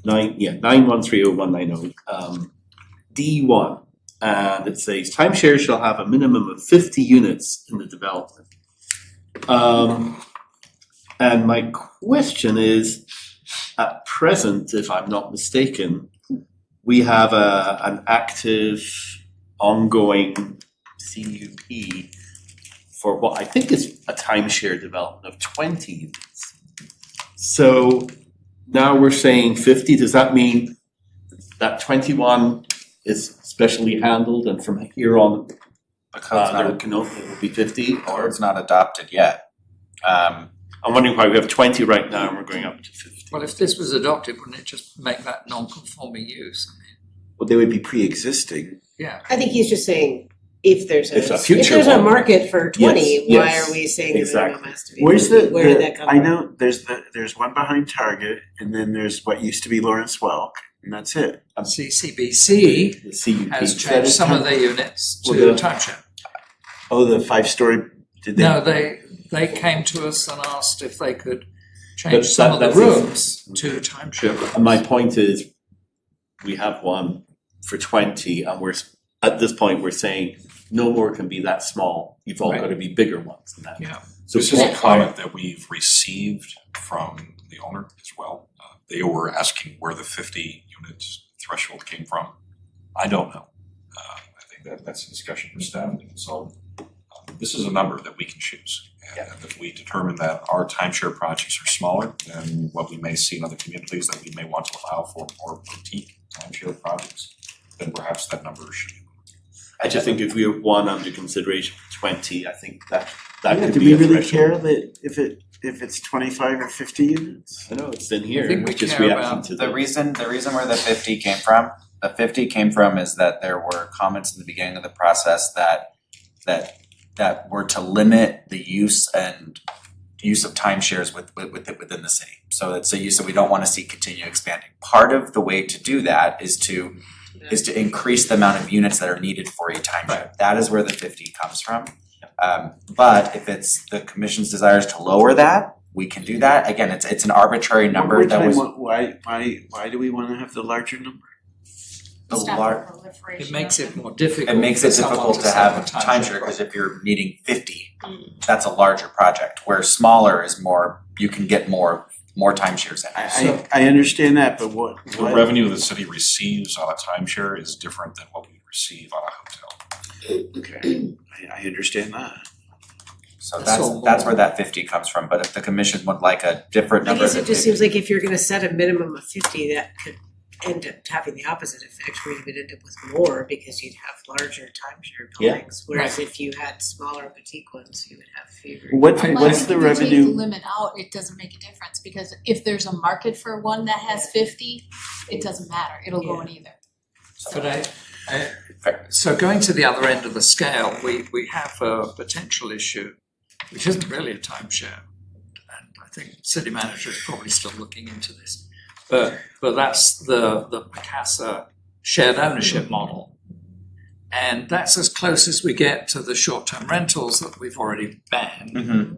9130190. D1, and it says timeshares shall have a minimum of 50 units in the development. And my question is, at present, if I'm not mistaken, we have an active, ongoing CUP for what I think is a timeshare development of 20 units. So now we're saying 50, does that mean that 21 is specially handled and from here on The code's there not, can only it will be 50? or it's not adopted yet. I'm wondering why we have 20 right now and we're going up to 50. Well, if this was adopted, wouldn't it just make that non-conforming use? Well, they would be pre-existing. Yeah. I think he's just saying if there's It's a a future if there's a one. market for 20, Yes, why yes, are we saying the exactly. minimum has to be? Where's 50? Where did that come I from? know there's one behind Target, and then there's what used to be Lawrence Welk, and that's it. CCBC The CUP. has changed some of their units to Well, timeshare. Oh, the 5-story, did they? No, they came to us and asked if they could But change some of the that's rooms to timeshare. And my point is, we have one for 20 and at this point, we're saying no more can be that small. You've all got to be bigger ones than that. Yeah. So This is a comment that we've received from the owner as well. They were asking where the 50 units threshold came from. I don't know. I think that's a discussion for staff to consult. This is a number that we can choose. And if we determine that our timeshare projects are smaller than what we may see in other communities that we may want to allow for more boutique timeshare projects, then perhaps that number should be. I just think if we have one under consideration for 20, I think that Yeah, could do be we a really threshold. care that if it's 25 or 50 units? I know it's in I here, think we just care reaction about to The reason where the 50 came from, is that there were comments in the beginning of the process that that were to limit the use of timeshares within the city. So that's a use that we don't wanna see continue expanding. Part of the way to do that is to increase the amount of units that are needed for a timeshare. That is where the 50 comes from. But if it's the commission's desires to lower that, we can do that. Again, it's an arbitrary number One more that time, was why do we wanna have the larger number? the Staff lar- proliferation It makes of it more difficult. It makes it for someone difficult to set have up a timeshare, cause if you're needing 50, that's a larger project, where smaller is more, you can get more timeshares in. I understand that, but what? The revenue the city receives on a timeshare is different than what we receive on a hotel. Okay, I understand that. So So that's where that 50 comes from, but if the commission would like a different I number guess than it just 50, seems like if you're gonna set a minimum of 50, that could end up having the opposite effect, where you would end up with more because you'd have larger timeshare Yeah. buildings. Whereas if you had smaller boutique ones, you would have fewer. What's I- what's the If you take the revenue? limit out, it doesn't make a difference, because if there's a market for one that has 50, it doesn't matter, it'll go in either. But so going to the other end of the scale, we have a potential issue, which isn't really a timeshare. And I think the city manager is probably still looking into this. But that's the Picasa shared ownership model. And that's as close as we get to the short-term rentals that we've already banned. Mhm.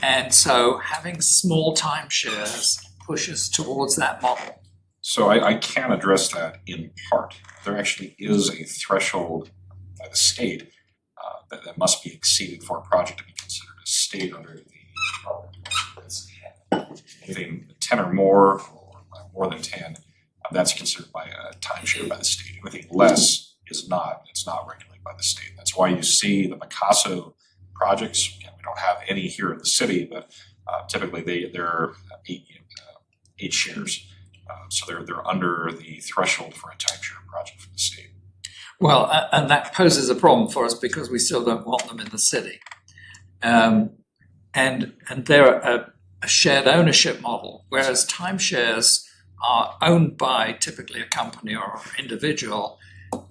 And so having small timeshares pushes towards that model. So I can address that in part. There actually is a threshold by the state that must be exceeded for a project to be considered a state under anything 10 or more than 10, that's considered by a timeshare by the state. Anything less is not, it's not regulated by the state. That's why you see the Picasso projects, again, we don't have any here in the city, but typically they're eight shares. So they're under the threshold for a timeshare project for the state. Well, and that poses a problem for us because we still don't want them in the city. And they're a shared ownership model, whereas timeshares are owned by typically a company or an individual,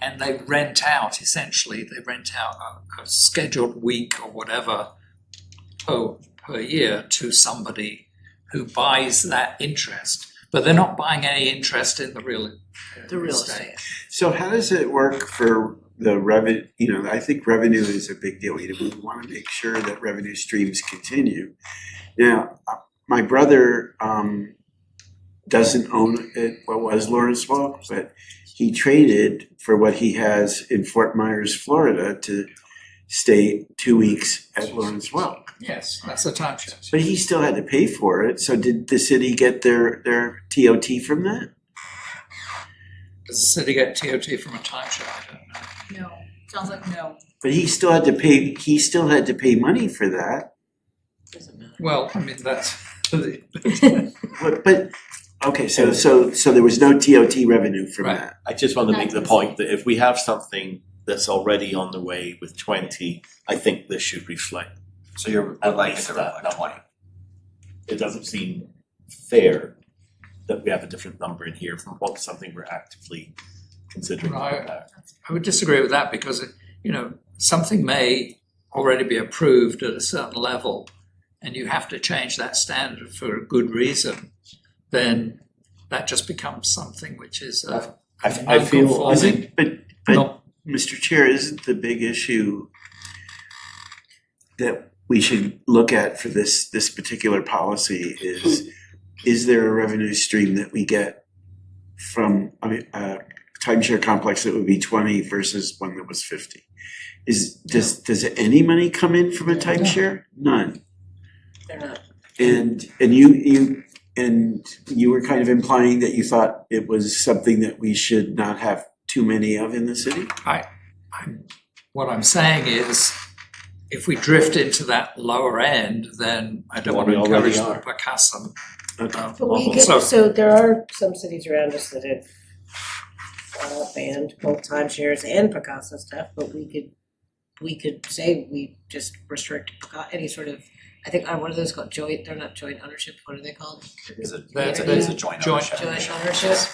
and they rent out, essentially, they rent out a scheduled week or whatever per year to somebody who buys that interest. But they're not buying any interest in the real estate. So how does it work for the revenue? You know, I think revenue is a big deal. We want to make sure that revenue streams continue. Now, my brother doesn't own it, what was Lawrence Walk, but he traded for what he has in Fort Myers, Florida, to stay 2 weeks at Lawrence Welk. Yes, that's a timeshare. But he still had to pay for it, so did the city get their TOT from that? Does the city get TOT from a timeshare? I don't know. No, sounds like no. But he still had to pay money for that. Well, I mean, that's, But okay, so there was no TOT revenue from Right. that. I just want to Not make the this point that if we have something that's already on the way with 20, I think this should reflect So you're at like least to that reflect 20. number. It doesn't seem fair that we have a different number in here from what something we're actively considering. Right. I would disagree with that because, something may already be approved at a certain level and you have to change that standard for a good reason, then that just becomes something which is I feel, non-conforming. But Not- Mr. Chair, isn't the big issue that we should look at for this particular policy is there a revenue stream that we get from, a timeshare complex that would be 20 versus one that was 50? Does any money come in from a timeshare? None. They're not. And you were kind of implying that you thought it was something that we should not have too many of in the city? What I'm saying is, if we drift into that lower end, then I don't Well, want to we already encourage the are. Picasso. Okay. But we So- could, so there are some cities around us that have banned both timeshares and Picasso stuff, but we could say we just restrict any sort of, I think, what are those called, they're not joint ownership, what are they called? It is a That's joint ownership. Joint ownership.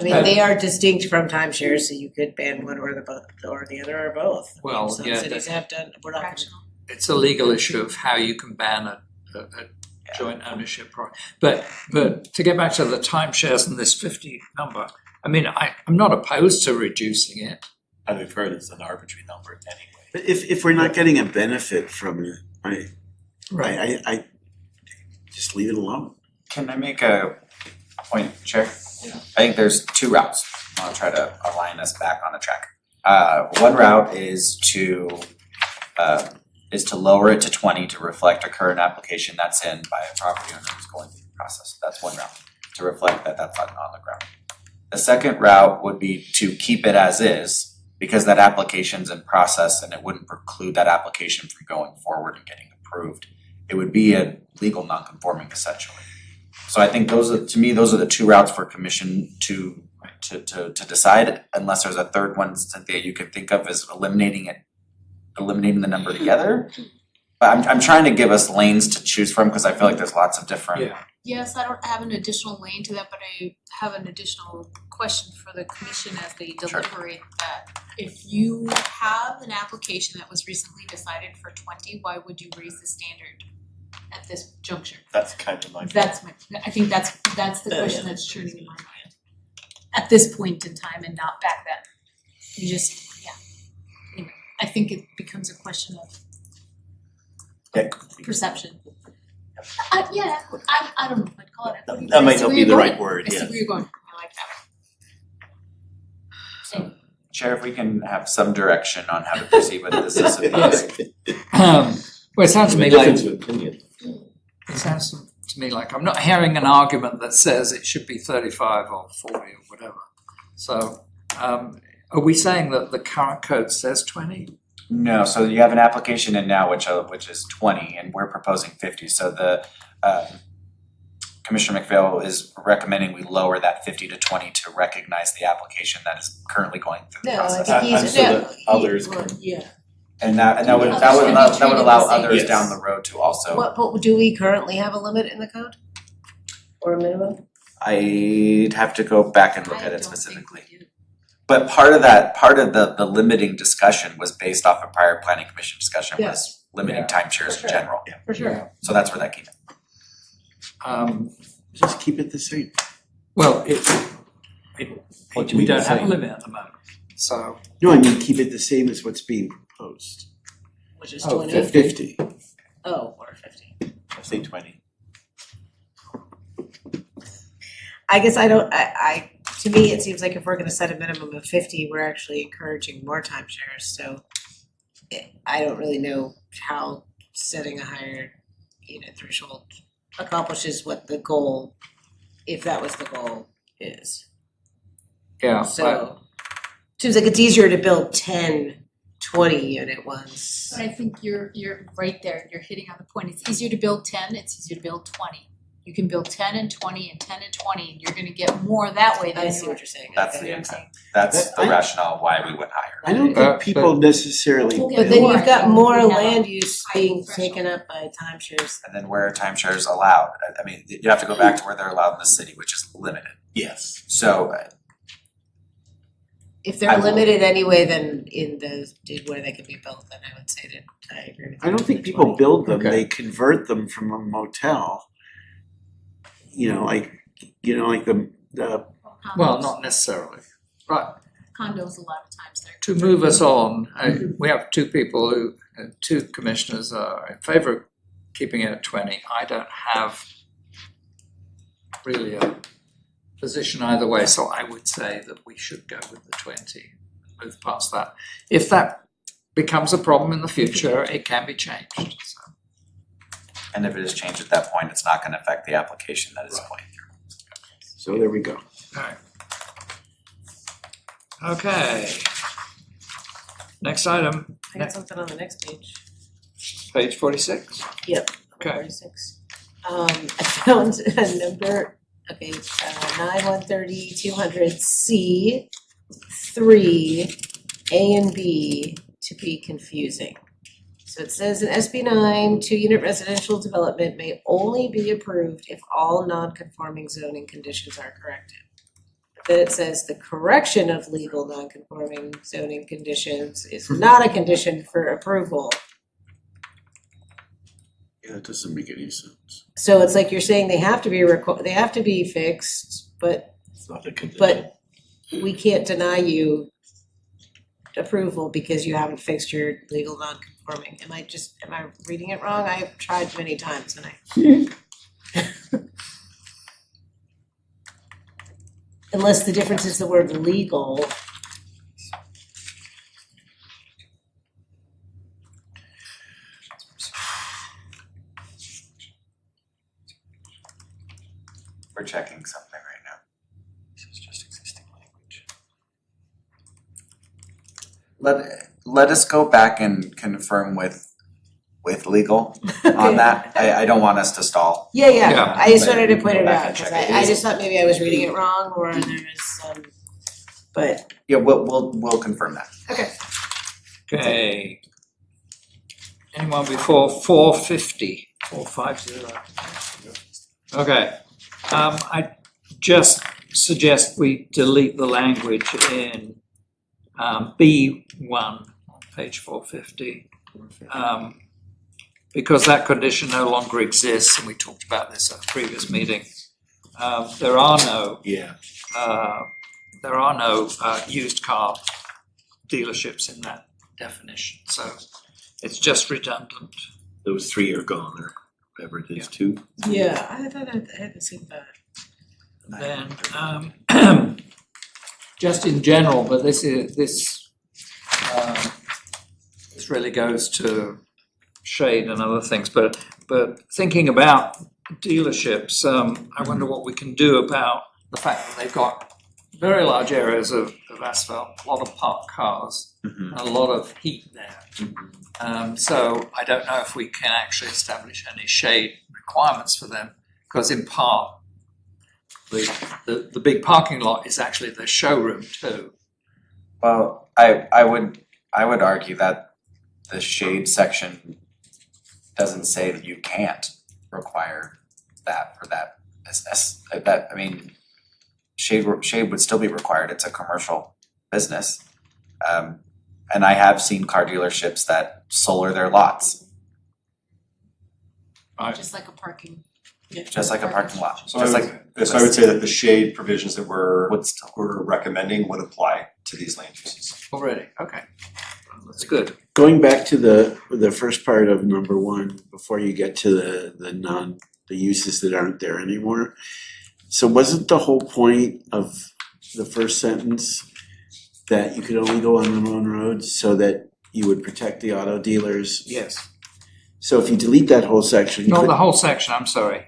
I mean, they are distinct from timeshares, so you could ban one or the other or both. I mean, Well, some yeah, cities have done, we're not gonna. Fractional. It's a legal issue of how you can ban a joint ownership. But to get back to the timeshares and this 50 number, I mean, I'm not opposed to reducing it. And we've heard it's an arbitrary number anyway. But if we're not getting a benefit from it, I just leave it alone. Can I make a point, Chair? I think there's two routes. I'll try to align us back on a track. One route is to lower it to 20 to reflect a current application that's in by a property owner who's going through the process. That's one route, to reflect that that's on the ground. The second route would be to keep it as is, because that application's in process and it wouldn't preclude that application from going forward and getting approved. It would be a legal non-conforming essentially. So I think those are the two routes for commission to decide, unless there's a third one, Cynthia, you could think of as eliminating the number together. But I'm trying to give us lanes to choose from, because I feel like there's lots of different. Yeah. Yes, I don't have an additional lane to that, but I have an additional question for the commission as they Sure. deliberate that. If you have an application that was recently decided for 20, why would you raise the standard at this juncture? That's kind of my. I think that's the question that's churning in my mind. At this point in time and not back then. You just, yeah. Anyway, I think it becomes a question of perception. Yeah, I don't know if I'd call it equity. That but I might see not where be you're the going. right word, I see yeah. where you're going, I like that. Chair, if we can have some direction on how to proceed with this, this would be great. Well, it sounds to me Difference like, of opinion. it sounds to me like I'm not hearing an argument that says it should be 35 or 40 or whatever. So, are we saying that the current code says 20? No, so you have an application in now which is 20 and we're proposing 50. So the Commissioner McPhail is recommending we lower that 50 to 20 to recognize the application that is currently going through the No, I process. think And he's, so that others well, can- yeah. And that would Others allow can be treated allow the same. others Yes. down the road to also. But do we currently have a limit in the code? Or a minimum? I'd have to go back and look I at it don't think specifically. we do. But part of the limiting discussion was based off a prior planning commission discussion was limiting Yeah. timeshares For in sure. general. For sure. So that's where that came in. Just keep it the same. Well, What do we we don't have a say? limit at the moment, so. No, I mean, keep it the same as what's being proposed. Which is Oh, 20? 50. Oh, or 50. I say 20. I guess I to me, it seems like if we're gonna set a minimum of 50, we're actually encouraging more timeshares, so I don't really know how setting a higher unit threshold accomplishes what the goal, if that was the goal, is. Yeah, So, seems like it's easier to build 10, 20 unit ones. But I think you're right there, you're hitting on the point, it's easier to build 10, it's easier to build 20. You can build 10 and 20 and 10 and 20, and you're gonna get more that way than I you see are. what you're saying. That's Okay. the intent. That's the rationale why we went higher. I don't But- think people necessarily. But But then More, you've got I think more we have a land use high being threshold. taken up by timeshares. And then where are timeshares allowed? I mean, you have to go back to where they're allowed in the city, which is limited. Yes. So If I they're will- limited anyway, then in where they can be built, then I would say that I agree with you. I don't on think the people 20. build them, Okay. they convert them from a motel. Like the well, not necessarily. Right, Condos a lot of times they're. to move us on, we have two commissioners are in favour of keeping it at 20. I don't have really a position either way, so I would say that we should go with the 20, move past that. If that becomes a problem in the future, it can be changed, so. and if it is changed at that point, it's not gonna affect the application that is going through. so there we go. Alright. Okay. Next item, I got something on the next page. page 46. Okay. 46. I found a number, okay, 9130-200 C3 A and B to be confusing. So it says an SB9 2-unit residential development may only be approved if all non-conforming zoning conditions are corrected. then it says the correction of legal non-conforming zoning conditions is not a condition for approval. Yeah, it doesn't make any sense. So it's like you're saying they have to be they have to be fixed, but It's not a condition. but we can't deny you approval because you haven't fixed your legal non-conforming. Am I reading it wrong? I've tried many times and unless the difference is the word legal. We're checking something right now. This is just existing language. Let us go back and confirm with legal on that. I don't want us to stall. Yeah, Yeah. I just But wanted to we point can it go back out, and cause check it. I just thought maybe I was reading it wrong or there was but Yeah, we'll confirm that. Okay. Anyone before 450? 450. Okay. I just suggest we delete the language in B1 on page 450. Because that condition no longer exists, and we talked about this at a previous meeting. There are no used car dealerships in that definition, so it's just redundant. Those three are gone, or whatever it is, two. yeah, I thought I hadn't seen that. Then just in general, but this really goes to shade and other things, but thinking about dealerships, I wonder what we can do about the fact that they've got very large areas of asphalt, a lot of parked cars, and a lot of heat there. So I don't know if we can actually establish any shade requirements for them, because in part, the big parking lot is actually the showroom too. Well, I would argue that the shade section doesn't say that you can't require that for that. I mean, shade would still be required. It's a commercial business. And I have seen car dealerships that solar their lots, Just like a parking. just like a parking lot. So Just I like would say that the shade provisions that would still. we're recommending would apply to these land uses. Already, okay. That's good. Going back to the first part of number one, before you get to the uses that aren't there anymore. So wasn't the whole point of the first sentence that you could only go on Ramon Road so that you would protect the auto dealers? Yes. So if you delete that whole section, you Not could, the whole section, I'm sorry.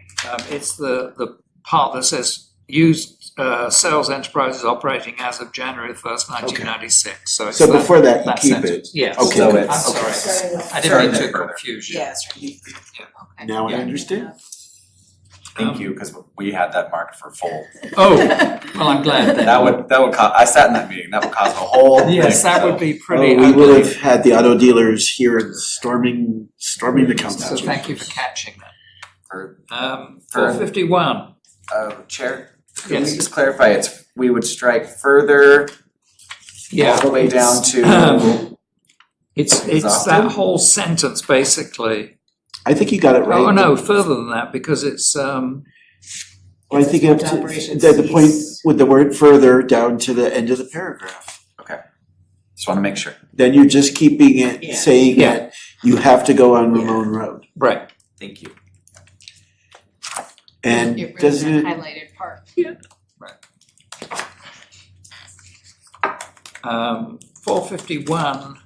It's the part that says used sales enterprises operating as of January 1st, 1996. So it's so before that, you keep sentence. it. Yes. Okay. So I'm it's- sorry. Starting I didn't mean Starting to further. confuse you. Yes. Now I Yeah. understand. Thank you, because we had that marked for full. Oh, well, I'm glad then. That would cause, I sat in that meeting, that would cause a whole thing. Yes, that so- would be Oh, pretty we would ugly. have had the auto dealers here storming the council. So thank you for catching that. For, 451. Chair, can we Yes. just clarify, we would strike further Yeah. all the way down to, It's that Exhausted? whole sentence basically. I think you got it right. Oh, no, further than that, because it's, Well, I think It's it's, operations the point cease. with the word further down to the end of the paragraph. just wanna make sure. Then you're just keeping it, Yeah. saying Yeah. that you have to go on Ramon Road. right. Thank you. And Get rid of doesn't that it, highlighted part. 451.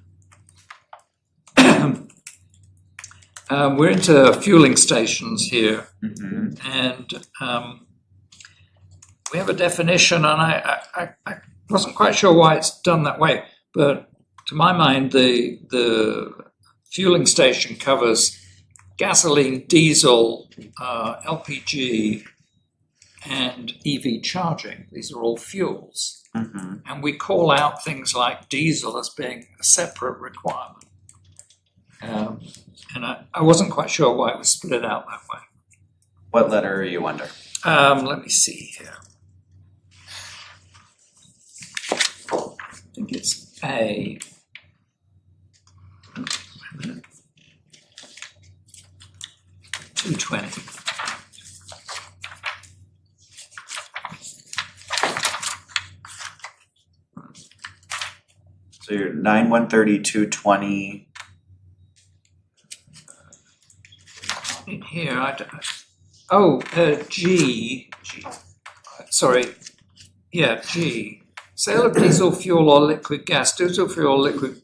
We're into fueling stations here, and we have a definition, and I wasn't quite sure why it's done that way, but to my mind, the fueling station covers gasoline, diesel, LPG, and EV charging. These are all fuels. And we call out things like diesel as being a separate requirement. And I wasn't quite sure why it was split out that way. What letter are you under? Let me see here. think it's A. 220. So you're 9/130/220. In here, G. Sorry, yeah, G. Sale of diesel fuel or liquid gas. Diesel fuel or liquid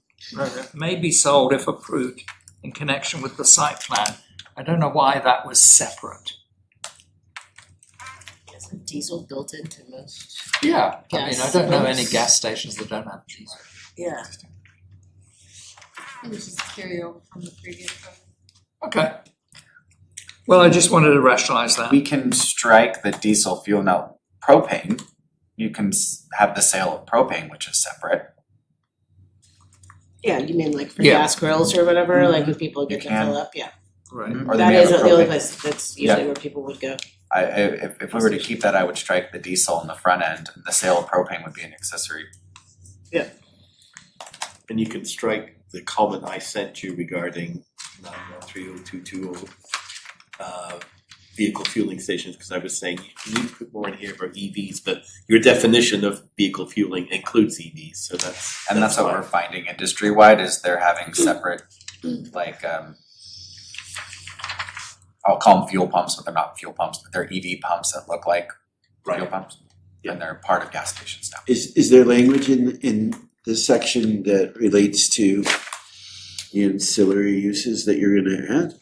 may be sold if approved in connection with the site plan. I don't know why that was separate. Isn't diesel built into most? Yeah, I mean, I Gas don't know any pumps. gas stations that don't have diesel. Yeah. Maybe just carry over from the previous code. Okay. Well, I just wanted to rationalize that. We can strike the diesel fuel. Now, propane, you can have the sale of propane, which is separate. Yeah, you mean like for Yeah. gas grills or whatever, like when people You get to can. fill up, yeah. Right. Or they That may is have a the only propane. place, that's usually where people would go. If we were to keep that, I would strike the diesel in the front end. The sale of propane would be an accessory. And you can strike the comment I sent you regarding 9130220 vehicle fueling stations, because I was saying you need to put more in here about EVs, but your definition of vehicle fueling includes EVs, so that's. And that's what we're finding industry-wide is they're having separate, like, I'll call them fuel pumps, but they're not fuel pumps, but they're EV pumps that look like fuel Right. pumps. And they're part of gas stations now. Is there language in the section that relates to the ancillary uses that you're gonna add?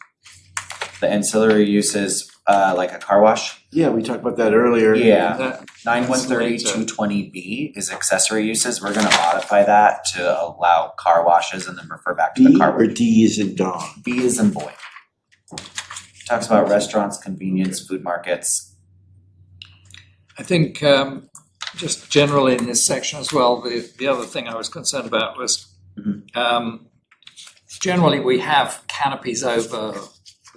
The ancillary uses, like a car wash. Yeah, we talked about that earlier. Yeah. That- 9/130/220B is accessory uses. We're gonna modify that to allow car washes and then refer back to the D car or wash. D is in dog? B is in boy. Talks about restaurants, convenience, food markets. I think just generally in this section as well, the other thing I was concerned about was generally we have canopies over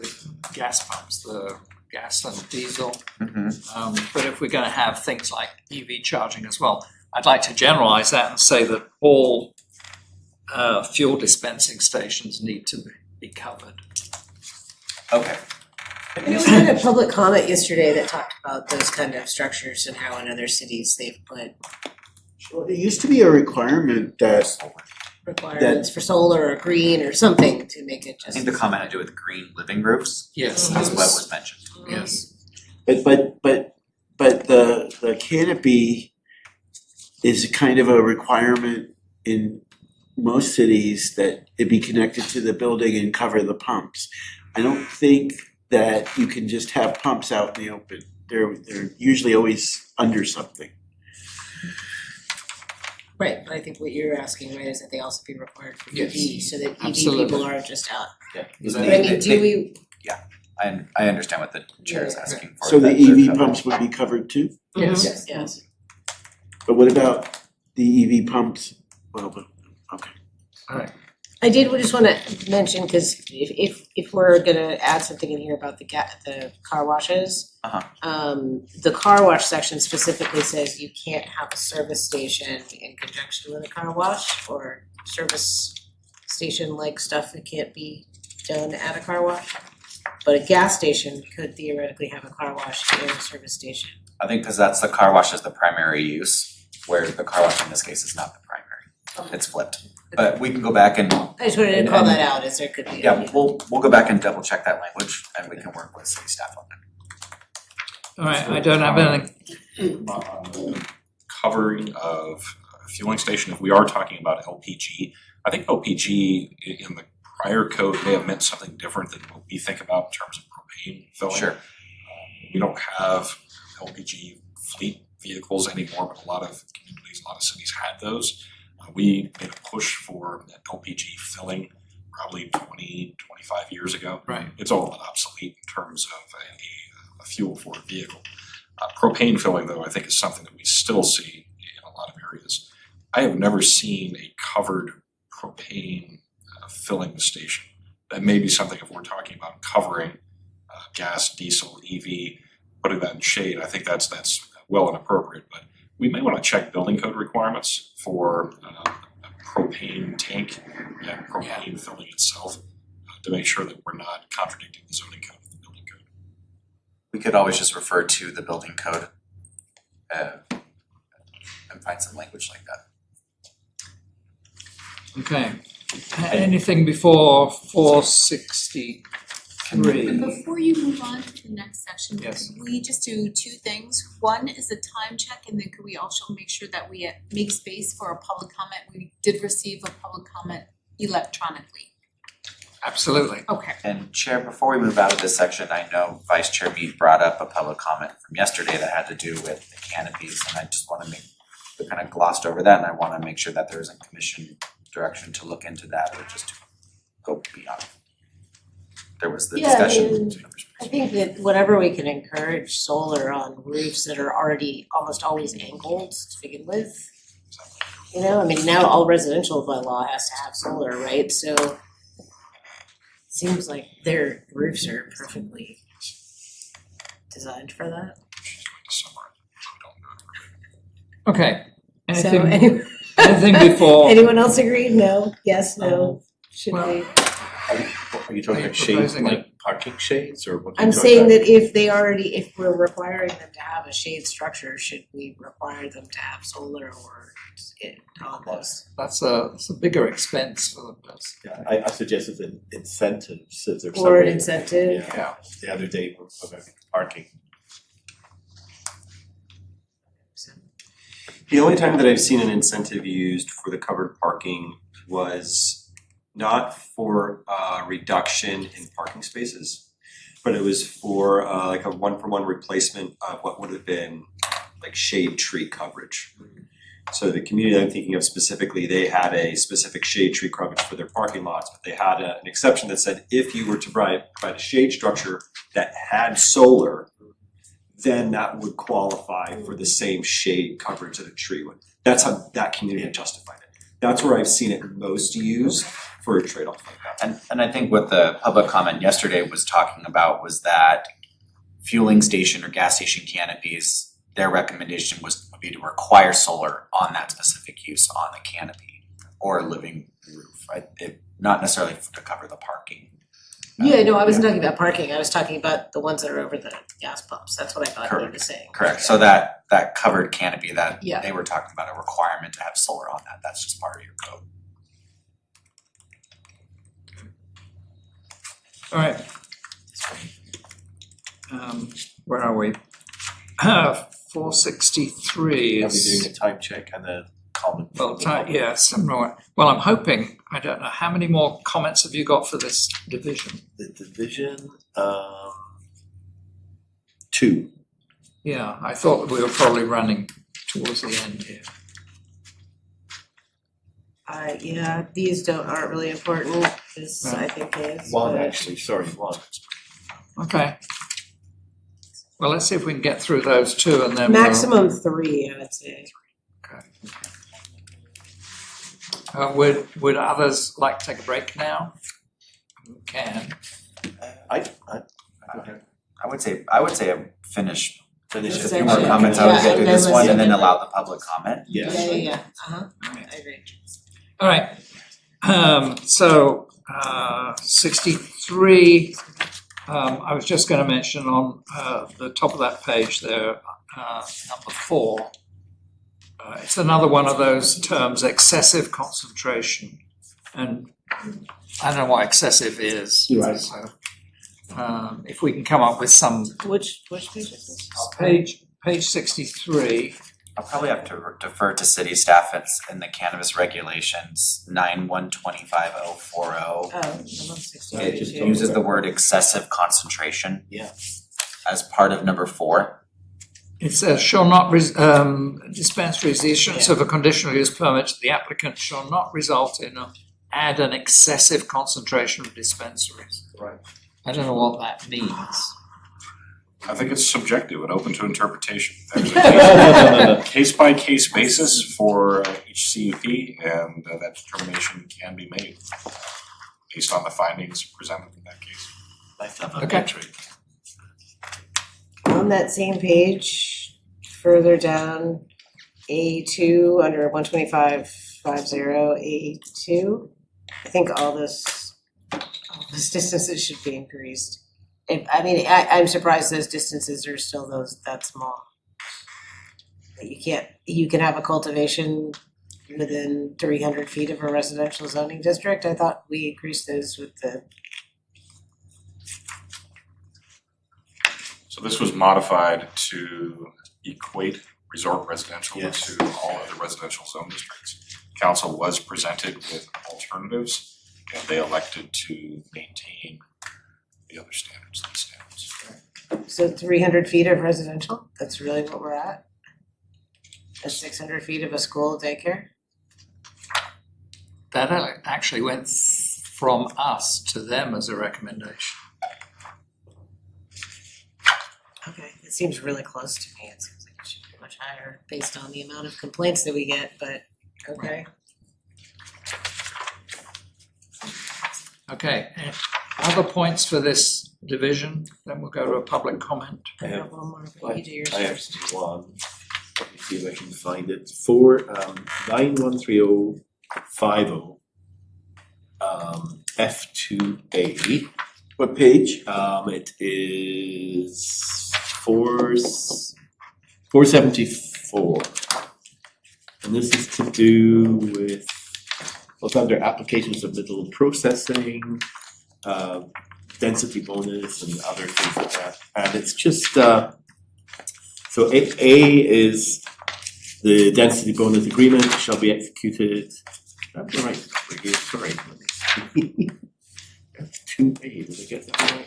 the gas pumps, the gas and diesel. But if we're gonna have things like EV charging as well, I'd like to generalize that and say that all fuel dispensing stations need to be covered. Okay. And there was kind of public comment yesterday that talked about those kind of structures and how in other cities they've put Well, it used to be a requirement that requirements for solar or green or something to make it I just. think the comment had to do with green living roofs Yes, is what was mentioned. yes. But the canopy is kind of a requirement in most cities that it be connected to the building and cover the pumps. I don't think that you can just have pumps out in the open. They're usually always under something. Right, but I think what you're asking, right, is that they also be required for Yes, EV, so that EV absolutely. people aren't just out. Yeah. But I mean, do we, I understand what the chair is asking for. So the that they're EV covered. pumps would be covered too? yes, yes. But what about the EV pumps? Well, but, okay. I did just wanna mention, cause if we're gonna add something in here about the car washes. The car wash section specifically says you can't have a service station in conjunction with a car wash or service station like stuff that can't be done at a car wash. But a gas station could theoretically have a car wash and a service station. I think because that's the car wash is the primary use, where the car wash in this case is not the primary. It's flipped. But we can go back and, I just wanted to call that out as there could be. yeah, we'll go back and double check that language and we can work with city staff on that. All right, I don't have anything. On the covering of a fueling station, if we are talking about LPG, I think LPG in the prior code may have meant something different than what we think about in terms of propane filling. Sure. We don't have LPG fleet vehicles anymore, but a lot of communities, a lot of cities had those. We made a push for LPG filling probably 20, 25 years ago. Right. It's all but obsolete in terms of a fuel for a vehicle. Propane filling, though, I think is something that we still see in a lot of areas. I have never seen a covered propane filling station. That may be something if we're talking about covering gas, diesel, EV, putting that in shade. I think that's well and appropriate, but we may wanna check building code requirements for a propane tank and propane filling itself to make sure that we're not contradicting the zoning code and the building code. We could always just refer to the building code and find some language like that. Okay. Anything before 463? And before you move on to the next section, Yes. could we just do two things? One is a time check, and then could we also make sure that we make space for a public comment? We did receive a public comment electronically. Absolutely. Okay. And Chair, before we move out of this section, I know Vice Chair Mead brought up a public comment from yesterday that had to do with the canopies, and I just wanna we kind of glossed over that, and I wanna make sure that there is a commission direction to look into that, or just to go beyond. There was the Yeah, I discussion. mean, I think that whatever we can encourage solar on roofs that are already almost always angled to begin with. You know, I mean, now all residential by law has to have solar, right? So it seems like their roofs are perfectly designed for that. Okay. So Anything, anyway, anything before? anyone else agree? No, yes, no, should Well, we? Are you talking Are you about shades, proposing like parking shades, or what are you I'm talking saying about? that if they already, if we're requiring them to have a shade structure, should we require them to have solar or it on those? That's a bigger expense for the person. Yeah, I suggested an incentives, if there's Or something. an incentive? Yeah, the other day about parking. The only time that I've seen an incentive used for the covered parking was not for reduction in parking spaces, but it was for like a one-for-one replacement of what would have been like shade tree coverage. So the community I'm thinking of specifically, they had a specific shade tree coverage for their parking lots, but they had an exception that said if you were to provide a shade structure that had solar, then that would qualify for the same shade coverage that a tree would. That's how that community had justified it. That's where I've seen it most used for a trade-off like that. And I think what the public comment yesterday was talking about was that fueling station or gas station canopies, their recommendation would be to require solar on that specific use on the canopy or living roof, right? Not necessarily to cover the parking. Yeah, no, I wasn't talking about parking, I was talking about the ones that are over the gas pumps, that's what I thought you were saying. Correct, so that covered canopy that Yeah. they were talking about, a requirement to have solar on that, that's just part of your code. All right. Where are we? 463 Are we is. doing a time check and a comment? Well, yeah, similar. Well, I'm hoping, I don't know, how many more comments have you got for this division? The division, 2. Yeah, I thought we were probably running towards the end here. Yeah, these aren't really important, this I think is. One but- actually, sorry, one. Okay. Well, let's see if we can get through those two and then we'll. Maximum 3, I would say. Okay. Would others like to take a break now? We can. I would say finish Finish Let's it. a few more Section. comments, I would Yeah, get through and then this let's one do and then the- allow the public comment. Yes. Yeah, I agree. All right. So 63. I was just going to mention on the top of that page there, number 4. It's another one of those terms, excessive concentration, and I don't know what excessive is. Right. So, if we can come up with some Which page is this? page 63. I'll probably have to defer to city staff, it's in the cannabis regulations 9125.040. Oh, I'm on 63. It uses the word excessive concentration. Yeah. As part of number 4. It says, shall not, dispensaries, the issuance of a conditional use permit to the applicant shall not result in or add an excessive concentration of dispensaries. Right. I don't know what that means. I think it's subjective and open to interpretation. There's a case-by-case basis for each CUP, and that determination can be made based on the findings presented in that case. Nice to have a Okay. metric. On that same page, further down, A2 under 125.50 A2. I think all this distances should be increased. I'm surprised those distances are still that small. You can have a cultivation within 300 feet of a residential zoning district. I thought we increased those with the, So this was modified to equate resort residential Yes. to all other residential zone districts. Council was presented with alternatives and they elected to maintain the other standards, these standards. so 300 feet of residential, that's really what we're at? And 600 feet of a school daycare? That actually went from us to them as a recommendation. Okay, it seems really close to me. It seems like it should be much higher based on the amount of complaints that we get, but okay. Okay, other points for this division, then we'll go to a public comment. I have one more, but you do yours I have first. one. Let me see if I can find it. For 913050 F2A. What page? It is 474. And this is to do with, well, it's under application submittal and processing, density bonus and other things like that. And it's just, so A is the density bonus agreement shall be executed. That's the right number here, sorry. Let me see. That's 2A, did I get that right?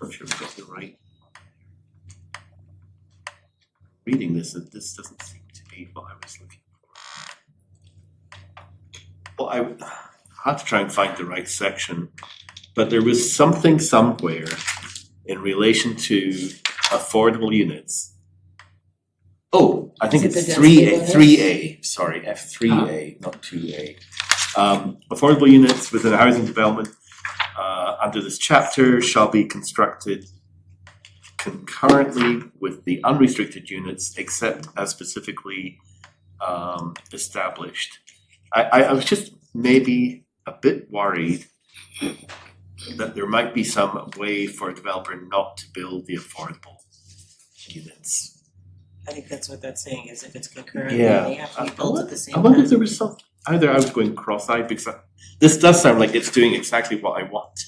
Not sure we got the right. Reading this, this doesn't seem to be what I was looking for. Well, I had to try and find the right section, but there was something somewhere in relation to affordable units. Oh, I think Is it it's the 3A, density 3A, sorry, F3A, not 2A. Affordable units within a housing development under this chapter shall be constructed concurrently with the unrestricted units except as specifically established. I was just maybe a bit worried that there might be some way for a developer not to build the affordable units. I think that's what that's saying, is if it's concurrent, Yeah. they have to be built at the same I wonder if time. there was some, either I was going cross-eyed because this does sound like it's doing exactly what I want.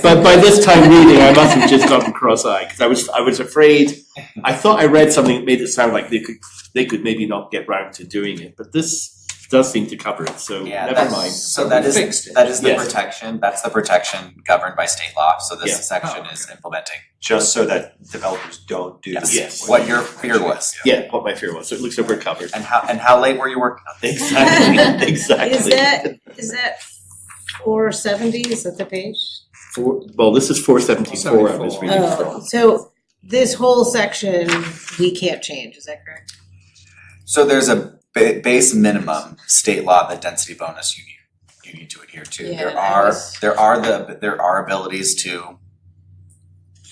But by this time reading, I must have just gotten cross-eyed because I was afraid. I thought I read something that made it sound like they could maybe not get round to doing it, but this does seem to cover it. So Yeah, never that's- mind. So that is Fixed it. that is the Yes. protection, that's the protection governed by state law, so Yeah. this section Oh, is implementing Just so that developers don't do Yes. this. Yes. what your fear was. Yeah, what my fear was. So it looks like we're covered. And how late were you working on this? Exactly. Exactly. Is that 470, is that the page? Well, this is 474. I was reading Oh, from. so this whole section, we can't change, is that correct? So there's a base minimum state law that density bonus you need to adhere to. Yeah, There I are was- there are abilities to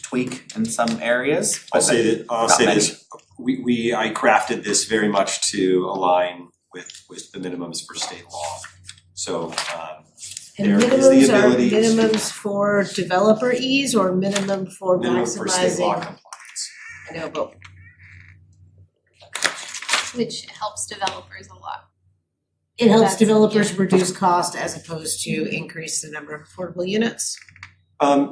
tweak in some areas. I'll say not many. this, I crafted this very much to align with the minimums for state law. So, And There is the minimums are ability to- minimums for developer ease or minimum for minimum for state law maximizing? compliance. I know, but which helps developers a lot. it helps That's- developers reduce cost as opposed to increase the number of affordable units.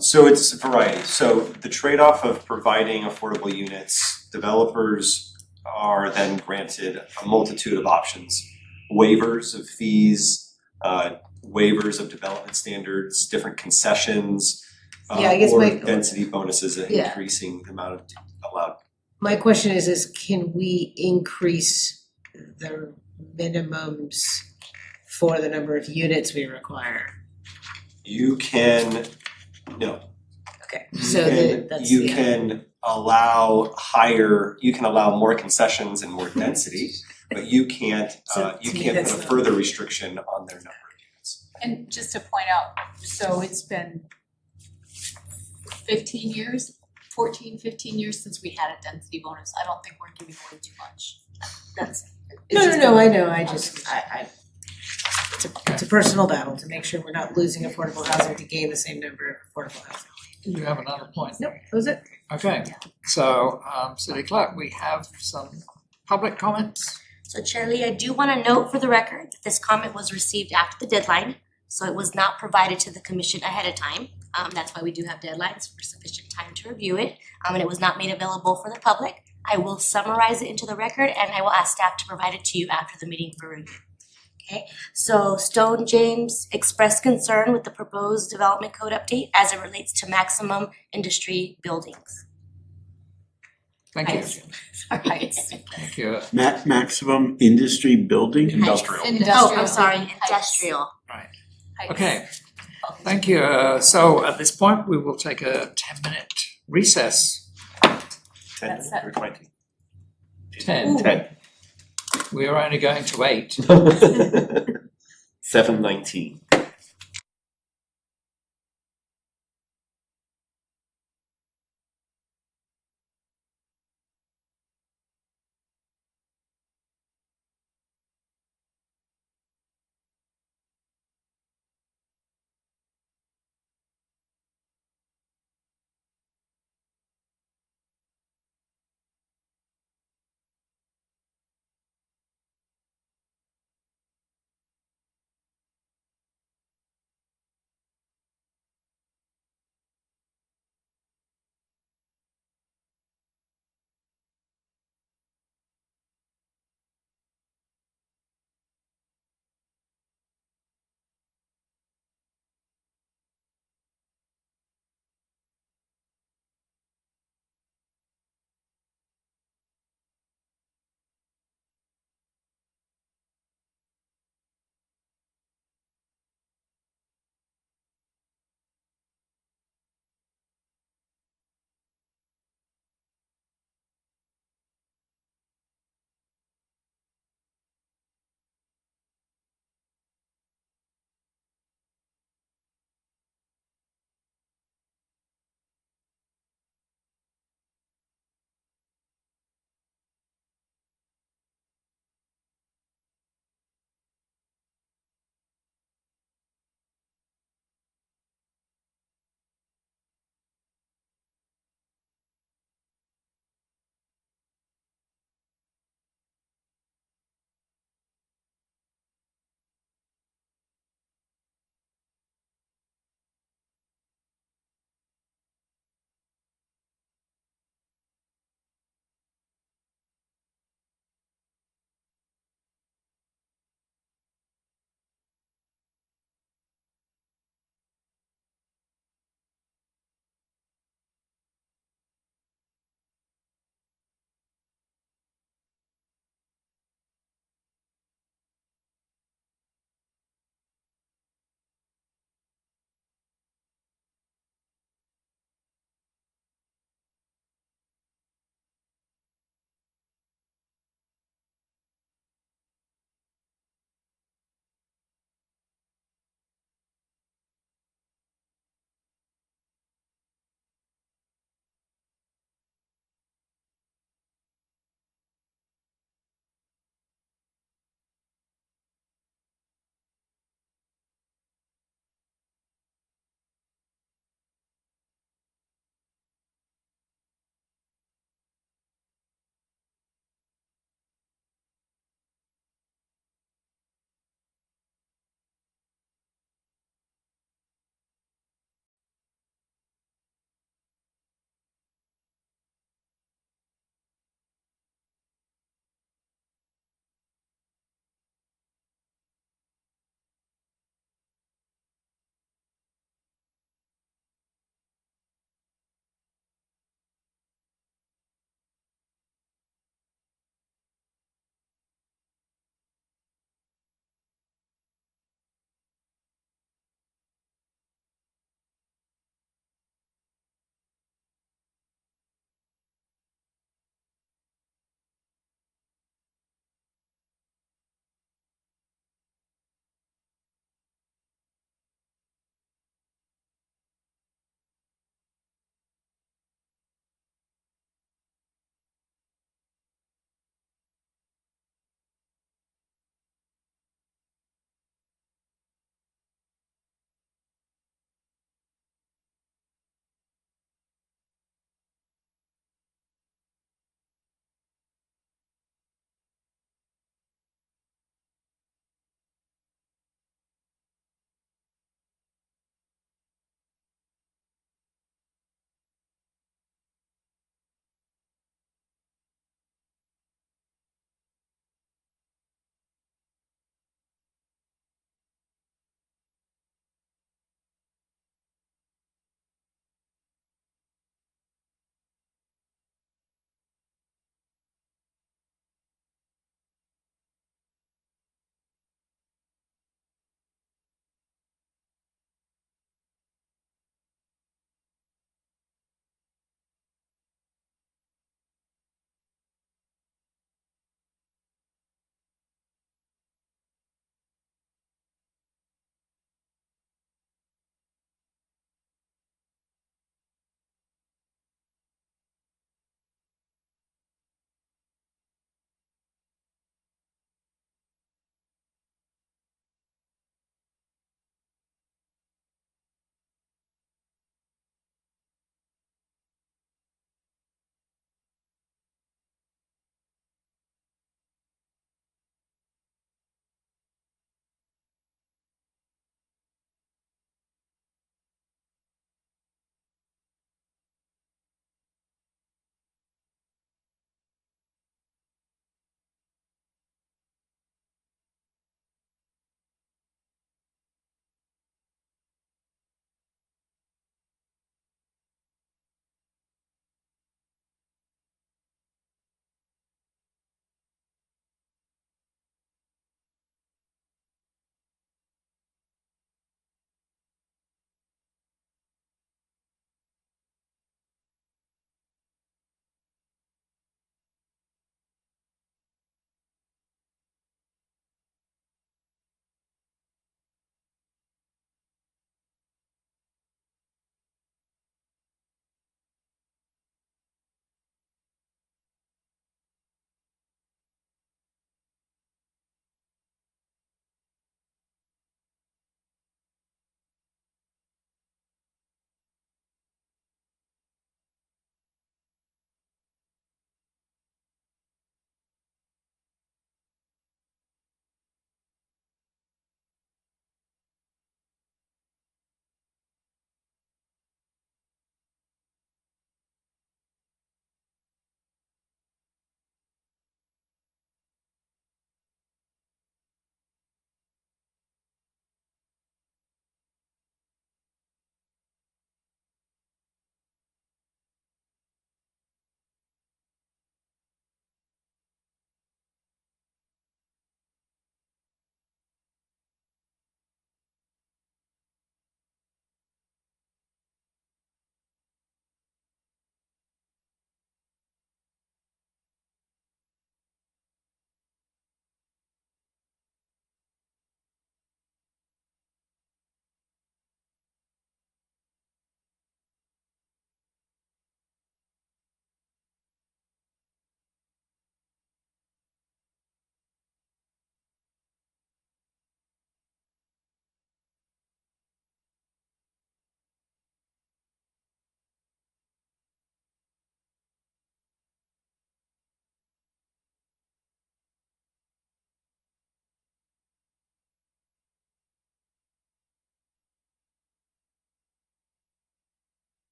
So it's a variety. So the trade-off of providing affordable units, developers are then granted a multitude of options. Waivers of fees, waivers of development standards, different concessions, Yeah, I guess or my- density bonuses, Yeah. increasing the amount of allowed. My question is can we increase the minimums for the number of units we require? You can, no, Okay, you so can, that's you the. can allow higher, you can allow more concessions and more density, but you can't, So you to me, can't that's put a not- further restriction on their number of units. And just to point out, so it's been 14, 15 years since we had a density bonus. I don't think we're giving away too much. That's. No, I know, it's a personal battle to make sure we're not losing affordable housing to gain the same number of affordable housing. Do you have another point? Nope, that was it. Okay, so, City Clerk, we have some public comments. So Chair Lee, I do wanna note for the record that this comment was received after the deadline, so it was not provided to the commission ahead of time. That's why we do have deadlines for sufficient time to review it, and it was not made available for the public. I will summarize it into the record and I will ask staff to provide it to you after the meeting for review. Okay, so Stone James expressed concern with the proposed development code update as it relates to maximum industry buildings. Thank you. Heights. Heights. Thank you. Maximum industry building? Industrial. Oh, I'm sorry, industrial. Heights. Okay, thank you. So at this point, we will take a 10-minute recess. 10 or 20? 10. 10. We are only going to 8. 7:19.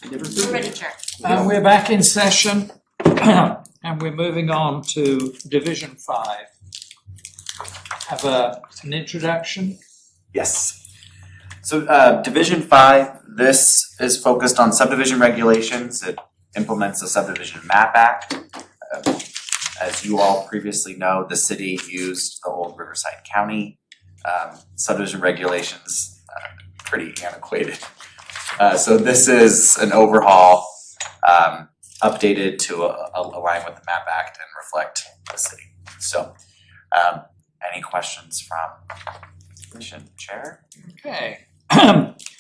I never We're heard ready, of it. Chair. We're back in session and we're moving on to Division 5. Have an introduction? Yes. So Division 5, this is focused on subdivision regulations. It implements the Subdivision Map Act. As you all previously know, the city used the old Riverside County subdivision regulations, pretty antiquated. So this is an overhaul, updated to align with the Map Act and reflect the city. So any questions from Commission Chair? Okay.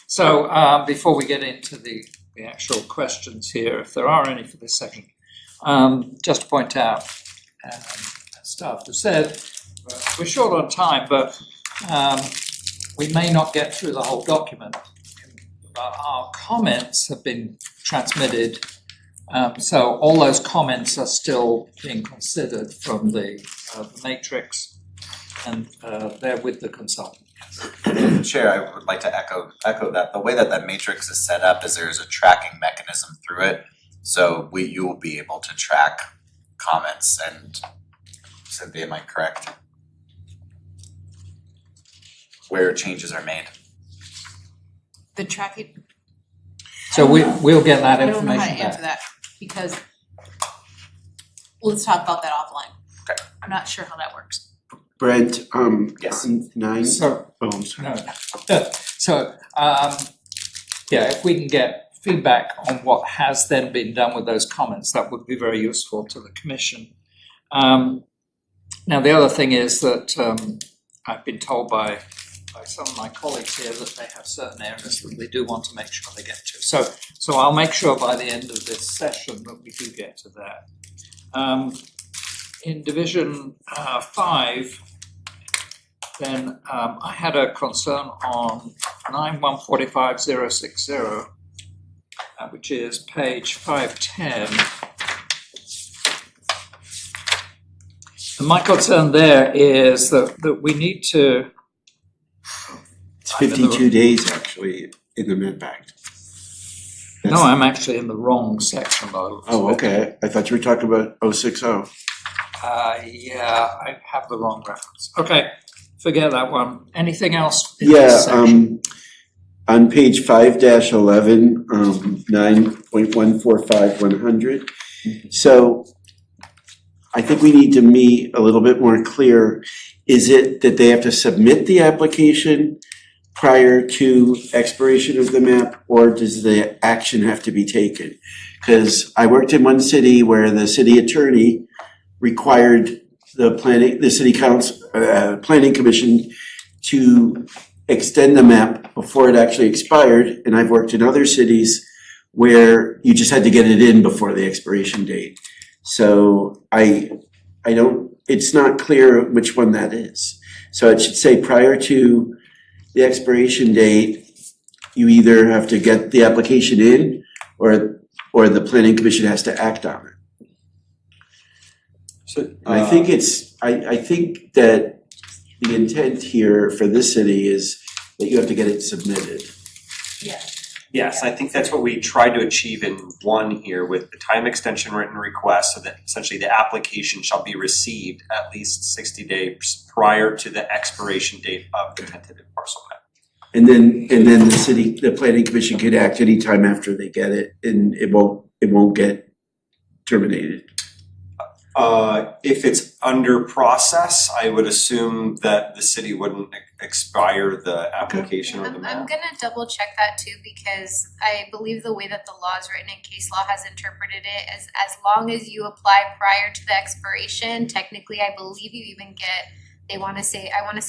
So before we get into the actual questions here, if there are any for this section, just to point out, staff have said, we're short on time, but we may not get through the whole document. Our comments have been transmitted, so all those comments are still being considered from the matrix, and they're with the consultant. Chair, I would like to echo that. The way that that matrix is set up is there's a tracking mechanism through it. So you will be able to track comments and, Cynthia, am I correct? Where changes are made. The tracking, So we'll get that I don't know how to information answer back. that because let's talk about that offline. Okay. I'm not sure how that works. Brent, Yes. on 9, So, oh, I'm sorry. no. So, yeah, if we can get feedback on what has then been done with those comments, that would be very useful to the commission. Now, the other thing is that I've been told by some of my colleagues here that they have certain areas that they do want to make sure they get to. So I'll make sure by the end of this session that we do get to that. In Division 5, then I had a concern on 9145060, which is page 510. And my concern there is that we need to. It's 52 days actually in the Map Act. No, I'm actually in the wrong section by the looks of Oh, it. okay, I thought you were talking about 060. Yeah, I have the wrong reference. Okay, forget that one. Anything else in this Yeah, section? on page 5-11, 9.145-100. So I think we need to be a little bit more clear. Is it that they have to submit the application prior to expiration of the map, or does the action have to be taken? Because I worked in one city where the city attorney required the city council, planning commission to extend the map before it actually expired. And I've worked in other cities where you just had to get it in before the expiration date. So I don't, it's not clear which one that is. So it should say prior to the expiration date, you either have to get the application in or the planning commission has to act on it. So, And I think I think that the intent here for this city is that you have to get it submitted. yes, I think that's what we tried to achieve in 1 here with the time extension written request, so that essentially the application shall be received at least 60 days prior to the expiration date of the tentative parcel map. And then the planning commission could act anytime after they get it and it won't get terminated. If it's under process, I would assume that the city wouldn't expire the application or the map. I'm gonna double check that too, because I believe the way that the law is written and case law has interpreted it is as long as you apply prior to the expiration, technically I believe you even get, I wanna say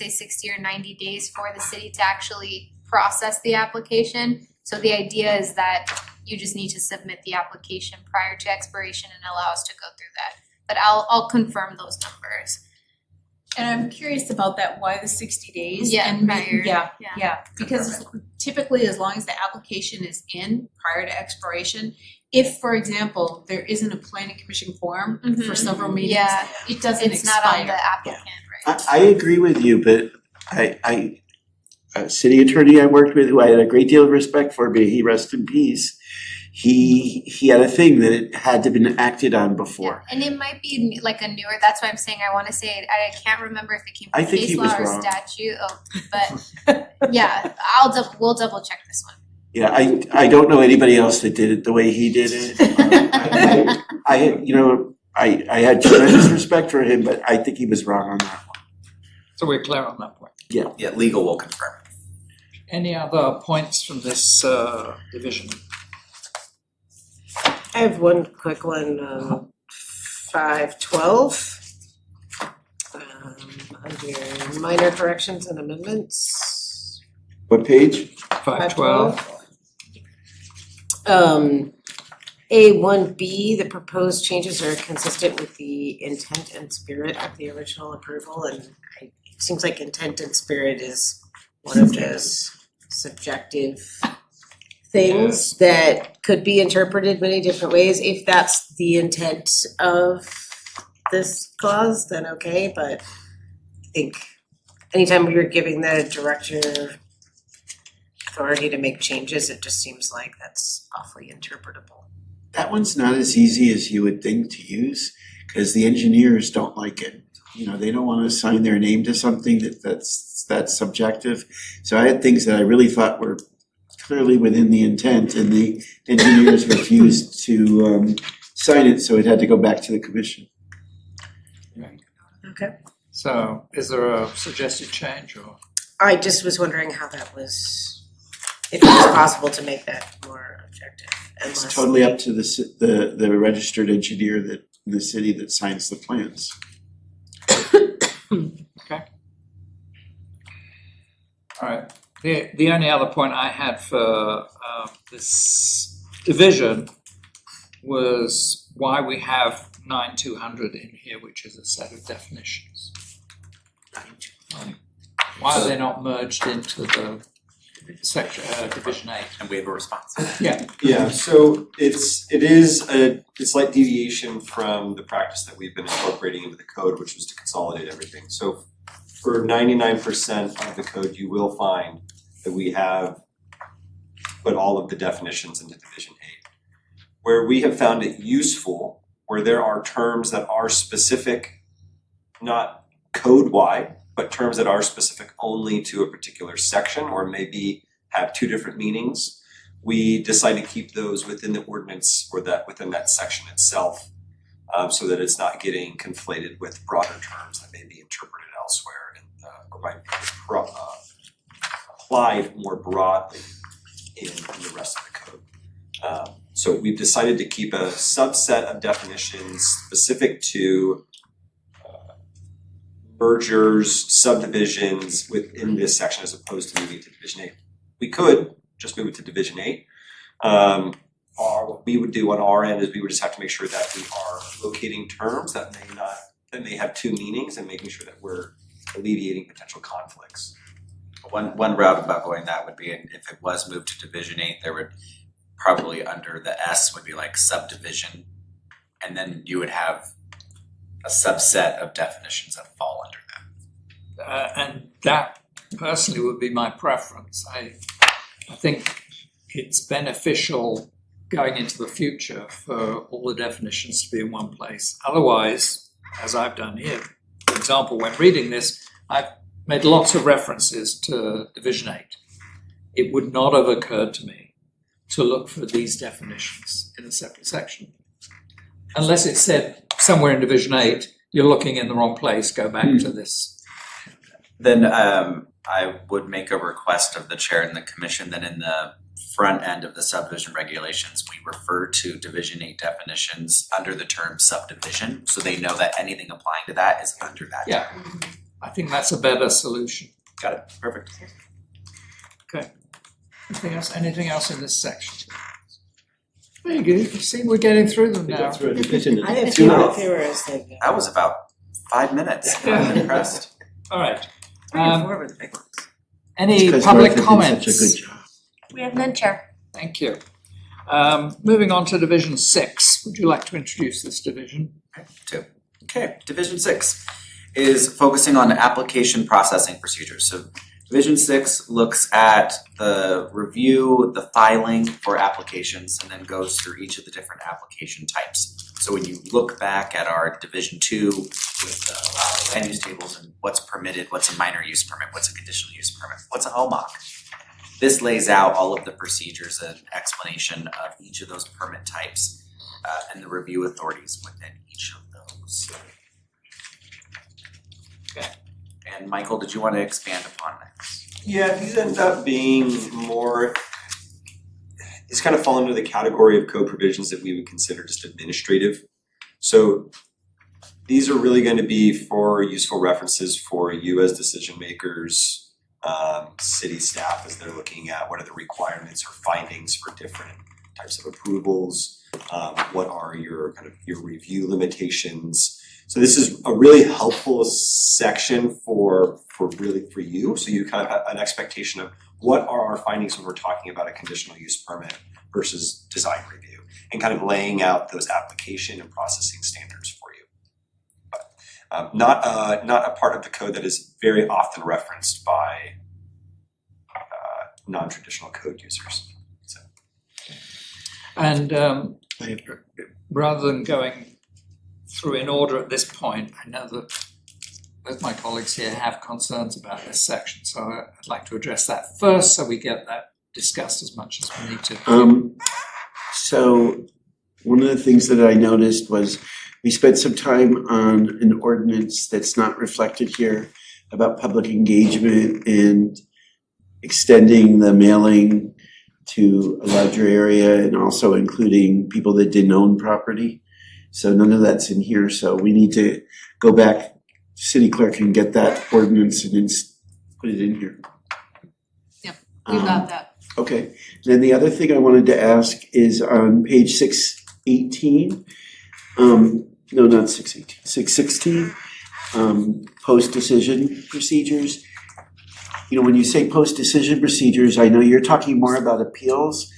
60 or 90 days for the city to actually process the application. So the idea is that you just need to submit the application prior to expiration and allow us to go through that. But I'll confirm those numbers. And I'm curious about that, why the 60 days? Yeah, And prior, yeah, yeah. yeah, because typically as long as the application is in prior to expiration, if, for example, there isn't a planning commission quorum for Mhm. several meetings, Yeah, it doesn't it's not on the expire. applicant, right? I agree with you, but a city attorney I worked with, who I had a great deal of respect for, may he rest in peace, he had a thing that it had to been acted on before. And it might be like a newer, that's why I'm saying I wanna say it, I can't remember if it came I from think case he was law or wrong. statute, but yeah, we'll double check this one. Yeah, I don't know anybody else that did it the way he did it. I had tremendous respect for him, but I think he was wrong on that one. So we're clear on that point. Yeah, legal will confirm. Any other points from this division? I have one quick one, 512. Under minor corrections and amendments. What page? 512. A1B, the proposed changes are consistent with the intent and spirit of the original approval, and it seems like intent and spirit is one of those subjective things that could be interpreted many different ways. If that's the intent of this clause, then okay, but I think anytime you're giving the director authority to make changes, it just seems like that's awfully interpretable. That one's not as easy as you would think to use, because the engineers don't like it. You know, they don't want to assign their name to something that's subjective. So I had things that I really thought were clearly within the intent, and the engineers refused to sign it, so it had to go back to the commission. Okay. So is there a suggested change or? I just was wondering how that was, if it was possible to make that more objective and It's less. totally up to the registered engineer that, in the city that signs the plans. Okay. All right. The only other point I had for this division was why we have 9200 in here, which is a set of definitions. Why are they not merged into the section, division 8? And we have a response. Yeah, so it is a slight deviation from the practice that we've been incorporating into the code, which was to consolidate everything. So for 99% of the code, you will find that we have put all of the definitions into division 8. Where we have found it useful, where there are terms that are specific, not code-wide, but terms that are specific only to a particular section or maybe have two different meanings, we decide to keep those within the ordinance or that within that section itself, so that it's not getting conflated with broader terms that may be interpreted elsewhere and or might be applied more broadly in the rest of the code. So we've decided to keep a subset of definitions specific to mergers, subdivisions within this section as opposed to moving to division 8. We could just move it to division 8. What we would do on our end is we would just have to make sure that we are locating terms that may have two meanings and making sure that we're alleviating potential conflicts. One route of avoiding that would be if it was moved to division 8, there would probably under the S would be like subdivision, and then you would have a subset of definitions that fall under that. And that personally would be my preference. I think it's beneficial going into the future for all the definitions to be in one place. Otherwise, as I've done here, for example, when reading this, I've made lots of references to Division 8. It would not have occurred to me to look for these definitions in a separate section. Unless it said somewhere in Division 8, you're looking in the wrong place, go back to this. Then I would make a request of the chair and the commission that in the front end of the subdivision regulations, we refer to Division 8 definitions under the term subdivision, so they know that anything applying to that is under that. Yeah, I think that's a better solution. Got it, perfect. Okay. Anything else in this section? Very good. You see, we're getting through them now. I have two more theories that. That was about 5 minutes. Yeah. I'm impressed. All right. 3 or 4 were the big ones. Any Because public Martha comments? did such a good job. We have none, Chair. Thank you. Moving on to Division 6. Would you like to introduce this division? Okay, Division 6 is focusing on application processing procedures. So Division 6 looks at the review, the filing for applications, and then goes through each of the different application types. So when you look back at our Division 2 with the land use tables and what's permitted, what's a minor use permit, what's a conditional use permit, what's a HOMOC, this lays out all of the procedures and explanation of each of those permit types and the review authorities within each of those. Okay, and Michael, did you want to expand upon this? Yeah, these end up being more, these kind of fall under the category of code provisions that we would consider just administrative. So these are really going to be for useful references for you as decision makers, city staff as they're looking at what are the requirements or findings for different types of approvals, what are your kind of your review limitations. So this is a really helpful section for you. So you kind of have an expectation of what are our findings when we're talking about a conditional use permit versus design review, and kind of laying out those application and processing standards for you. But not a part of the code that is very often referenced by non-traditional code users. So. And rather than going through in order at this point, I know that both my colleagues here have concerns about this section, so I'd like to address that first so we get that discussed as much as we need to. So one of the things that I noticed was we spent some time on an ordinance that's not reflected here about public engagement and extending the mailing to a larger area and also including people that didn't own property. So none of that's in here, so we need to go back, city clerk, and get that ordinance and then put it in here. We got that. Okay, then the other thing I wanted to ask is on page 618, no, not 618, 616, post-decision procedures. You know, when you say post-decision procedures, I know you're talking more about appeals,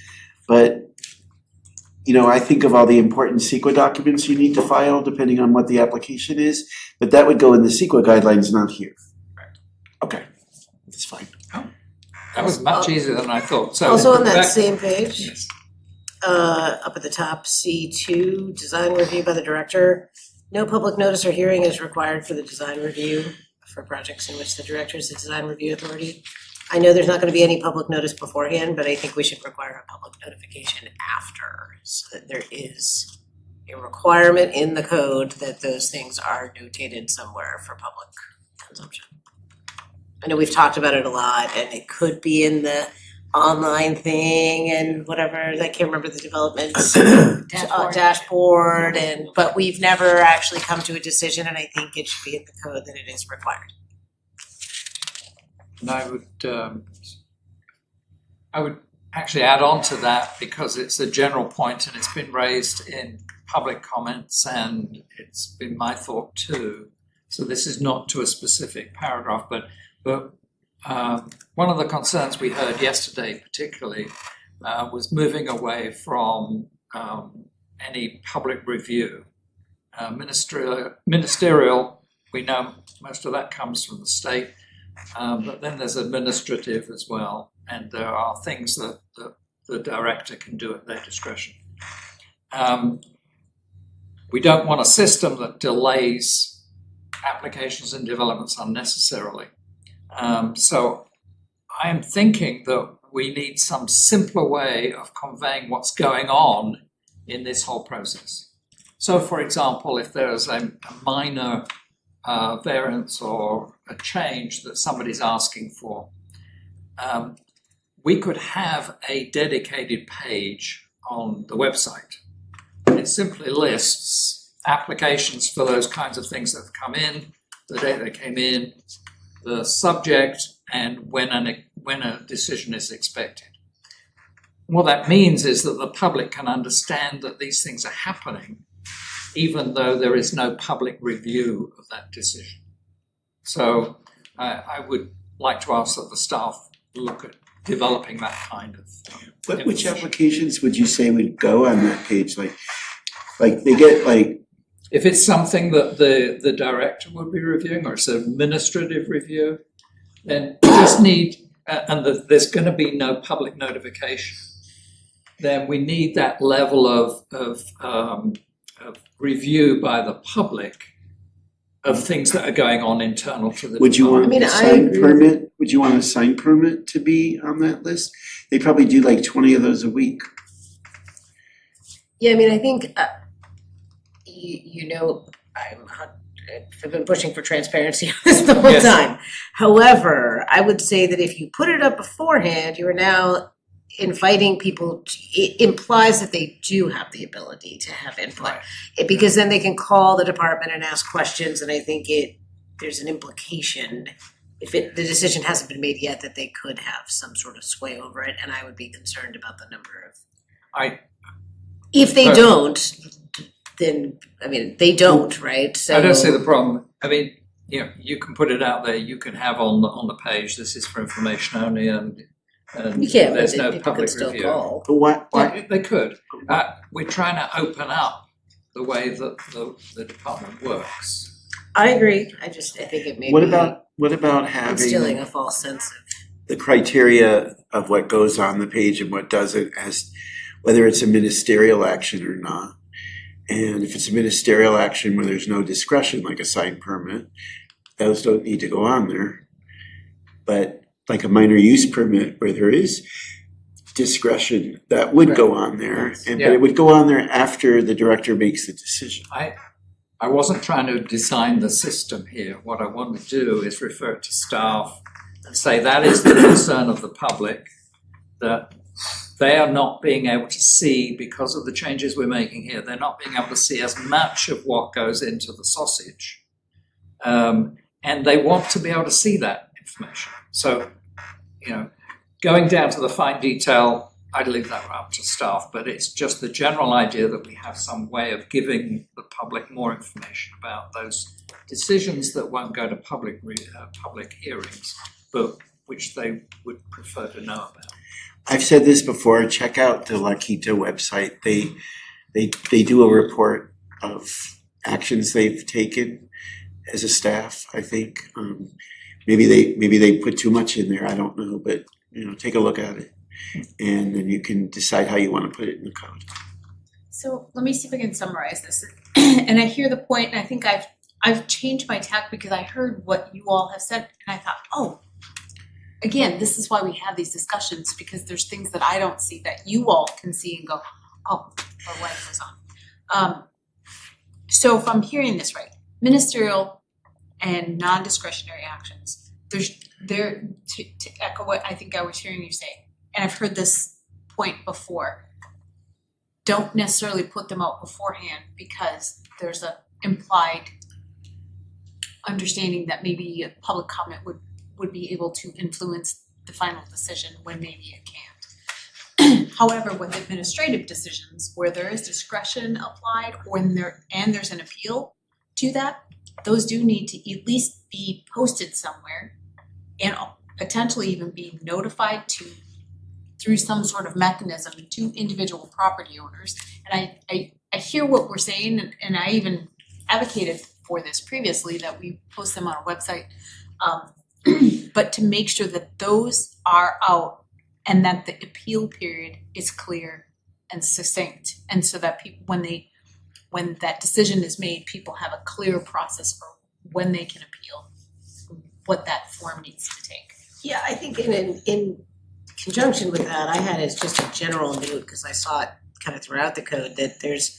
but you know, I think of all the important CEQA documents you need to file depending on what the application is, but that would go in the CEQA guidelines, not here. Correct. Okay, that's fine. That was much easier than I thought. So Also on that back- same page, Yes. up at the top, C2, design review by the director. No public notice or hearing is required for the design review for projects in which the director is the design review authority. I know there's not gonna be any public notice beforehand, but I think we should require a public notification after, so that there is a requirement in the code that those things are notated somewhere for public consumption. I know we've talked about it a lot, and it could be in the online thing and whatever, I can't remember the developments. Dashboard, and, but we've never actually come to a decision, and I think it should be in the code that it is required. And I would actually add on to that because it's a general point and it's been raised in public comments and it's been my thought too. So this is not to a specific paragraph, but one of the concerns we heard yesterday particularly was moving away from any public review. Ministerial, we know most of that comes from the state. But then there's administrative as well, and there are things that the director can do at their discretion. We don't want a system that delays applications and developments unnecessarily. So I am thinking that we need some simpler way of conveying what's going on in this whole process. So for example, if there's a minor variance or a change that somebody's asking for, we could have a dedicated page on the website. And it simply lists applications for those kinds of things that have come in, the date they came in, the subject, and when a decision is expected. What that means is that the public can understand that these things are happening even though there is no public review of that decision. So I would like to ask that the staff look at developing that kind of Which applications would you say would go on that page? Like they get like, if it's something that the director would be reviewing or it's an administrative review, then we just need, there's gonna be no public notification. Then we need that level of review by the public of things that are going on internal to the Would you want department. a sign permit, would you want a sign permit to be on that list? They probably do like 20 of those a week. Yeah, I mean, I think, I've been pushing for transparency on this the whole Yes. time. However, I would say that if you put it up beforehand, you are now inviting people, it implies that they do have the ability to have input. Because then they can call the department and ask questions, and I think there's an implication, if the decision hasn't been made yet, that they could have some sort of sway over it, and I would be concerned about the number of. If they But- don't, then, I mean, they don't, right? So. I don't see the problem. I mean, you know, you can put it out there, you can have on the page, this is for information only, and You can't, there's but no people public can still review. call. But why, Yeah, they could. We're trying to open up the way that the department works. I agree, I think it may be what about instilling having a false sense of. the criteria of what goes on the page and what doesn't, as whether it's a ministerial action or not? And if it's a ministerial action where there's no discretion, like a sign permit, those don't need to go on there. But like a minor use permit where there is discretion, that would go on there. But Yeah. it would go on there after the director makes the decision. I wasn't trying to design the system here. What I want to do is refer it to staff and say that is the concern of the public, that they are not being able to see, because of the changes we're making here, they're not being able to see as much of what goes into the sausage. And they want to be able to see that information. So, you know, going down to the fine detail, I'd leave that up to staff, but it's just the general idea that we have some way of giving the public more information about those decisions that won't go to public hearings, but which they would prefer to know about. I've said this before, check out the La Quinta website. They do a report of actions they've taken as a staff, I think. Maybe they put too much in there, I don't know, but you know, take a look at it. And then you can decide how you want to put it in the code. So let me see if I can summarize this. And I hear the point, and I think I've changed my tack because I heard what you all have said, and I thought, oh, again, this is why we have these discussions, because there's things that I don't see that you all can see and go, oh, or what goes on. So if I'm hearing this right, ministerial and non-discretionary actions, to echo what I think I was hearing you say, and I've heard this point before, don't necessarily put them out beforehand because there's a implied understanding that maybe a public comment would be able to influence the final decision when maybe it can't. However, with administrative decisions where there is discretion applied or there's an appeal to that, those do need to at least be posted somewhere and potentially even be notified through some sort of mechanism to individual property owners. And I hear what we're saying, and I even advocated for this previously, that we post them on our website. But to make sure that those are out and that the appeal period is clear and succinct. And so that people, when that decision is made, people have a clear process for when they can appeal, what that form needs to take. Yeah, I think in conjunction with that, I had as just a general note, because I saw it kind of throughout the code, that there's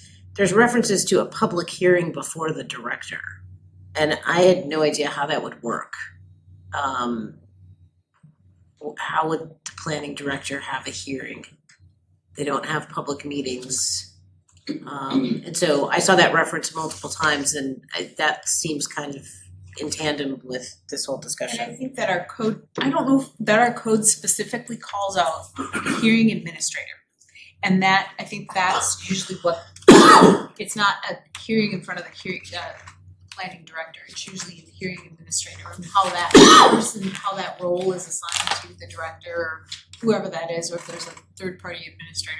references to a public hearing before the director. And I had no idea how that would work. How would the planning director have a hearing? They don't have public meetings. And so I saw that reference multiple times, and that seems kind of in tandem with this whole And I discussion. think that our code, I don't know if that our code specifically calls out hearing administrator. And that, I think that's usually what, it's not a hearing in front of the planning director, it's usually the hearing administrator, and how that person, how that role is assigned to the director or whoever that is, or if there's a third party administrator.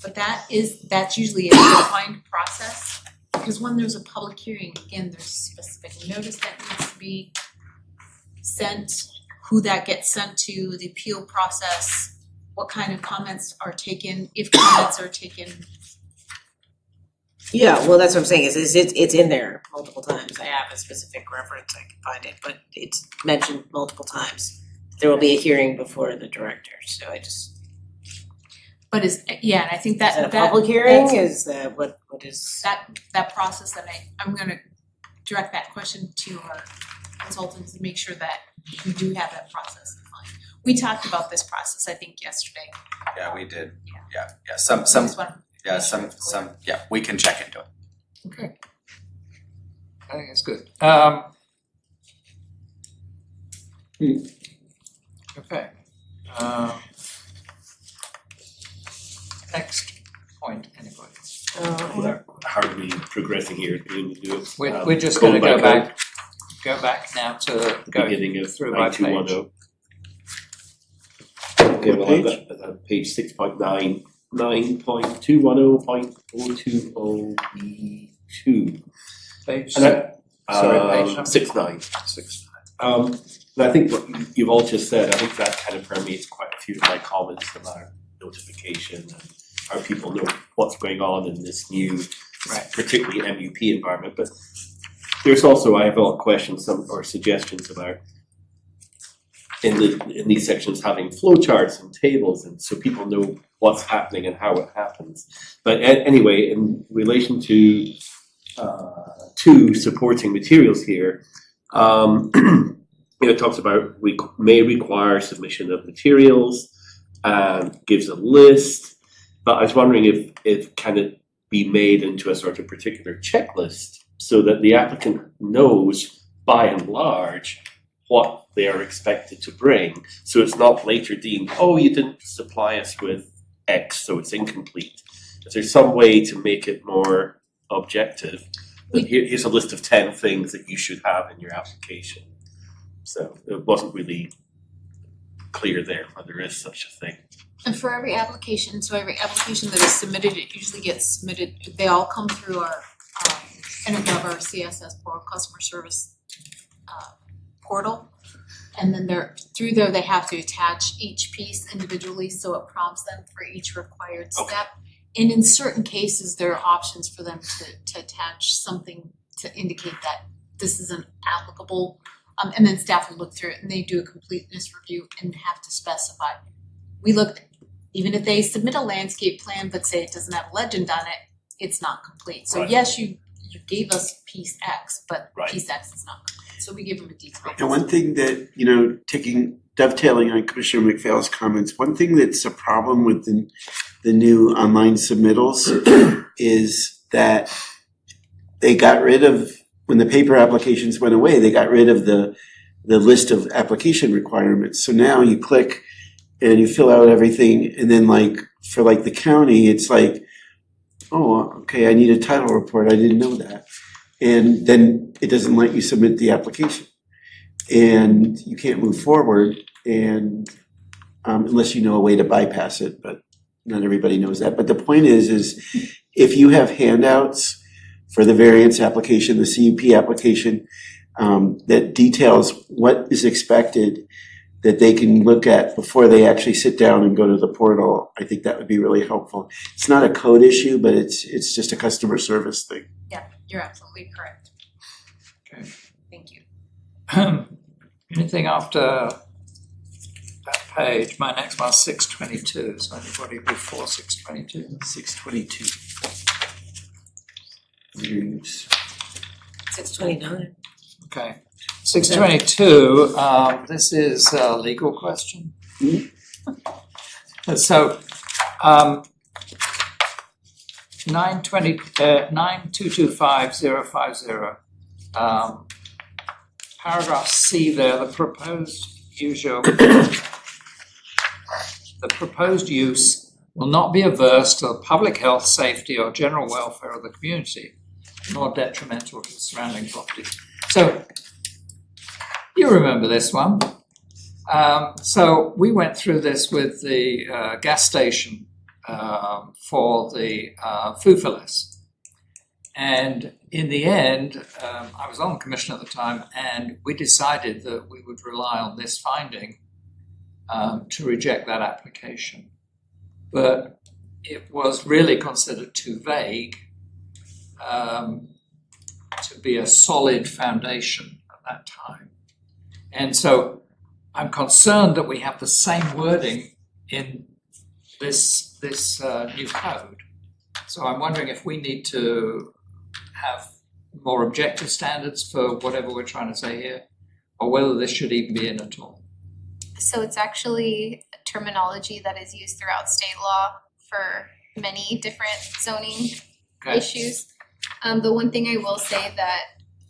But that's usually a defined process, because when there's a public hearing, again, there's specific notice that needs to be sent, who that gets sent to, the appeal process, what kind of comments are taken, if comments are taken. Yeah, well, that's what I'm saying, is it's in there multiple times. I have a specific reference, I can find it, but it's mentioned multiple times. There will be a hearing before the director, so I just, But is, yeah, and I think is that a that public hearing, that's- is that, what is? that process, that I'm gonna direct that question to our consultants to make sure that we do have that process defined. We talked about this process, I think, yesterday. Yeah, we did. Yeah. Yeah, I just wanna yeah, make sure it's clear. yeah, we can check into it. Okay. I think it's good. Okay. Next point, anybody? How are we progressing here? We're just gonna go back now to go Beginning of through by 9210. page. Okay, well, I've got page 6.9, 9.210.020B2. Page And sorry, page number? 6.9. 6. And I think what you've all just said, I think that kind of permeates quite a few of my comments about notification and how people know what's going on in this new, Right. particularly MUP environment. But there's also, I have a lot of questions or suggestions about in these sections having flowcharts and tables, and so people know what's happening and how it happens. But anyway, in relation to supporting materials here, it talks about we may require submission of materials, gives a list, but I was wondering if can it be made into a sort of particular checklist so that the applicant knows by and large what they are expected to bring, so it's not later deemed, oh, you didn't supply us with X, so it's incomplete. Is there some way to make it more objective? Here's a list of 10 things that you should have in your application. So it wasn't really clear there whether there is such a thing. And for every application, so every application that is submitted, it usually gets submitted, they all come through our NFW, our CSS portal, customer service portal. And then through there, they have to attach each piece individually, so it prompts them for each required step. And in certain cases, there are options for them to attach something to indicate that this isn't applicable. And then staff will look through it and they do a completeness review and have to specify. We look, even if they submit a landscape plan but say it doesn't have a legend on it, it's not complete. So Right. yes, you gave us piece X, but Right. piece X is not complete. So we give them a detail. And one thing that, dovetailing on Commissioner McPhail's comments, one thing that's a problem with the new online submittals is that they got rid of, when the paper applications went away, they got rid of the list of application requirements. So now you click and you fill out everything, and then for the county, it's like, oh, okay, I need a title report, I didn't know that. And then it doesn't let you submit the application. And you can't move forward and unless you know a way to bypass it, but not everybody knows that. But the point is if you have handouts for the variance application, the CUP application, that details what is expected that they can look at before they actually sit down and go to the portal, I think that would be really helpful. It's not a code issue, but it's just a customer service thing. Yeah, you're absolutely correct. Okay. Thank you. Anything after that page? My next one's 622, so anybody before 622? 622. 629. Okay. 622, this is a legal question. So, 9225050, paragraph C there, the proposed use will not be averse to the public health, safety, or general welfare of the community, nor detrimental to the surrounding properties. So, you remember this one. So we went through this with the gas station for the food fillers. And in the end, I was on the commission at the time, and we decided that we would rely on this finding to reject that application. But it was really considered too vague to be a solid foundation at that time. And so I'm concerned that we have the same wording in this new code. So I'm wondering if we need to have more objective standards for whatever we're trying to say here, or whether this should even be in at all. So it's actually terminology that is used throughout state law for many different zoning Okay. issues. The one thing I will say that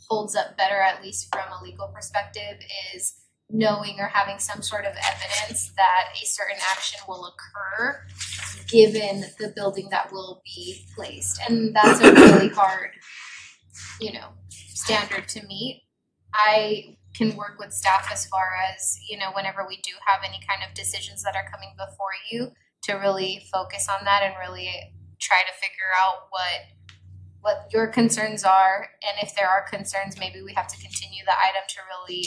holds up better, at least from a legal perspective, is knowing or having some sort of evidence that a certain action will occur given the building that will be placed. And that's a really hard, standard to meet. I can work with staff as far as, whenever we do have any kind of decisions that are coming before you, to really focus on that and really try to figure out what your concerns are. And if there are concerns, maybe we have to continue the item to really,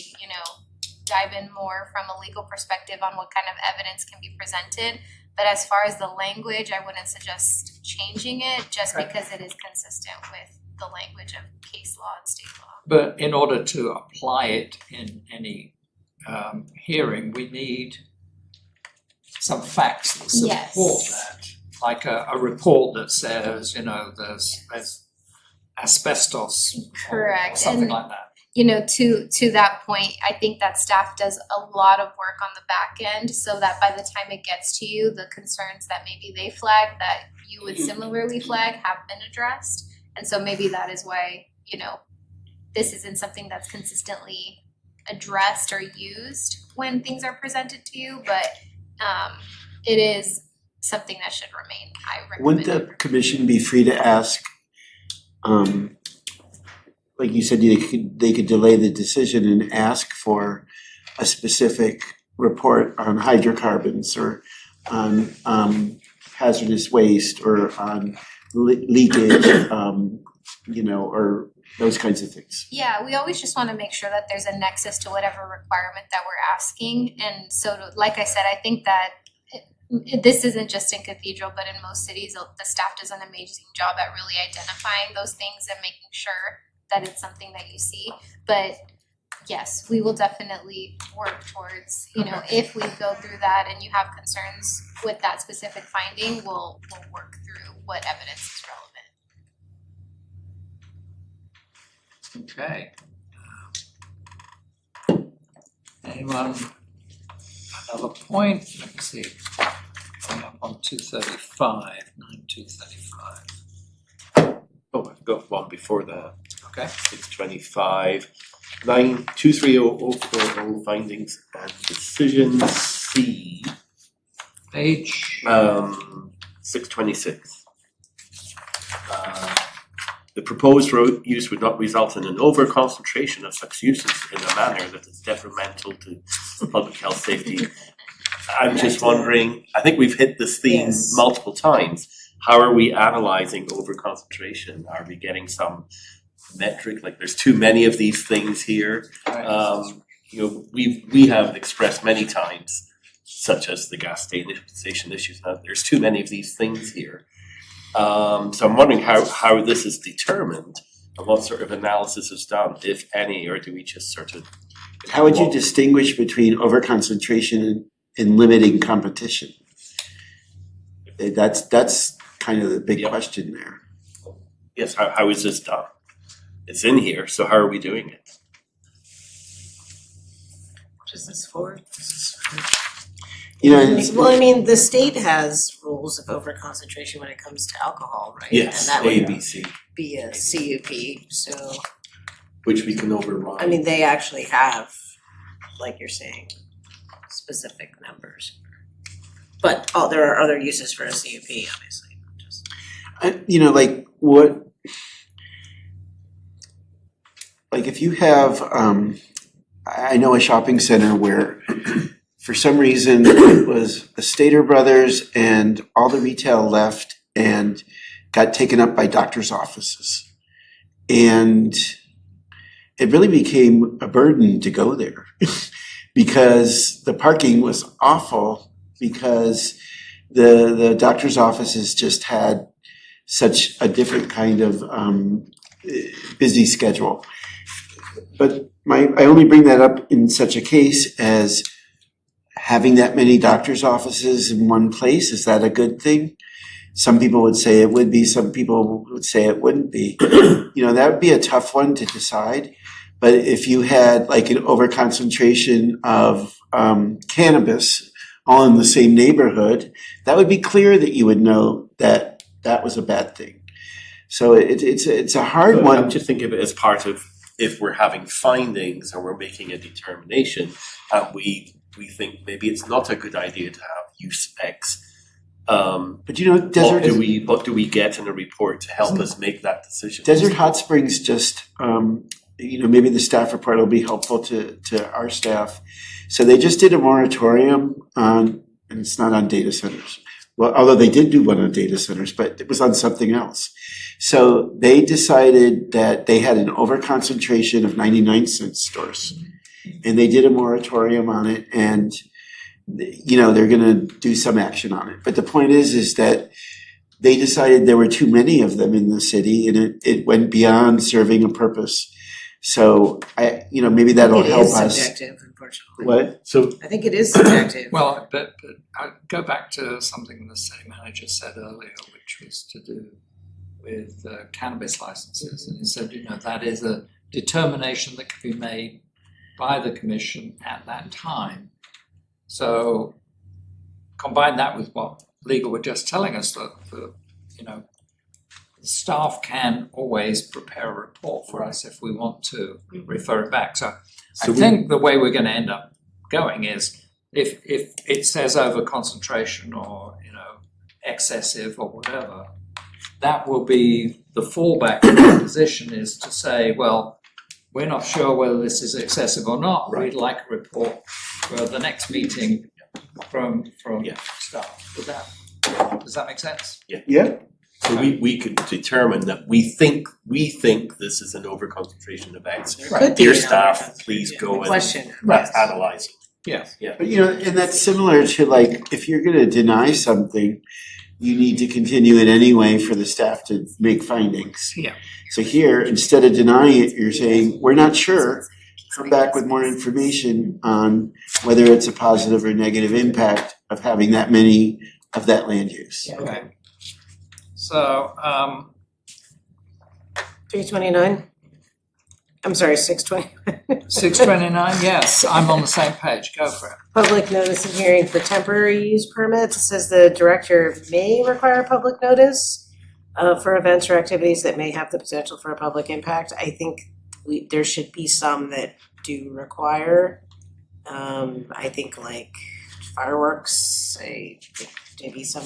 dive in more from a legal perspective on what kind of evidence can be presented. But as far as the language, I wouldn't suggest changing it just Okay. because it is consistent with the language of case law and state law. But in order to apply it in any hearing, we need some facts that support Yes. that. Like a report that says, there's asbestos or Correct. something And like that. To that point, I think that staff does a lot of work on the back end so that by the time it gets to you, the concerns that maybe they flag that you would similarly flag have been addressed. And so maybe that is why, this isn't something that's consistently addressed or used when things are presented to you, but it is something that should remain. I recommend Wouldn't it. the commission be free to ask, like you said, they could delay the decision and ask for a specific report on hydrocarbons or on hazardous waste or on leakage, or those kinds of things. Yeah, we always just want to make sure that there's a nexus to whatever requirement that we're asking. And so, like I said, I think that this isn't just in Cathedral, but in most cities, the staff does an amazing job at really identifying those things and making sure that it's something that you see. But yes, we will definitely work towards, if we go through that and you have concerns with that specific finding, we'll work through what evidence is relevant. Okay. Anyone, another point? Let me see. Coming up on 235, 9235. Oh, I've got one before that. Okay. 625, 23040 findings and decisions C, Page, 626. The proposed road use would not result in an over-concentration of such uses in a manner that is detrimental to public health safety. I'm just wondering, I think we've hit this theme Yes. multiple times. How are we analyzing over-concentration? Are we getting some metric, like there's too many of these things here? We have expressed many times, such as the gas station issues, now there's too many of these things here. So I'm wondering how this is determined and what sort of analysis is done, if any, or do we just sort of? How would you distinguish between overconcentration and limiting competition? That's kind of the big Yep. question there. Yes, how is this done? It's in here, so how are we doing it? What is this for? It's- Well, I mean, the state has rules of overconcentration when it comes to alcohol, right? Yes, And that A, would B, C, be a CUP, so, which we can override. I mean, they actually have, like you're saying, specific numbers. But, there are other uses for a CUP, obviously, not just. Like if you have, I know a shopping center where for some reason it was a Stater Brothers and all the retail left and got taken up by doctors' offices. And it really became a burden to go there because the parking was awful because the doctor's offices just had such a different kind of busy schedule. But I only bring that up in such a case as having that many doctor's offices in one place, is that a good thing? Some people would say it would be, some people would say it wouldn't be. That would be a tough one to decide. But if you had like an overconcentration of cannabis all in the same neighborhood, that would be clear that you would know that that was a bad thing. So it's a hard one. I'm just thinking of it as part of, if we're having findings and we're making a determination, and we think maybe it's not a good idea to have use X. But Desert what do we get in a report to help us make that decision? Desert Hot Springs just, maybe the staff report will be helpful to our staff. So they just did a moratorium on, and it's not on data centers. Well, although they did do one on data centers, but it was on something else. So they decided that they had an overconcentration of 99-cent stores. And they did a moratorium on it, and they're gonna do some action on it. But the point is that they decided there were too many of them in the city, and it went beyond serving a purpose. So maybe that'll help us. It is subjective, unfortunately. What? So I think it is subjective. Well, but I go back to something the city manager said earlier, which was to do with cannabis licenses. And he said, that is a determination that can be made by the commission at that time. So combine that with what legal were just telling us, that the staff can always prepare a report for us if we want to refer it back. So I think the way we're going to end up going is if it says over concentration or excessive or whatever, that will be the fallback position, is to say, well, we're not sure whether this is excessive or not. Right. We'd like a report for the next meeting from staff. Does that make sense? Yeah. So we could determine that we think this is an overconcentration of X. Could be Dear an staff, overconcentration. please go and Question. analyze it. Yes. Yeah. But and that's similar to like, if you're gonna deny something, you need to continue it anyway for the staff to make findings. Yeah. So here, instead of denying it, you're saying, we're not sure, come back with more information on whether it's a positive or negative impact of having that many of that land use. Okay. So, 329? I'm sorry, 620. 629, yes, I'm on the same page, go for it. Public notice and hearing for temporary use permits. It says the director may require public notice for events or activities that may have the potential for a public impact. I think there should be some that do require. I think like fireworks, maybe some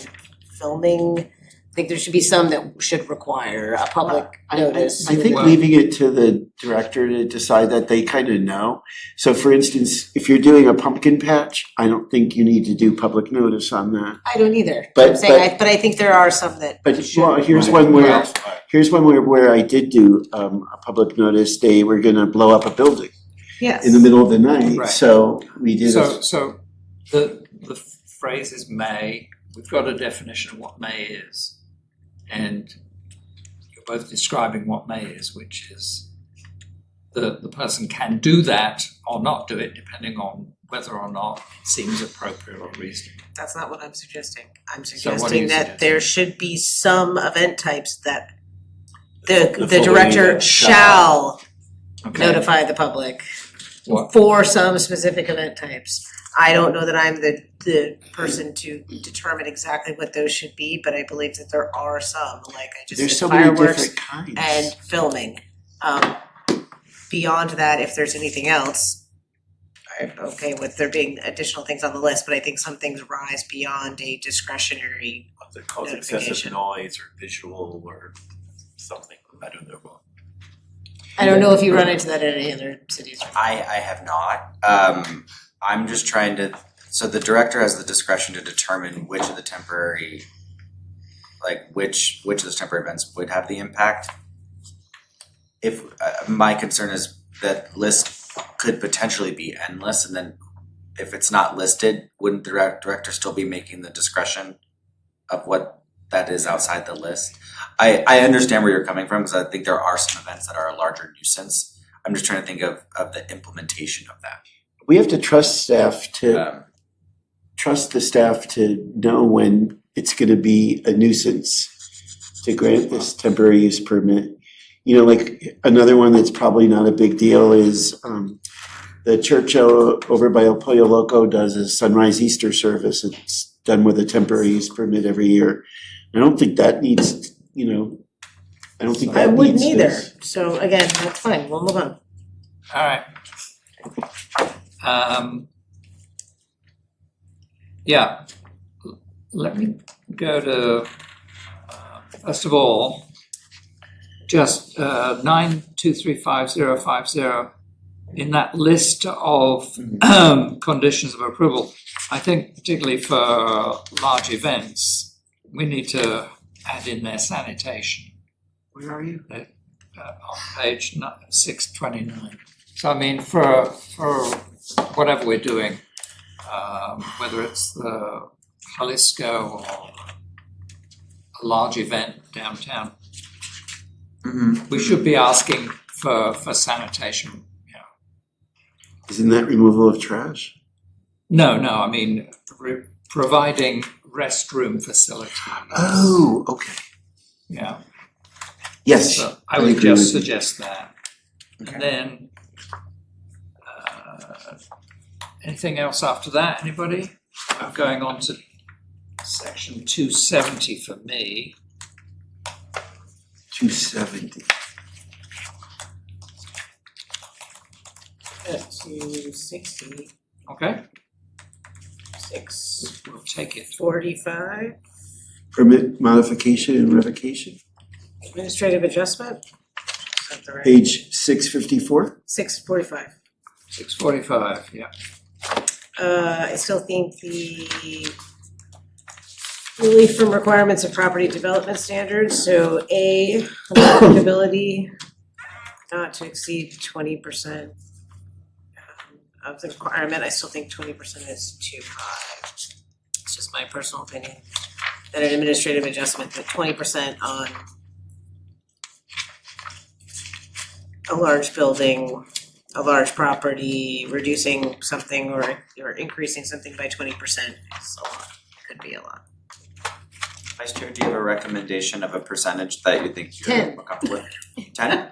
filming. I think there should be some that should require a public notice. I think leaving it to the director to decide that, they kind of know. So for instance, if you're doing a pumpkin patch, I don't think you need to do public notice on that. I don't either. But- I'm saying, but I think there are some that But should. well, here's one where I did do a public notice. They were gonna blow up a building Yes. in the middle of the night, Right. so we did So the phrase is may, we've got a definition of what may is. And you're both describing what may is, which is the person can do that or not do it, depending on whether or not it seems appropriate or reasonable. That's not what I'm suggesting. I'm So what are suggesting you that there should be some event types that the following director event shall Okay. notify the public What? for some specific event types. I don't know that I'm the person to determine exactly what those should be, but I believe that there are some, like I just there's said, so many fireworks different kinds. and filming. Beyond that, if there's anything else, I'm okay with there being additional things on the list, but I think some things rise beyond a discretionary. That cause excessive Notification. noise or visual or something, I don't know. I don't know if you run into that in any other cities. I have not. I'm just trying to, so the director has the discretion to determine which of the temporary, like which of those temporary events would have the impact. if, my concern is that list could potentially be endless, and then if it's not listed, wouldn't the director still be making the discretion of what that is outside the list? I understand where you're coming from, because I think there are some events that are a larger nuisance. I'm just trying to think of the implementation of that. We have to trust staff to, Um, trust the staff to know when it's gonna be a nuisance to grant this temporary use permit. You know, like another one that's probably not a big deal is the church over by El Pollo Loco does a sunrise Easter service. It's done with a temporary use permit every year. I don't think that needs, you know, I don't think I that wouldn't needs either, this. so again, that's fine, we'll move on. Alright. Yeah, let me go to, first of all, just 92355050. In that list of conditions of approval, I think particularly for large events, we need to add in their sanitation. Where are you? On page 629. So I mean, for whatever we're doing, whether it's the Jalisco or a large event downtown, we should be asking for sanitation. Isn't that removal of trash? No, I mean, providing restroom facilities. Oh, okay. Yeah, Yes. so I would agree with just you. suggest that. And then, anything else after that, anybody? I'm going on to section 270 for me. 270. 260, Okay, 645. we'll take it. Permit modification and revocation, Administrative adjustment? Is that the right? page 654. 645. 645, yeah. I still think the relief from requirements of property development standards, so A, applicability not to exceed 20% of the requirement, I still think 20% is too high. It's just my personal opinion. That an administrative adjustment, that 20% on a large building, a large property, reducing something or increasing something by 20% is a lot, could be a lot. Vice Chair, do you have a recommendation of a percentage that you think you're 10. more comfortable with? 10?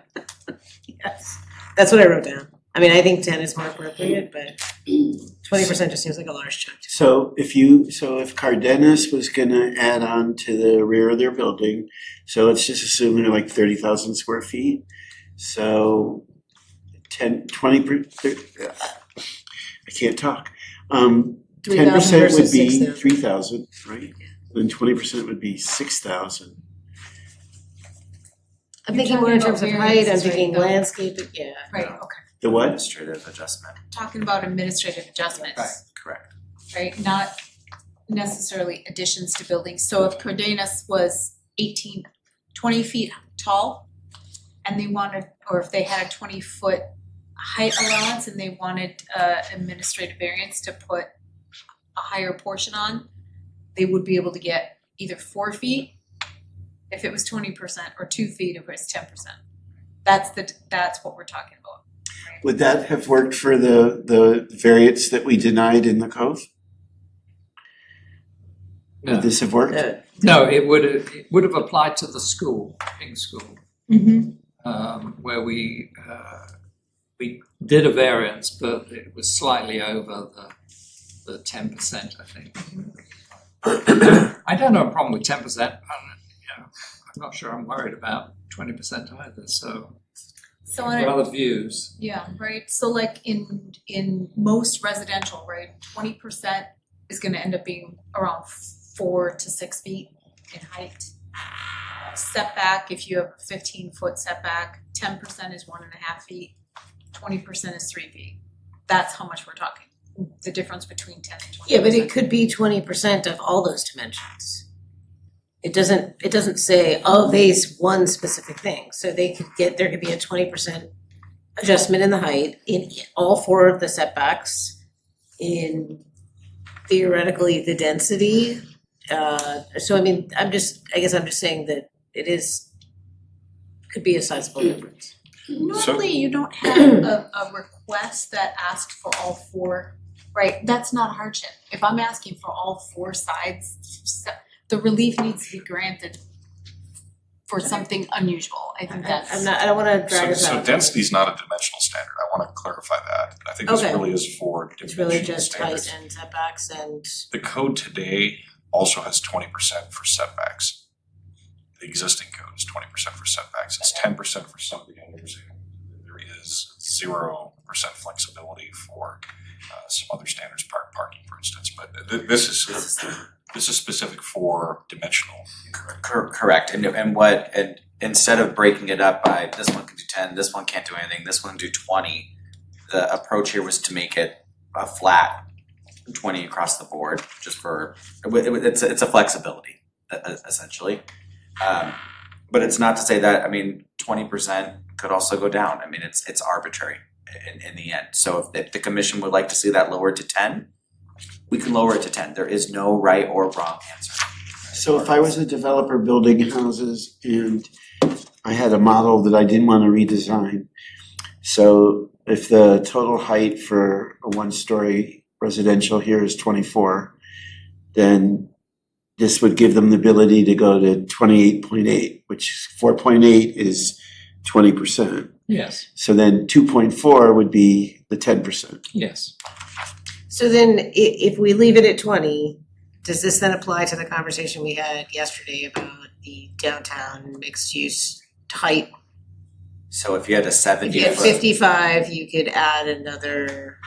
Yes, that's what I wrote down. I mean, I think 10 is more appropriate, but 20% just seems like a large chunk. So if Cardenas was gonna add on to the rear of their building, so let's just assume they're like 30,000 square feet. So 20 I can't talk. 10% 3,000 would versus be 6,000. 3,000, right? Then 20% would be 6,000. I'm You're thinking more in talking terms of about height, I'm variances, right, thinking though? landscape, yeah. Right, okay. The what? Administrative adjustment. Talking about administrative adjustments. Correct. Right, not necessarily additions to buildings. So if Cardenas was 20 feet tall and they wanted, or if they had a 20-foot height allowance and they wanted administrative variance to put a higher portion on, they would be able to get either 4 feet if it was 20% or 2 feet if it was 10%. That's what we're talking about. Would that have worked for the variance that we denied in the cove? No. Would this have worked? No, it would have applied to the school, King School, where we did a variance, but it was slightly over the 10%, I think. I don't have a problem with 10%. I'm not sure I'm worried about 20% either. So So other views. yeah, right, so like in most residential, right, 20% is gonna end up being around 4 to 6 feet in height. Setback, if you have a 15-foot setback, 10% is 1.5 feet, 20% is 3 feet. That's how much we're talking, the difference between 10 and 20%. Yeah, but it could be 20% of all those dimensions. it doesn't say of these one specific thing, so there could be a 20% adjustment in the height in all four of the setbacks, in theoretically the density. So I mean, I guess I'm just saying that could be a sizable difference. Normally, you don't have a request that asks for all four, right? That's not a hardship. If I'm asking for all four sides, the relief needs to be granted for something unusual. I think that's. I don't wanna drag us out. So density is not a dimensional standard, I wanna clarify that, I think this Okay. really is for It's really dimensional just standards. height and setbacks and, The code today also has 20% for setbacks. The existing code is 20% for setbacks, it's 10% for some of the others. There is 0% flexibility for some other standards, parking for instance, but this is specific for dimensional. Correct, and instead of breaking it up by this one can do 10, this one can't do anything, this one can do 20, the approach here was to make it a flat 20 across the board, just for, it's a flexibility, essentially. But it's not to say that, I mean, 20% could also go down, I mean, it's arbitrary in the end. So if the commission would like to see that lowered to 10, we can lower it to 10, there is no right or wrong answer. So if I was a developer building houses and I had a model that I didn't want to redesign, so if the total height for a one-story residential here is 24, then this would give them the ability to go to 28.8, which 4.8 is 20%. Yes, So then 2.4 would be the 10%. yes. so then if we leave it at 20, does this then apply to the conversation we had yesterday about the downtown mixed use height? So if you had a If 70 you had foot, 55, you could add another,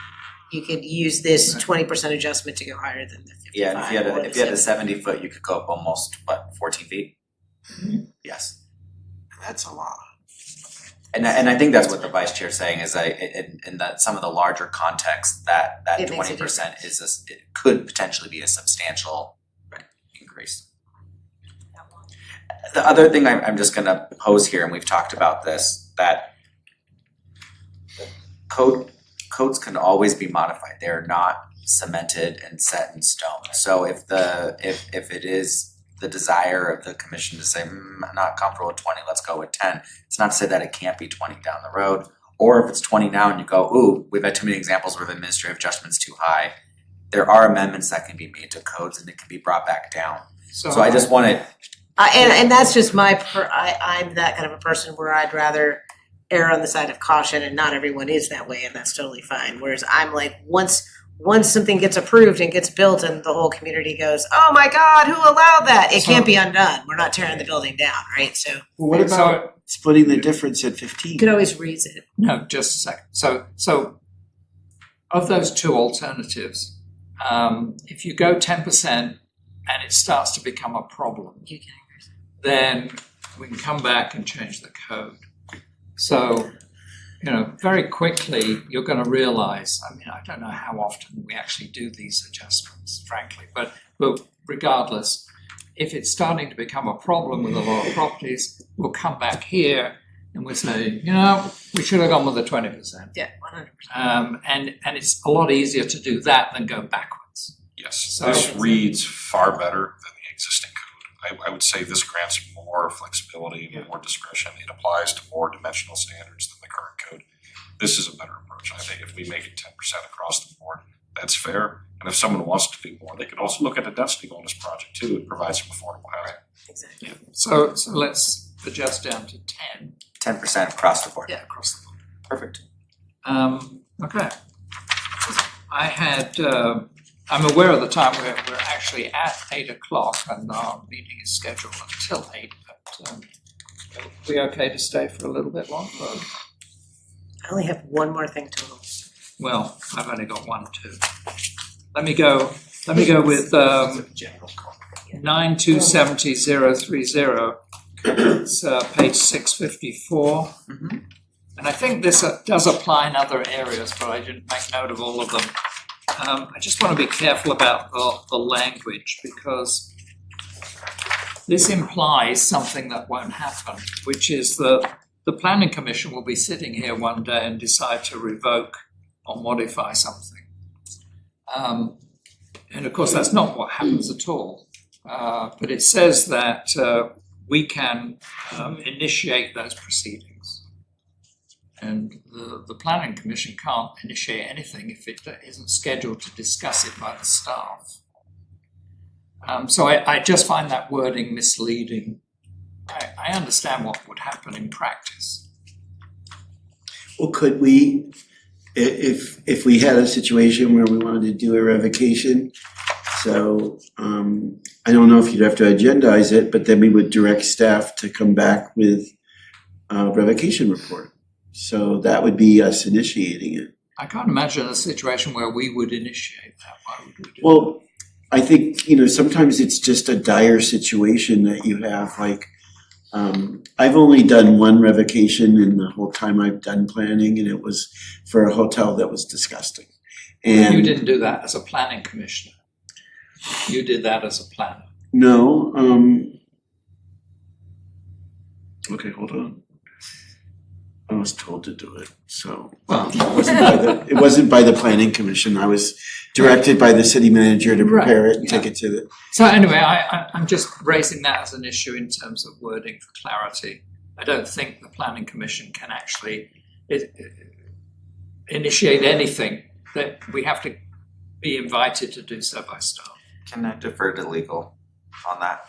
you could use this 20% adjustment to go higher than the 55. yeah, and or if you had a the 70 foot, you could go up almost, 14 feet? Yes. That's a lot. And I think that's what the vice chair is saying is in that some of the larger contexts that It makes a 20% it could potentially be a substantial increase. The other thing I'm just gonna pose here, and we've talked about this, that codes can always be modified. They're not cemented and set in stone. So if it is the desire of the commission to say, I'm not comfortable with 20, let's go with 10. It's not to say that it can't be 20 down the road. Or if it's 20 now and you go, ooh, we've had too many examples where the administrative adjustment's too high. There are amendments that can be made to codes and it can be brought back down. So I just wanted, and that's just I'm that kind of a person where I'd rather err on the side of caution, and not everyone is that way, and that's totally fine. Whereas I'm like, once something gets approved and gets built and the whole community goes, oh my God, who allowed that? It can't be undone. We're not tearing the building down, right? So Well, what about splitting the difference at 15? you could always raise it. No, just a second. So of those two alternatives, if you go 10% and it starts to become a problem, then we can come back and change the code. So, very quickly, you're gonna realize, I mean, I don't know how often we actually do these adjustments, frankly, but regardless, if it's starting to become a problem with a lot of properties, we'll come back here and we'll say, we should have gone with the 20%. Yeah, 100%. And it's a lot easier to do that than go backwards. Yes, So- this reads far better than the existing code. I would say this grants more flexibility and more discretion. It applies to more dimensional standards than the current code. This is a better approach. I think if we make it 10% across the board, that's fair. And if someone wants to do more, they could also look at a density bonus project too and provide some affordable housing. Exactly. Yeah. So let's adjust down to 10. 10% across the board. Yeah, across the board. Perfect. Okay. I had, I'm aware of the time we're actually at 8:00 and our meeting is scheduled until 8, but are we okay to stay for a little bit longer? I only have one more thing total. Well, I've only got one too. Let me go with 9270030. It's page 654. And I think this does apply in other areas, but I didn't make note of all of them. I just want to be careful about the language because this implies something that won't happen, which is that the planning commission will be sitting here one day and decide to revoke or modify something. And of course, that's not what happens at all. But it says that we can initiate those proceedings. And the planning commission can't initiate anything if it isn't scheduled to discuss it by the staff. So I just find that wording misleading. I understand what would happen in practice. Well, could we, if we had a situation where we wanted to do a revocation, so I don't know if you'd have to agendize it, but then we would direct staff to come back with a revocation report. So that would be us initiating it. I can't imagine a situation where we would initiate that. Why would we do that? Well, I think, sometimes it's just a dire situation that you have, like, I've only done one revocation in the whole time I've done planning, and it was for a hotel that was disgusting. And You didn't do that as a planning commissioner. You did that as a planner. no, okay, hold on. I was told to do it, so Well, it wasn't by the planning commission. I was directed by the city manager to prepare it and take it to the. so anyway, I'm just raising that as an issue in terms of wording for clarity. I don't think the planning commission can actually initiate anything. That we have to be invited to do so by staff. Can I defer to legal on that?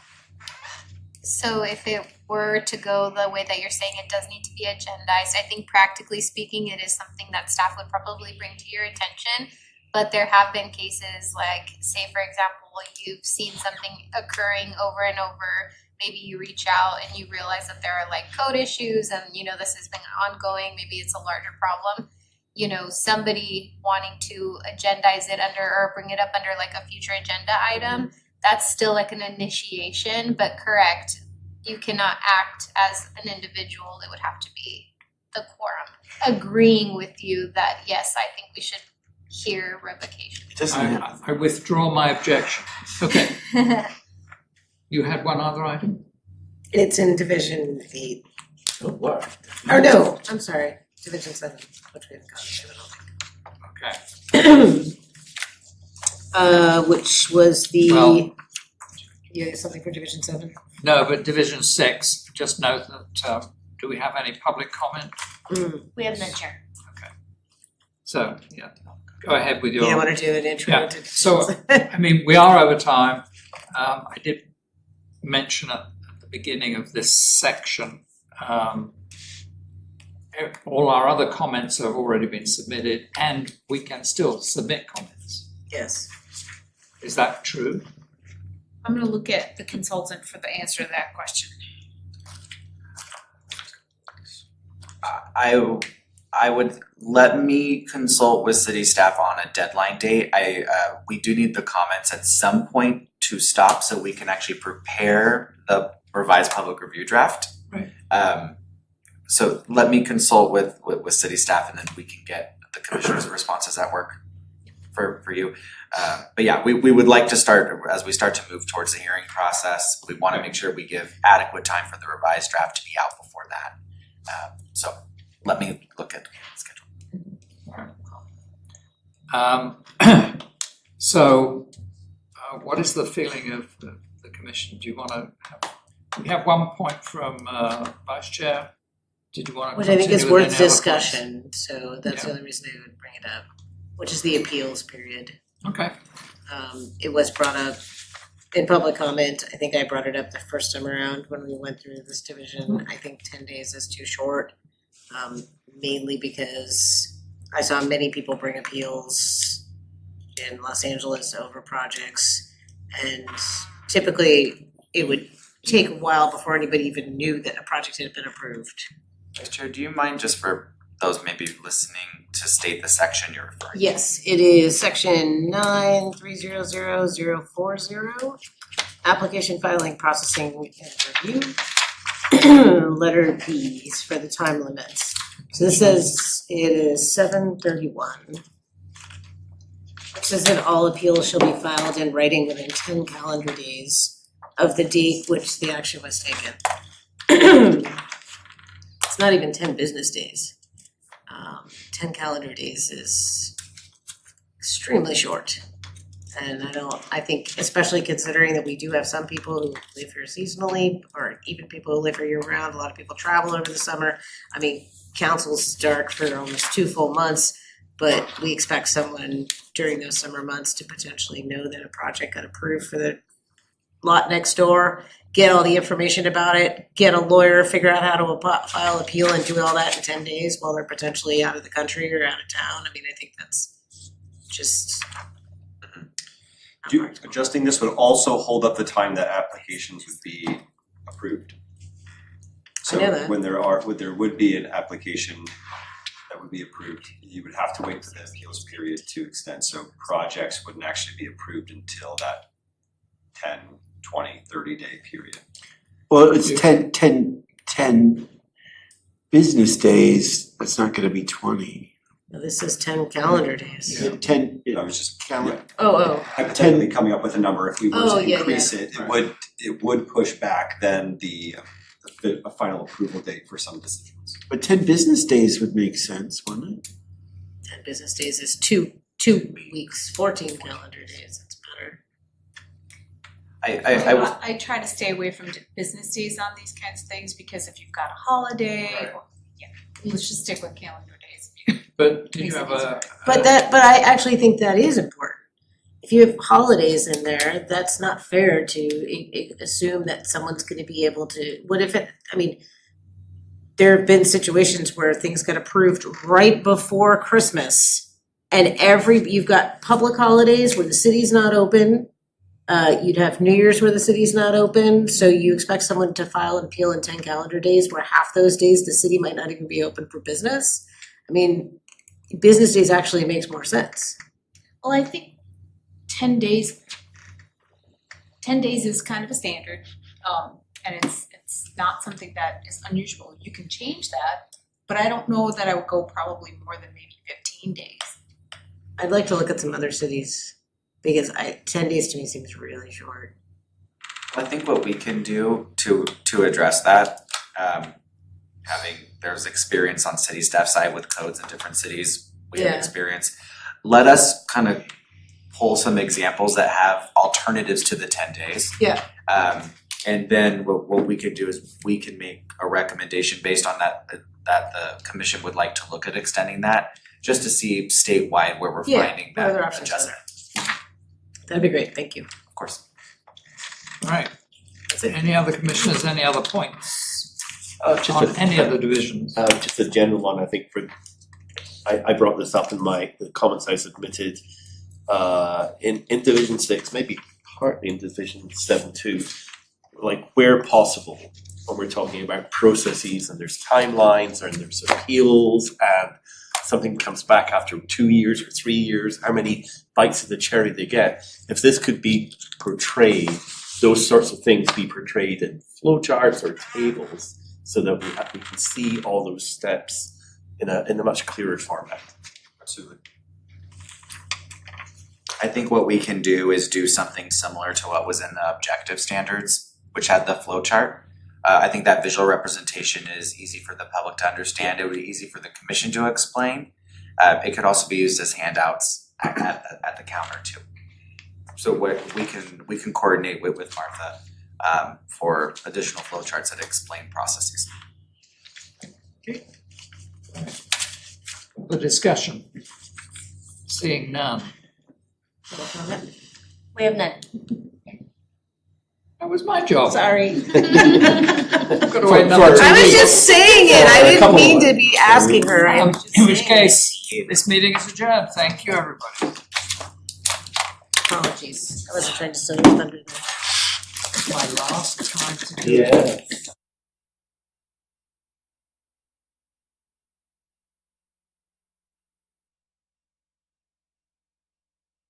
So if it were to go the way that you're saying, it does need to be agendized. I think practically speaking, it is something that staff would probably bring to your attention. But there have been cases like, say for example, you've seen something occurring over and over. Maybe you reach out and you realize that there are like code issues and this has been ongoing, maybe it's a larger problem. Somebody wanting to agendize it under or bring it up under like a future agenda item, that's still like an initiation, but correct, you cannot act as an individual. It would have to be the quorum agreeing with you that, yes, I think we should hear revocation. It doesn't have. I withdraw my objection. Okay, you had one other item? It's in Division 8. Oh, what? Or no, I'm sorry, Division 7, which we haven't gotten to, I don't think. Okay. Which was the, Well- you have something for Division 7? No, but Division 6, just note that, do we have any public comment? We have none, Chair. So, yeah, go ahead with your. You wanna do an intro Yeah, to Division so, 7? we are over time. I did mention at the beginning of this section, all our other comments have already been submitted and we can still submit comments. Yes. Is that true? I'm gonna look at the consultant for the answer to that question. I would let me consult with city staff on a deadline date. We do need the comments at some point to stop so we can actually prepare the revised public review draft. Right. So let me consult with city staff and then we can get the commissioner's responses at work for you. But yeah, we would like to start, as we start to move towards the hearing process, we wanna make sure we give adequate time for the revised draft to be out before that. So let me look at the schedule. So, what is the feeling of the commission? Do you wanna we have one point from, Vice Chair. Did you wanna Which I think is continue with worth any other points? discussion, so that's the Yeah. only reason I would bring it up, which is the appeals period. Okay, It was brought up in public comment. I think I brought it up the first time around when we went through this division. I think 10 days is too short, mainly because I saw many people bring appeals in Los Angeles over projects. And typically, it would take a while before anybody even knew that a project had been approved. Vice Chair, do you mind just for those maybe listening to state the section you're referring to? Yes, it is section 9300040, application filing, processing and review. Letter B's for the time limits. So this says it is 7:31. It says that all appeals shall be filed in writing within 10 calendar days of the date which the action was taken. It's not even 10 business days. 10 calendar days is extremely short. And I think especially considering that we do have some people who live here seasonally, or even people who live here year round, a lot of people travel over the summer. I mean, council's dark for almost 2 full months, but we expect someone during those summer months to potentially know that a project got approved for the lot next door, get all the information about it, get a lawyer, figure out how to file appeal and do all that in 10 days while they're potentially out of the country or out of town. I mean, I think that's just Adjusting this would also hold up the time that applications would be approved. I know that. So when there would be an application that would be approved, you would have to wait for the appeals period to extend. So projects wouldn't actually be approved until that 10, 20, 30-day period. Well, it's 10 business days, it's not gonna be 20. No, this is 10 calendar days. Yeah, 10, I was just calendar. Oh, hypothetically coming up with a number, if we were Oh, to yeah, increase yeah. it, it would push back then a final approval date for some decisions. But 10 business days would make sense, wouldn't it? 10 business days is two weeks, 14 calendar days, it's better. I try to stay away from business days on these kinds of things, because if you've got a holiday, or, let's just stick with calendar days. But did you Makes it have a? But I actually think that is important. If you have holidays in there, that's not fair to assume that someone's gonna be able to, there have been situations where things got approved right before Christmas. And you've got public holidays where the city's not open. You'd have New Year's where the city's not open, so you expect someone to file an appeal in 10 calendar days where half those days the city might not even be open for business. I mean, business days actually makes more sense. Well, I think 10 days is kind of a standard, and it's not something that is unusual. You can change that, but I don't know that I would go probably more than maybe 15 days. I'd like to look at some other cities, because 10 days to me seems really short. I think what we can do to address that, there's experience on city staff side with codes in different cities, we have Yeah. experience. Let us kind of pull some examples that have alternatives to the 10 days. Yeah. And then what we could do is we can make a recommendation based on that the commission would like to look at extending that, just to see statewide where we're Yeah, finding what other that options are adjustment, That'd be great, thank you. of course. Right. Any other commissioners, any other points Just on a- any other divisions? Just a general one, I think I brought this up in the comments I submitted, in Division 6, maybe partly in Division 7 too, like where possible, when we're talking about processes and there's timelines and there's appeals and something comes back after 2 years or 3 years, how many bites of the cherry they get. If this could be portrayed, those sorts of things be portrayed in flowcharts or tables, so that we can see all those steps in a much clearer format. Absolutely. I think what we can do is do something similar to what was in the objective standards, which had the flow chart. I think that visual representation is easy for the public to understand. It would be easy for the commission to explain. It could also be used as handouts at the counter too. So what we can coordinate with Martha for additional flow charts that explain processes. The discussion. Seeing none. We have none. That was my job. Sorry. Got to wait another 2 I was weeks. just saying it, I didn't mean to be asking her, I was just In which saying case, this meeting is adjourned. Thank you, everybody. Apologies, I wasn't trying to steal your thunder there. My last time to do Yeah.